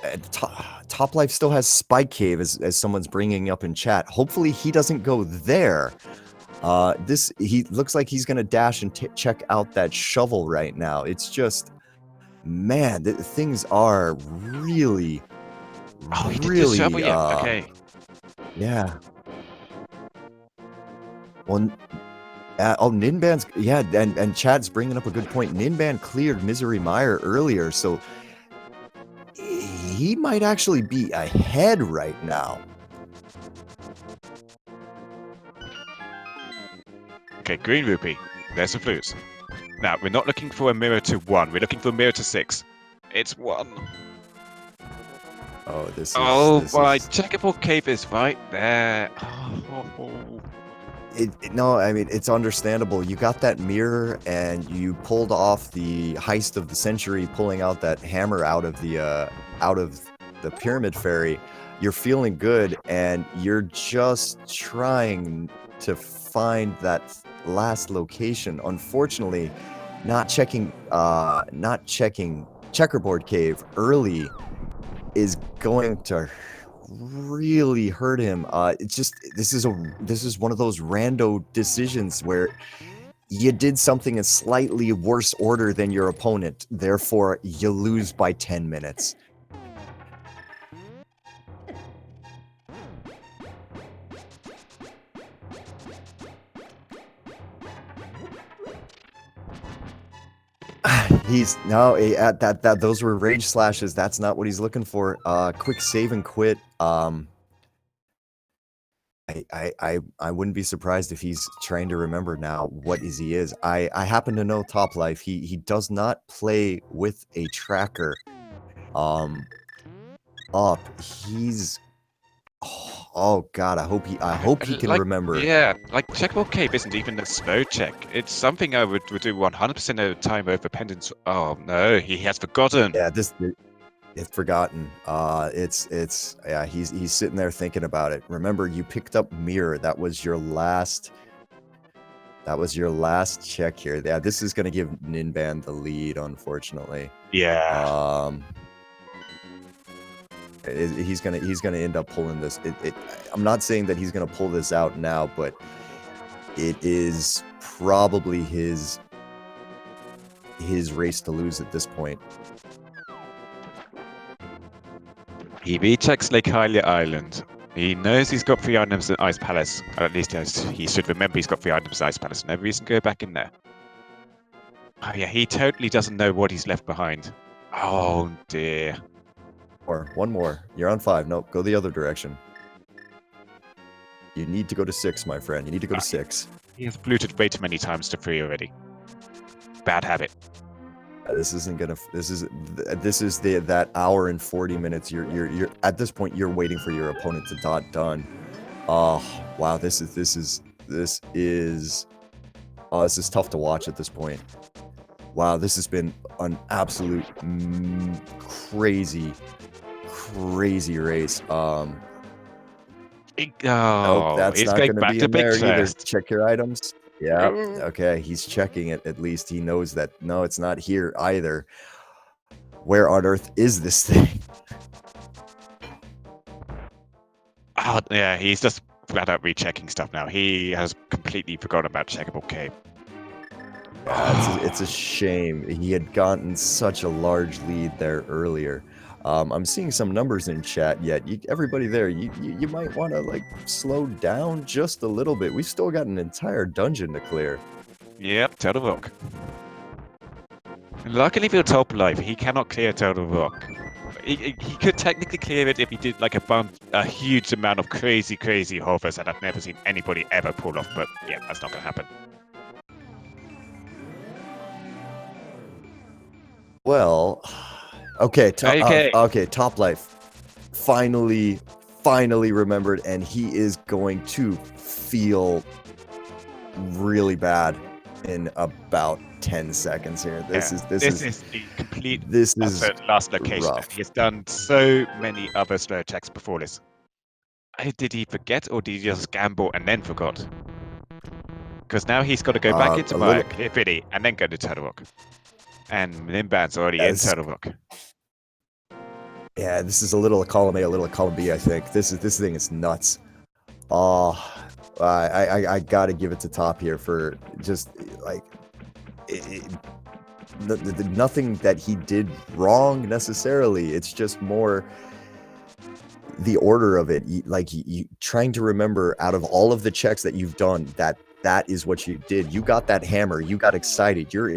Top Life still has Spike Cave as someone's bringing up in chat. Hopefully he doesn't go there. He looks like he's gonna dash and check out that shovel right now. It's just, man, things are really, he really. did the shovel, okay. Yeah. Well, Ninban's and Chad's bringing up a good point. Ninban cleared Misery Mire earlier, so he might actually be ahead right now. Okay, green rupee. There's some flutes. Now, we're not looking for a mirror to 1. We're looking for a mirror to 6. It's 1. Oh, this is... checkable cave is right there. Oh. No, I mean, it's understandable. You got that mirror, and you pulled off the heist of the century, pulling out that hammer out of the pyramid fairy. You're feeling good, and you're just trying to find that last location. Unfortunately, not checking checkerboard cave early is going to really hurt him. It's just this is one of those rando decisions where you did something in slightly worse order than your opponent, therefore you lose by 10 minutes. Those were rage slashes. That's not what he's looking for. Quick save and quit. I wouldn't be surprised if he's trying to remember now what he is. I happen to know topplife. He does not play with a tracker up. He's oh god, I hope he can remember. Yeah, like checkable cave isn't even a slow check. It's something I would do 100% of the time over pendants. Oh no, he has forgotten. Yeah, it's forgotten. He's sitting there thinking about it. Remember, you picked up mirror. That was your last check here. Yeah, this is gonna give Ninban the lead, unfortunately. Yeah. He's gonna end up pulling this. I'm not saying that he's gonna pull this out now, but it is probably his race to lose at this point. He rechecks Lake Hylia Island. He knows he's got 3 items in Ice Palace. Or at least he should remember he's got 3 items in Ice Palace. No reason to go back in there. Oh yeah, he totally doesn't know what he's left behind. Oh dear. One more. You're on 5. Nope, go the other direction. You need to go to 6, my friend. You need to go to 6. He has polluted way too many times to 3 already. Bad habit. This isn't gonna. This is that hour and 40 minutes. You're at this point. You're waiting for your opponent to dot done. Oh wow, this is tough to watch at this point. Wow, this has been an absolute crazy race. Nope, that's not going to be in there either. Check your items. Yeah. Okay, he's checking it. At least he knows that. No, it's not here either. Where on earth is this thing? Oh yeah, he's just flat out rechecking stuff now. He has completely forgotten about checkable cave. It's a shame. He had gotten such a large lead there earlier. I'm seeing some numbers in chat yet. Everybody there, you might want to like slow down just a little bit. We've still got an entire dungeon to clear. Yep, Total Rock. Luckily for topplife, he cannot clear Total Rock. He could technically clear it if he did like a huge amount of crazy hovers that I've never seen anybody ever pull off, but yeah, that's not going to happen. Well, okay, topplife finally remembered, and he is going to feel really bad in about 10 seconds here. This is the complete last location. Rough. He has done so many other slow checks before this. Did he forget, or did he just gamble and then forgot? Because now he's got to go back into my clear pity and then go to Turtle Rock. And Ninban's already in Turtle Rock. Yeah, this is a little column A, a little column B, I think. This thing is nuts. I gotta give it to Top here for just like nothing that he did wrong necessarily. It's just more the order of it. You trying to remember out of all of the checks that you've done that that is what you did. You got that hammer. You got excited. You're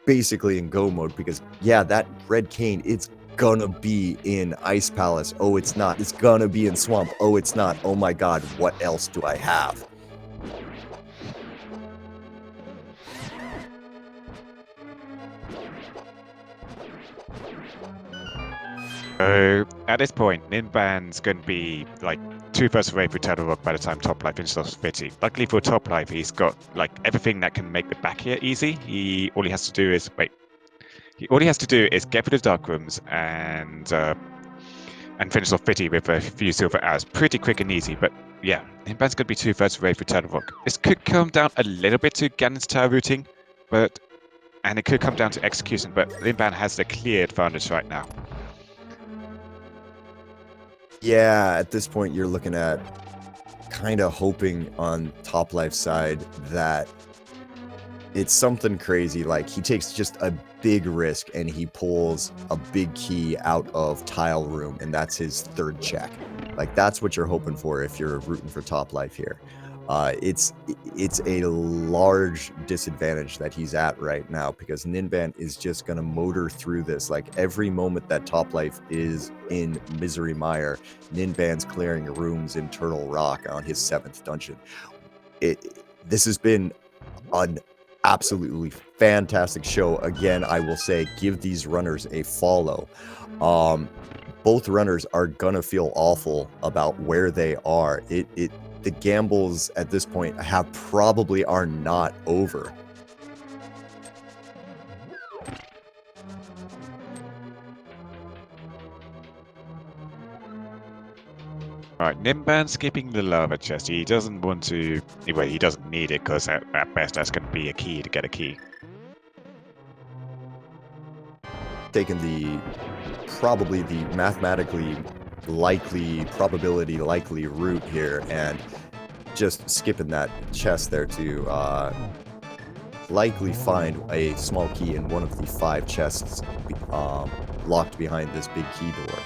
basically in go mode because, yeah, that red cane, it's gonna be in Ice Palace. Oh, it's not. It's gonna be in Swamp. Oh, it's not. Oh my god, what else do I have? So at this point, Ninban's going to be like 2/3 away through Turtle Rock by the time Topplife finishes off Fitty. Luckily for Topplife, he's got like everything that can make the back here easy. All he has to do is get rid of Dark Rooms and finish off Fitty with a few silver arrows. Pretty quick and easy, but yeah, Ninban's going to be 2/3 away through Turtle Rock. This could come down a little bit to Ganon's tower routing, and it could come down to execution, but Ninban has the clear advantage right now. Yeah, at this point, you're looking at kind of hoping on Toplife's side that it's something crazy. Like, he takes just a big risk and he pulls a big key out of Tile Room, and that's his third check. Like, that's what you're hoping for if you're rooting for Toplife here. It's a large disadvantage that he's at right now because Ninban is just going to motor through this. Like, every moment that Toplife is in Misery Mire, Ninban's clearing rooms in Turtle Rock on his 7th dungeon. This has been an absolutely fantastic show. Again, I will say, give these runners a follow. Both runners are gonna feel awful about where they are. The gambles at this point probably are not over. Alright, Ninban's skipping the lava chest. He doesn't want to... Well, he doesn't need it, because at best that's going to be a key to get a key. Taking probably the mathematically probability likely route here, and just skipping that chest there to likely find a small key in one of the 5 chests locked behind this big key door.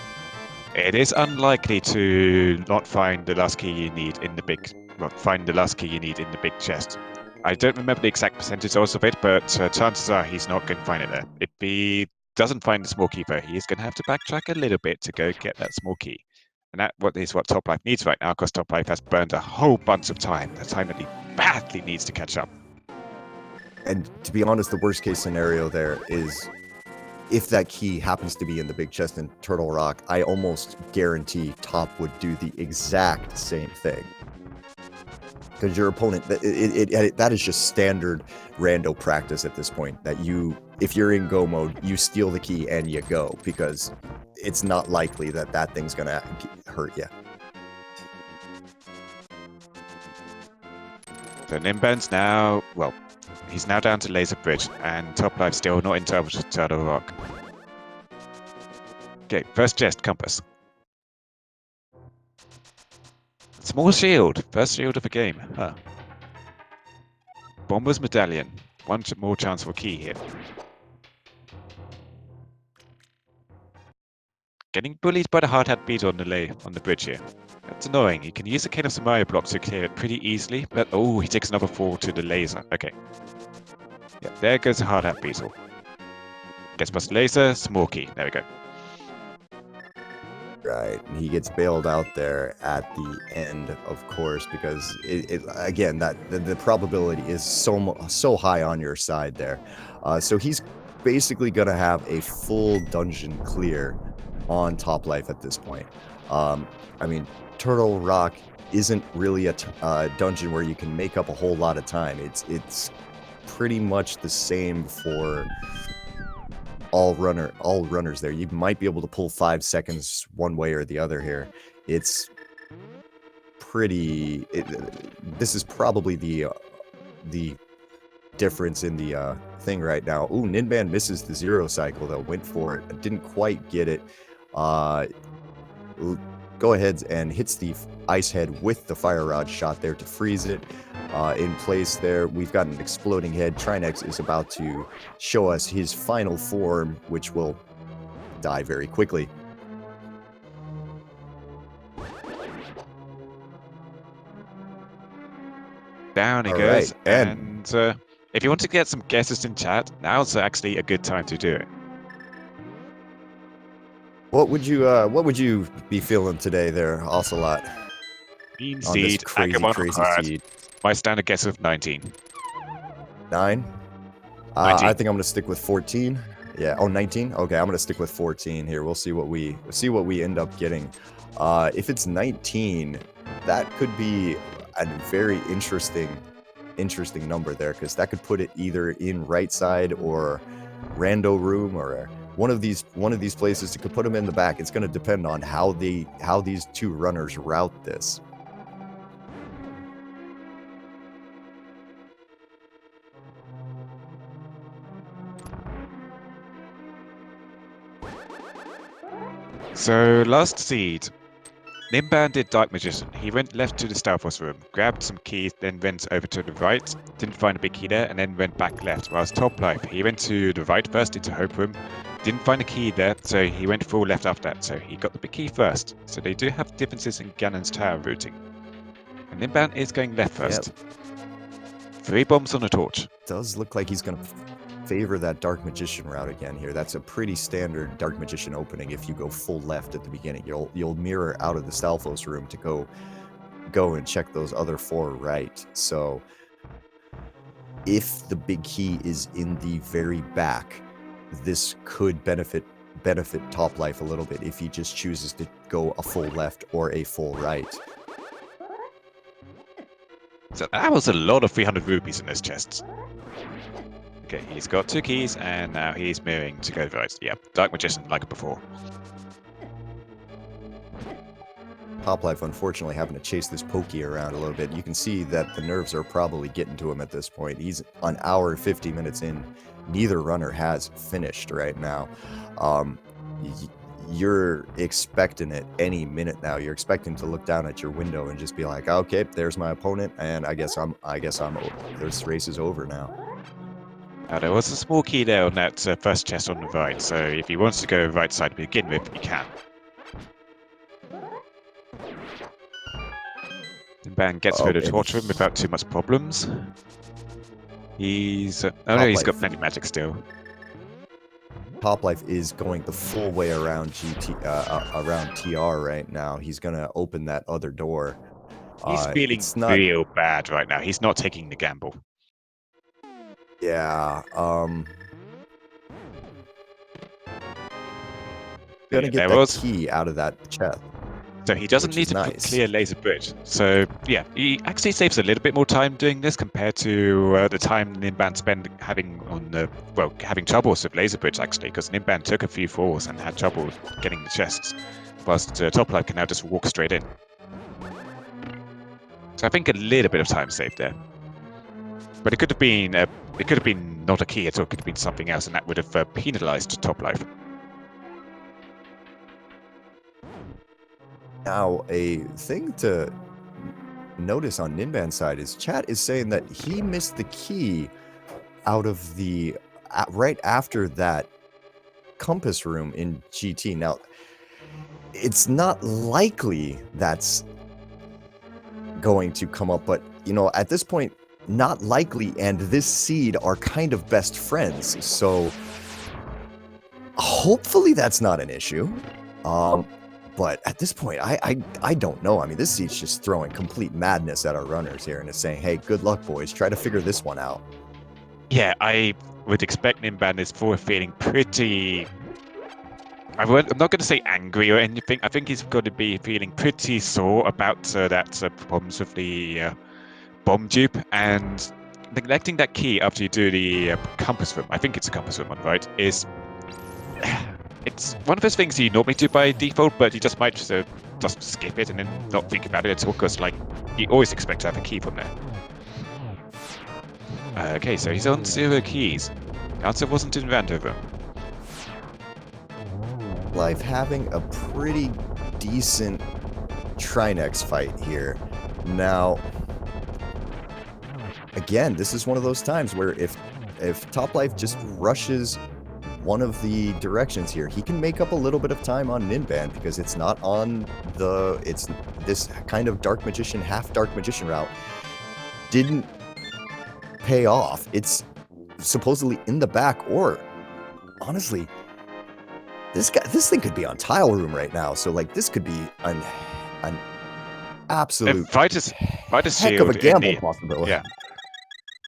It is unlikely to not find the last key you need in the big... Well, find the last key you need in the big chest. I don't remember the exact percentage of it, but chances are he's not going to find it there. If he doesn't find the small key though, he is going to have to backtrack a little bit to go get that small key. And that is what Toplife needs right now, because Toplife has burned a whole bunch of time, the time that he badly needs to catch up. And to be honest, the worst case scenario there is if that key happens to be in the big chest in Turtle Rock, I almost guarantee Top would do the exact same thing. Because your opponent, that is just standard rando practice at this point, that if you're in go mode, you steal the key and you go, because it's not likely that thing's gonna hurt you. So Ninban's now, well, he's now down to Laser Bridge, and Toplife still not in Turtle Rock. Okay, first chest, compass. Small shield, first shield of the game, huh? Bomber's medallion, one more chance for a key here. Getting bullied by the hard hat beetle on the bridge here. That's annoying. He can use the Cane of Samaria block to clear it pretty easily, but oh, he takes another fall to the laser. Okay. Yeah, there goes the hard hat beetle. Gets past laser, small key. There we go. Right, and he gets bailed out there at the end, of course, because again, the probability is so high on your side there. So he's basically gonna have a full dungeon clear on Toplife at this point. I mean, Turtle Rock isn't really a dungeon where you can make up a whole lot of time. It's pretty much the same for all runners there. You might be able to pull 5 seconds one way or the other here. It's pretty... this is probably the difference in the thing right now. Ooh, Ninban misses the 0 cycle though. Went for it. Didn't quite get it. Go ahead and hits the ice head with the fire rod shot there to freeze it. In place there, we've got an exploding head. Trinex is about to show us his final form, which will die very quickly. Down he All goes. right, and And if you want to get some guesses in chat, now's actually a good time to do it. what would you be feeling today there, Ocelot? Mean On this seed, crazy crazy seed. My standard guess of 19. 9? 19. I think I'm gonna stick with 14. Yeah. Oh, 19. Okay, I'm gonna stick with 14 here. We'll see what we end up getting. If it's 19, that could be a very interesting number there, because that could put it either in right side or rando room, or one of these places. It could put them in the back. It's going to depend on how these two runners route this. So, last seed. Ninban did Dark Magician. He went left to the Stalfos room, grabbed some keys, then went over to the right, didn't find a big key there, and then went back left. Whilst Topplife, he went to the right first into Hope room, didn't find a key there, so he went full left after that. So he got the big key first. So they do have differences in Ganon's tower routing. And Ninban is going left first. Yep. 3 bombs on a torch. Does look like he's going to favor that Dark Magician route again here. That's a pretty standard Dark Magician opening. If you go full left at the beginning, you'll mirror out of the Stalfos room to go and check those other 4 right. So if the big key is in the very back, this could benefit Topplife a little bit if he just chooses to go a full left or a full right. So that was a lot of 300 rupees in those chests. Okay, he's got 2 keys, and now he's mirroring to go right. Yeah, Dark Magician, like before. Topplife, unfortunately, having to chase this Pokey around a little bit. You can see that the nerves are probably getting to him at this point. He's an hour and 50 minutes in. Neither runner has finished right now. You're expecting it any minute now. You're expecting to look down at your window and just be like, okay, there's my opponent, and I guess I'm over. This race is over now. Now, there was a small key there on that first chest on the right, so if he wants to go right side to begin with, he can. Ninban gets through the torch room without too much problems. He's... oh no, he's got plenty of magic still. Topplife is going the full way around around TR right now. He's gonna open that other door. He's feeling real bad right now. He's not taking the gamble. Yeah. Gonna get that key out of that chest. So he doesn't need to clear Laser Bridge. So yeah, he actually saves a little bit more time doing this compared to the time Ninban spent having troubles with Laser Bridge, actually, because Ninban took a few falls and had trouble getting the chests, whilst Topplife can now just walk straight in. So I think a little bit of time saved there. But it could have been not a key at all. It could have been something else, and that would have penalized Topplife. Now, a thing to notice on Ninban's side is chat is saying that he missed the key out of the right after that compass room in GT. Now, it's not likely that's going to come up, but you know, at this point, not likely and this seed are kind of best friends, so hopefully that's not an issue. But at this point, I don't know. I mean, this seed's just throwing complete madness at our runners here, and it's saying, hey, good luck, boys. Try to figure this one out. Yeah, I would expect Ninban is feeling pretty... I'm not going to say angry or anything. I think he's going to be feeling pretty sore about that problems with the bomb dupe, and neglecting that key after you do the compass room. I think it's a compass room one, right? It's one of those things you normally do by default, but you just might just skip it and then not think about it at all, because like you always expect to have a key from there. Okay, so he's on 0 keys. The answer wasn't in Randomizer. Life having a pretty decent Trinex fight here. Now, again, this is one of those times where if Topplife just rushes one of the directions here, he can make up a little bit of time on Ninban, because it's not on it's this kind of Dark Magician, half Dark Magician route. didn't pay off. It's supposedly in the back, or honestly, this thing could be on tile room right now. So like this could be an absolute Fighter's heck of a shield in gamble the possibility. yeah.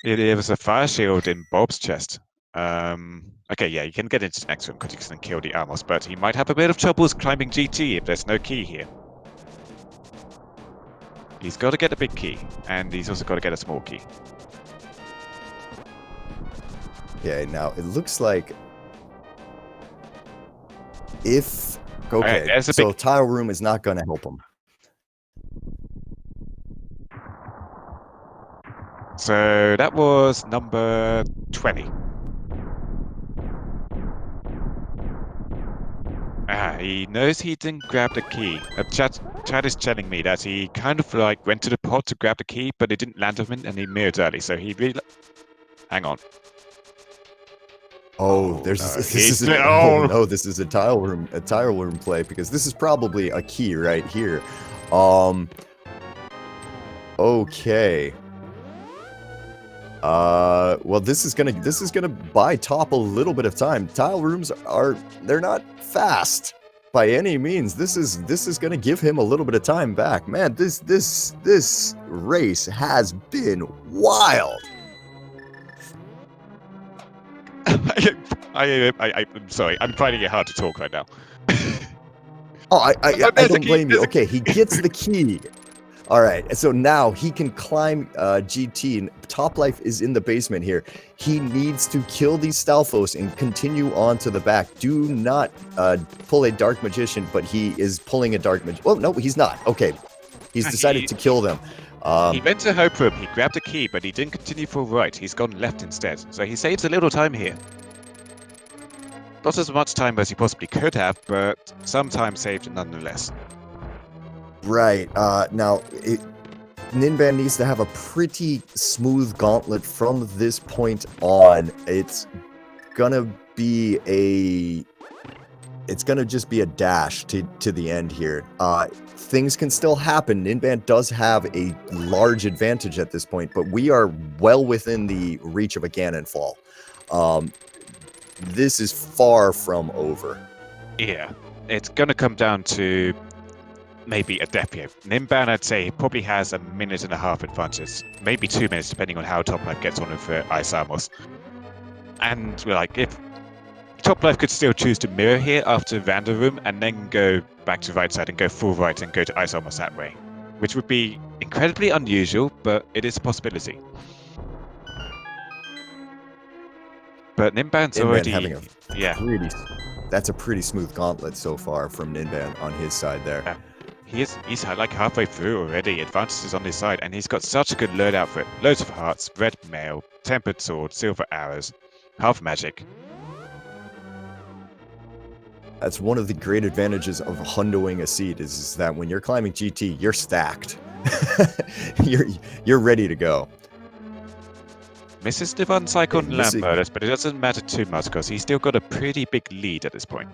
It was a fire shield in Bob's chest. Okay, yeah, you can get into the next room because you can kill the Amos, but he might have a bit of troubles climbing GT if there's no key here. He's got to get a big key, and he's also got to get a small key. Yeah, now it looks like if okay, Right, so tile room is not going to help him. So that was number 20. He knows he didn't grab the key. Chad is telling me that he kind of like went to the pod to grab the key, but it didn't land on him, and he mirrored early. So he really. Hang on. Oh, this is a tile room play, because this is probably a key right here. Okay. Well, this is gonna buy Top a little bit of time. Tile rooms they're not fast by any means. This is gonna give him a little bit of time back. Man, this race has been wild. I'm sorry. I'm finding it hard to talk right now. I don't blame you. Okay, he gets the key. All right, so now he can climb GT, and Top Life is in the basement here. He needs to kill these Stalfos and continue on to the back. Do not pull a Dark Magician, but he is pulling a Dark Magician. Oh, no, he's not. Okay, he's decided to kill them. He went to Hope Room, he grabbed a key, but he didn't continue for right. He's gone left instead. So he saves a little time here. Not as much time as he possibly could have, but some time saved nonetheless. Right. Now, Ninban needs to have a pretty smooth gauntlet from this point on. It's gonna just be a dash to the end here. Things can still happen. Ninban does have a large advantage at this point, but we are well within the reach of a Ganon fall. This is far from over. Yeah, it's gonna come down to maybe a death here. Ninban, I'd say, probably has a minute and a half advantage, maybe 2 minutes, depending on how Top Life gets on with Ice Amos. And like, if Top Life could still choose to mirror here after Random Room and then go back to right side and go full right and go to Ice Amos that way, which would be incredibly unusual, but it is a possibility. But Ninban's already having that's a pretty smooth gauntlet so far from Ninban on his side there. Yeah. He's like halfway through already. Advantage is on his side, and he's got such a good loadout for it. Loads of hearts, red mail, tempered sword, silver arrows, half magic. That's one of the great advantages of hundoing a seat is that when you're climbing GT, you're stacked. you're ready to go. Misses the one cycle on Lambertus, but it doesn't matter too much because he's still got a pretty big lead at this point.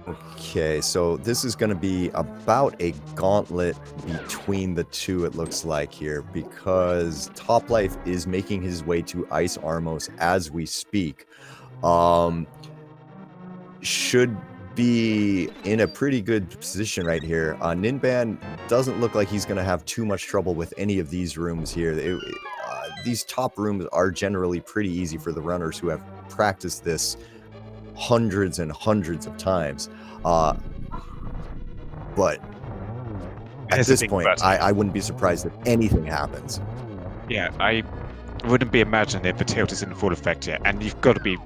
Okay, so this is going to be about a gauntlet between the two, it looks like here, because Top Life is making his way to Ice Armos as we speak. Should be in a pretty good position right here. Ninban doesn't look like he's going to have too much trouble with any of these rooms here. These top rooms are generally pretty easy for the runners who have practiced this hundreds and hundreds of times. But at this point, I wouldn't be surprised if anything happens. Yeah, I wouldn't be imagining if the tilt is in full effect yet. And you've got to be...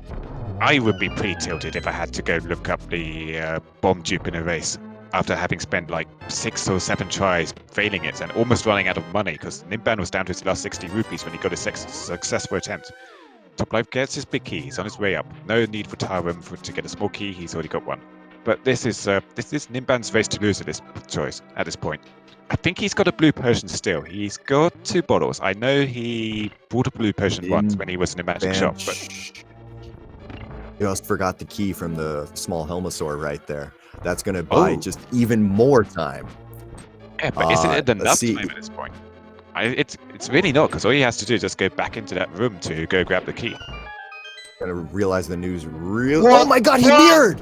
I would be pretty tilted if I had to go look up the bomb dupe in a race after having spent like 6 or 7 tries failing it and almost running out of money because Ninban was down to his last 60 rupees when he got his successful attempt. Top Life gets his big key. He's on his way up. No need for Tile Room to get a small key. He's already got one. But this is Ninban's race to lose at this point. I think he's got a blue potion still. He's got 2 bottles. I know he bought a blue potion once when he was in a magic shop, but you just forgot the key from the small Helmasaur right there. That's going to buy just even more time. Yeah, but is it enough time at this point? It's really not, because all he has to do is just go back into that room to go grab the key. Gotta realize the news real. Oh my god, he mirrored!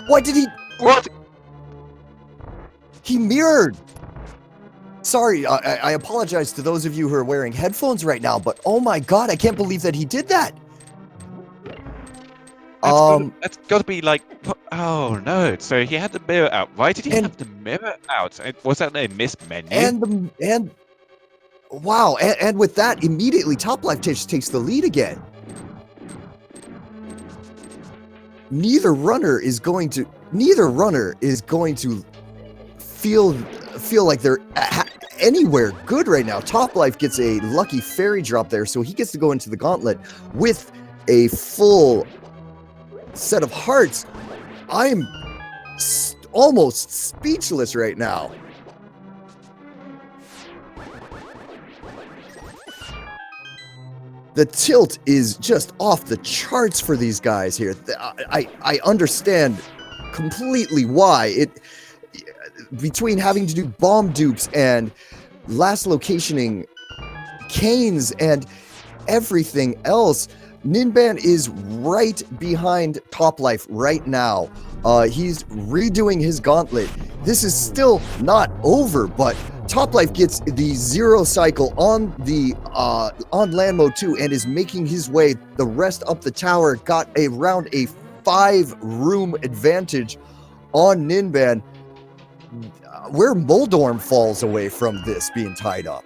Why did he? What? He mirrored! Sorry, I apologize to those of you who are wearing headphones right now, but oh my god, I can't believe that he did that! That's gotta be like, oh no, so he had the mirror out. Why did he have the mirror out? Was that a missed menu? Wow, and with that, immediately Toplife takes the lead again. Neither runner is going to feel like they're anywhere good right now. Toplife gets a lucky fairy drop there, so he gets to go into the gauntlet with a full set of hearts. I'm almost speechless right now. The tilt is just off the charts for these guys here. I understand completely why. Between having to do bomb dupes and last locationing canes and everything else, Ninban is right behind Toplife right now. He's redoing his gauntlet. This is still not over, but Toplife gets the 0 cycle on the on land mode 2 and is making his way the rest up the tower. Got around a 5-room advantage on Ninban. Where Moldorm falls away from this being tied up.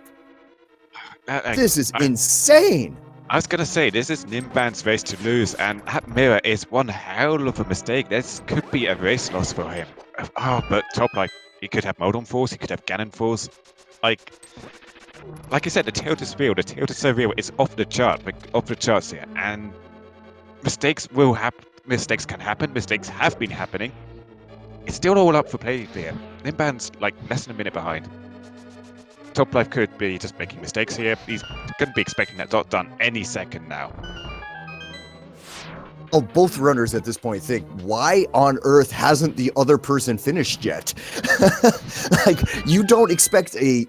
This is insane. I was gonna say, this is Ninban's race to lose, and that mirror is one hell of a mistake. This could be a race loss for him. Oh, but Toplife, he could have Moldorm Force, he could have Ganon Force. Like I said, the tilt is real. The tilt is so real. It's off the charts here, and mistakes will happen. Mistakes can happen. Mistakes have been happening. It's still all up for play here. Ninban's like less than a minute behind. Toplife could be just making mistakes here. He's going to be expecting that dot done any second now. Oh, both runners at this point think, why on earth hasn't the other person finished yet? Like, you don't expect a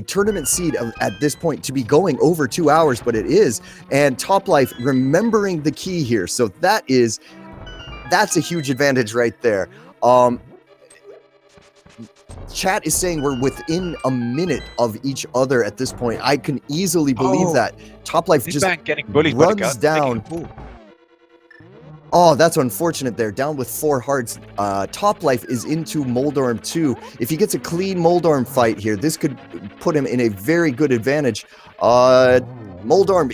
tournament seed at this point to be going over 2 hours, but it is. And Toplife remembering the key here. So that's a huge advantage right there. Chat is saying we're within a minute of each other at this point. I can easily believe that. Toplife just runs down. Oh, that's unfortunate there. Down with 4 hearts. Toplife is into Moldorm 2. If he gets a clean Moldorm fight here, this could put him in a very good advantage. Moldorm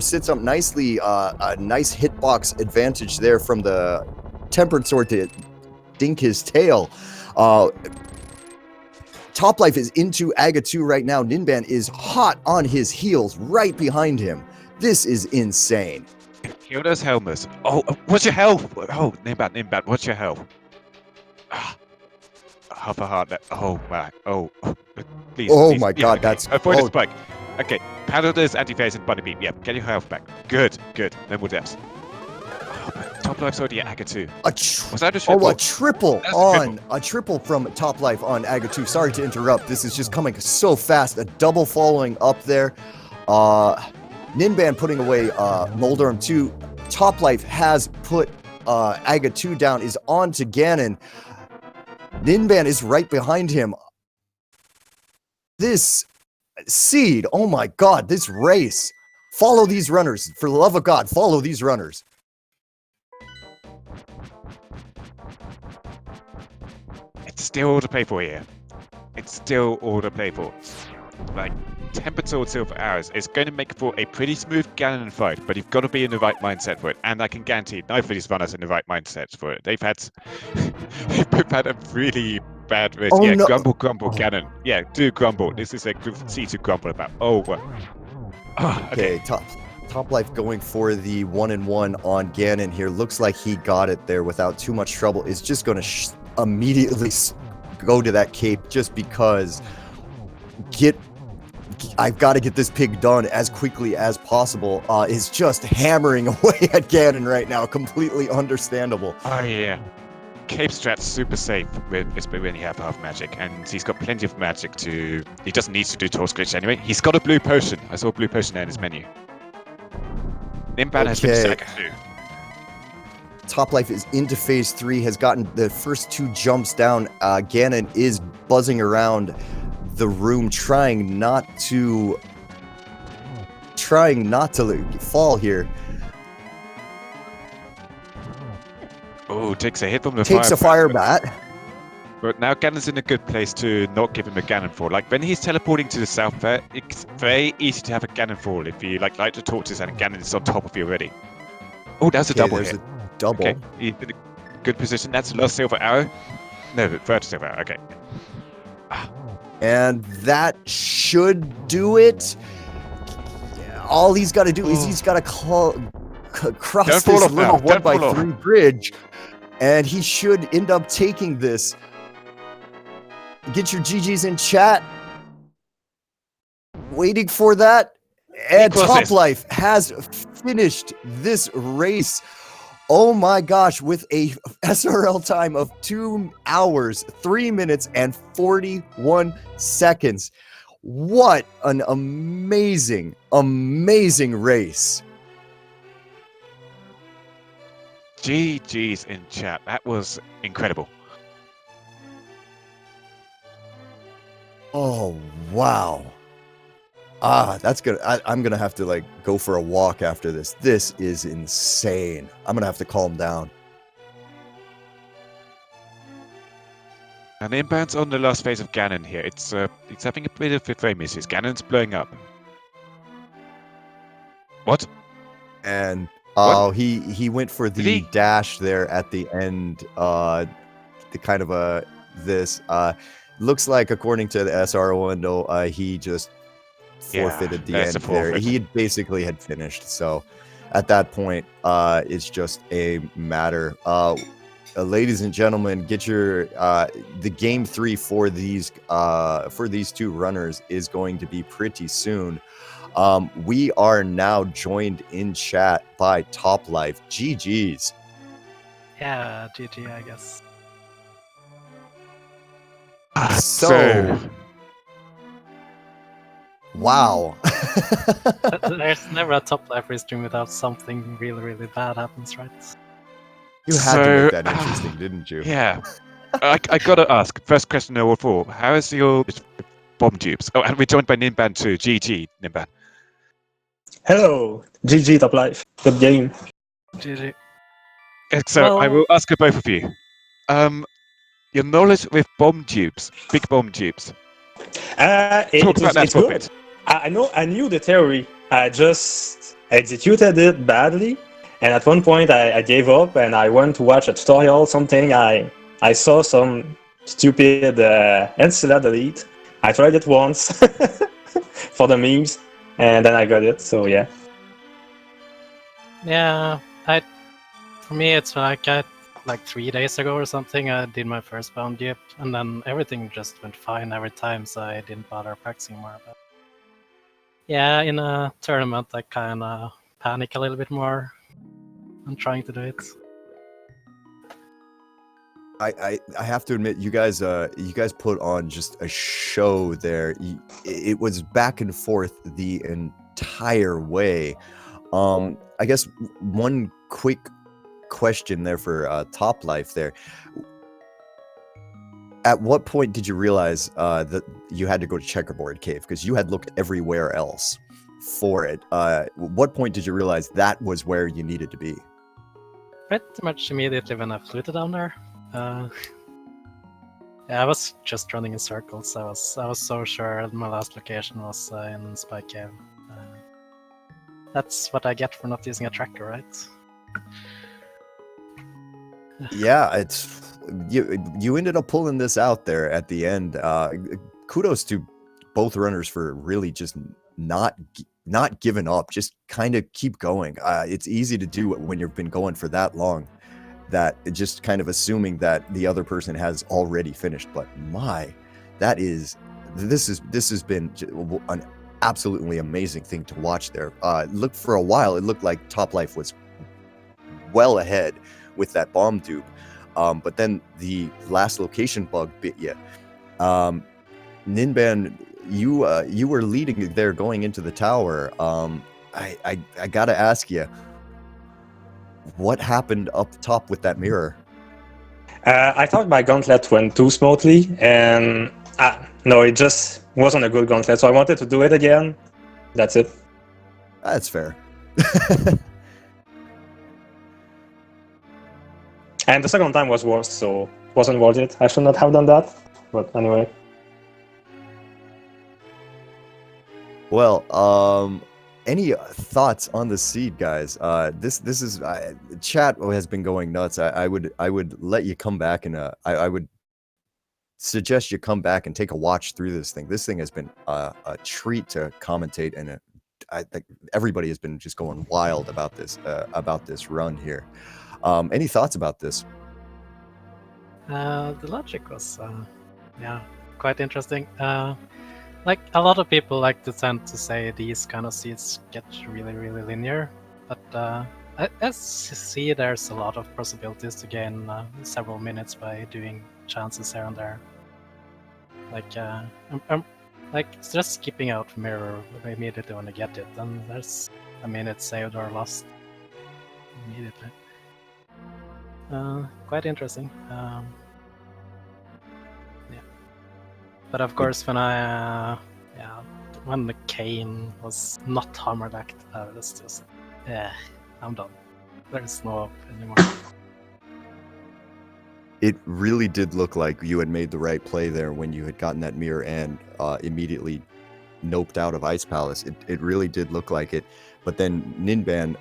sits up nicely. A nice hitbox advantage there from the Tempered Sword to dink his tail. Toplife is into Aga 2 right now. Ninban is hot on his heels right behind him. This is insane. Kill those helmets. Oh, what's your health? Oh, Ninban, what's your health? Half a heart. Oh, wow. Oh, please. Oh my god, okay. That's... Avoid the spike. Okay, paddle those anti-phase and bunny beam. Yep, get your health back. Good. No more deaths. Toplife's already at Aga 2. Was that a triple? Oh, a triple from Toplife on Aga 2. Sorry to interrupt. This is just coming so fast. A double following up there. Ninban putting away Moldorm 2. Toplife has put Aga 2 down, is on to Ganon. Ninban is right behind him. This seed, oh my god, this race. Follow these runners. For the love of God, follow these runners. It's still all to play for here. It's still all to play for. Like, Tempered Sword Silver Arrows is going to make for a pretty smooth Ganon fight, but you've got to be in the right mindset for it. And I can guarantee neither of these runners are in the right mindset for it. They've had a really bad race. Oh, yeah, no. Grumble, Ganon. Yeah, do grumble. This is a good C to grumble about. Oh, well. Oh, okay. Toplife going for the 1-1 on Ganon here. Looks like he got it there without too much trouble. Is just going to immediately go to that cape just because I've got to get this pig done as quickly as possible. Is just hammering away at Ganon right now. Completely understandable. Oh, yeah. cape strat's super safe when you have half magic, and he's got plenty of magic to. He doesn't need to do Torch Glitch anyway. He's got a blue potion. I saw a blue potion there in his menu. Ninban has been second too. Toplife is into phase 3, has gotten the first 2 jumps down. Ganon is buzzing around the room, trying not to fall here. Oh, takes a hit from the Takes a fire bat. But now Ganon's in a good place to not give him a Ganon fall. Like when he's teleporting to the south there, it's very easy to have a Ganon fall if you like to torches and Ganon is on top of you already. Oh, that's a double hit. Double. Okay, he's in a good position. That's the last silver arrow. No, the third silver arrow. Okay. And that should do it. All he's got to do is he's got to cross this little 1x3 bridge, and he should end up taking this. Get your GGs in chat. Waiting for that. And Toplife has finished this race. Oh my gosh, with a SRL time of 2 hours, 3 minutes, and 41 seconds. What an amazing, amazing race. GG's in chat. That was incredible. Oh, wow. That's good. I'm gonna have to go for a walk after this. This is insane. I'm gonna have to calm down. And Ninban's on the last phase of Ganon here. It's having a bit of frame issues. Ganon's blowing up. What? And what? He went for the dash there at the end. The kind of this looks like, according to the SRO window, he just forfeited the end there. He basically had finished. So at that point, it's just a matter. Ladies and gentlemen, get your the game 3 for these 2 runners is going to be pretty soon. We are now joined in chat by Toplife. GG's. Yeah, GG, I guess. So wow. There's never a Toplife stream without something really, really bad happens, right? You had to make that interesting, didn't you? Yeah. I gotta ask, first question of all 4. How is your bomb tubes? Oh, and we're joined by Ninban too. GG, Ninban. Hello, GG Toplife. Good game. GG. So I will ask both of you. Your knowledge with bomb tubes, big bomb tubes. Talk about that for a bit. I knew the theory. I just executed it badly, and at one point I gave up and I went to watch a tutorial. Something I saw some stupid Ancilla delete. I tried it once for the memes, and then I got it. So yeah. Yeah, for me it's like 3 days ago or something, I did my first bomb dip, and then everything just went fine every time, so I didn't bother practicing more. But yeah, in a tournament, I kind of panic a little bit more. I'm trying to do it. I have to admit, you guys put on just a show there. It was back and forth the entire way. I guess one quick question there for Toplife there. At what point did you realize that you had to go to Checkerboard Cave? Because you had looked everywhere else for it. What point did you realize that was where you needed to be? Pretty much immediately when I flew down there. Yeah, I was just running in circles. I was so sure my last location was in Spike Cave. That's what I get for not using a tracker, right? Yeah, it's you ended up pulling this out there at the end. Kudos to both runners for really just not giving up, just kind of keep going. It's easy to do when you've been going for that long, that just kind of assuming that the other person has already finished. But this has been an absolutely amazing thing to watch there. Look, for a while it looked like Toplife was well ahead with that bomb tube. But then the last location bug bit you. Ninban, you were leading there going into the tower. I gotta ask you, what happened up top with that mirror? I thought my gauntlet went too smoothly, and no, it just wasn't a good gauntlet. So I wanted to do it again. That's it. That's fair. And the second time was worse, so it wasn't worth it. I should not have done that. But anyway. Well, any thoughts on the seed, guys? This is chat has been going nuts. I would let you come back and I would suggest you come back and take a watch through this thing. This thing has been a treat to commentate, and I think everybody has been just going wild about this run here. Any thoughts about this? The logic was, quite interesting. Like a lot of people like to tend to say these kind of seeds get really, really linear, but I see there's a lot of possibilities to gain several minutes by doing chances here and there. Like, I'm like just skipping out mirror immediately when I get it, and there's a minute saved or lost immediately. Quite interesting. But of course, when when the cane was not hammered act, I was just, I'm done. There's no hope anymore. It really did look like you had made the right play there when you had gotten that mirror and immediately noped out of Ice Palace. It really did look like it. But then Ninban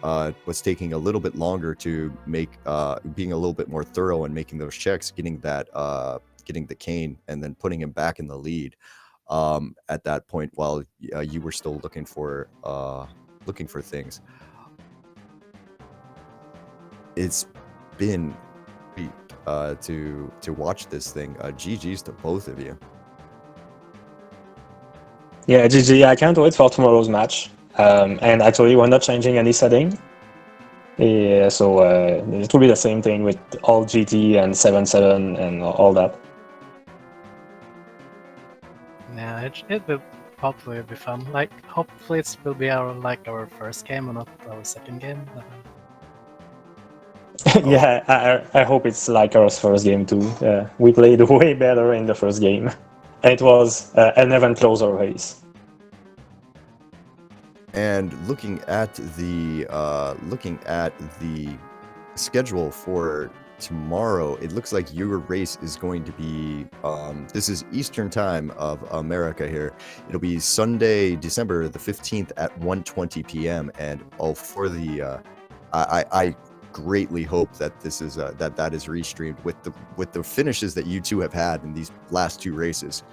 was taking a little bit longer to make, being a little bit more thorough and making those checks, getting the cane and then putting him back in the lead at that point while you were still looking for things. It's been great to watch this thing. GG's to both of you. Yeah, GG. I can't wait for tomorrow's match. And actually, we're not changing any setting. Yeah, so it will be the same thing with all GT and 7-7 and all that. Yeah, it will hopefully be fun. Like, hopefully it will be our first game and not our second game. Yeah, I hope it's like our first game too. We played way better in the first game. It was an even closer race. And looking at the schedule for tomorrow, it looks like your race is going to be this is Eastern time of America here. It'll be Sunday, December the 15th at 1:20 p.m. And for the I greatly hope that this is that is restreamed with the finishes that you two have had in these last two races.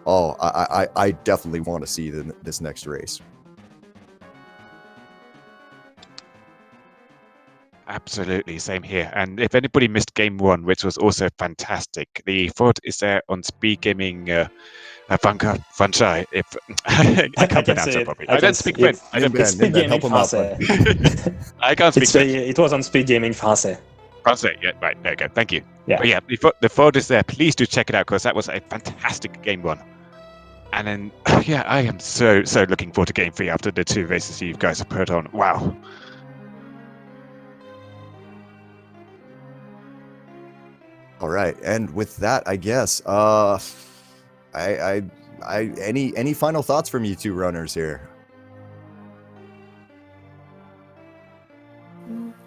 Oh, I definitely want to see this next race. Absolutely, same here. And if anybody missed game one, which was also fantastic, the FOD is there on Speed Gaming Franchise. If I can't pronounce it properly. I don't speak French. It's Speed Gaming Français. I can't speak French. It was on Speed Gaming Français. Français, yeah, right. There you go. Thank you. Yeah. But yeah, the FOD is there. Please do check it out because that was a fantastic game one. And then, yeah, I am so looking forward to game 3 after the 2 races you guys have put on. Wow. All right, and with that, I guess, any final thoughts from you two runners here?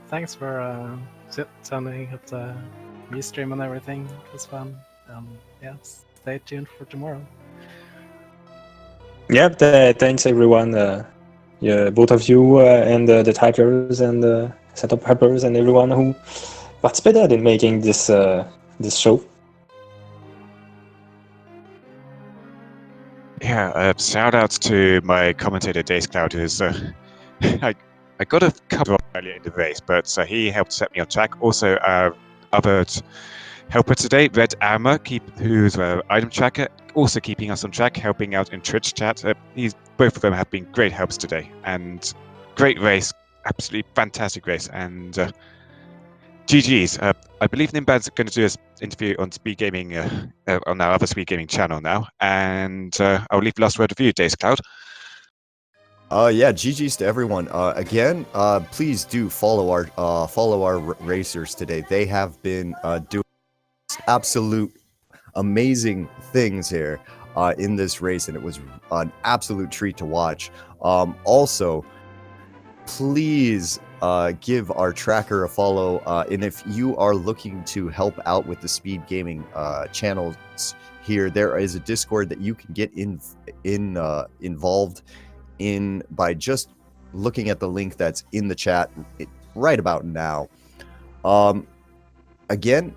Thanks for sending up the restream and everything. It was fun. Yeah, stay tuned for tomorrow. Yep, thanks everyone. Both of you and the typers and the setup preppers and everyone who participated in making this show. Yeah, shout outs to my commentator Dace Cloud, who's I got a couple earlier in the race, but he helped set me on track. Also, other helper today, Red Armor, who's an item tracker, also keeping us on track, helping out in Twitch chat. Both of them have been great helps today, and great race, absolutely fantastic race. And GG's. I believe Ninban's going to do his interview on Speed Gaming on our other Speed Gaming channel now, and I'll leave the last word with you, Days Cloud. Yeah, GG's to everyone. Again, please do follow our racers today. They have been doing absolute amazing things here in this race, and it was an absolute treat to watch. Also, please give our tracker a follow, and if you are looking to help out with the Speed Gaming channels here, there is a Discord that you can get involved in by just looking at the link that's in the chat right about now. Again,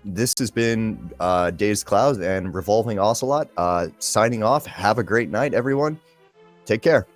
this has been Days Cloud and Revolving Ocelot signing off. Have a great night, everyone. Take care.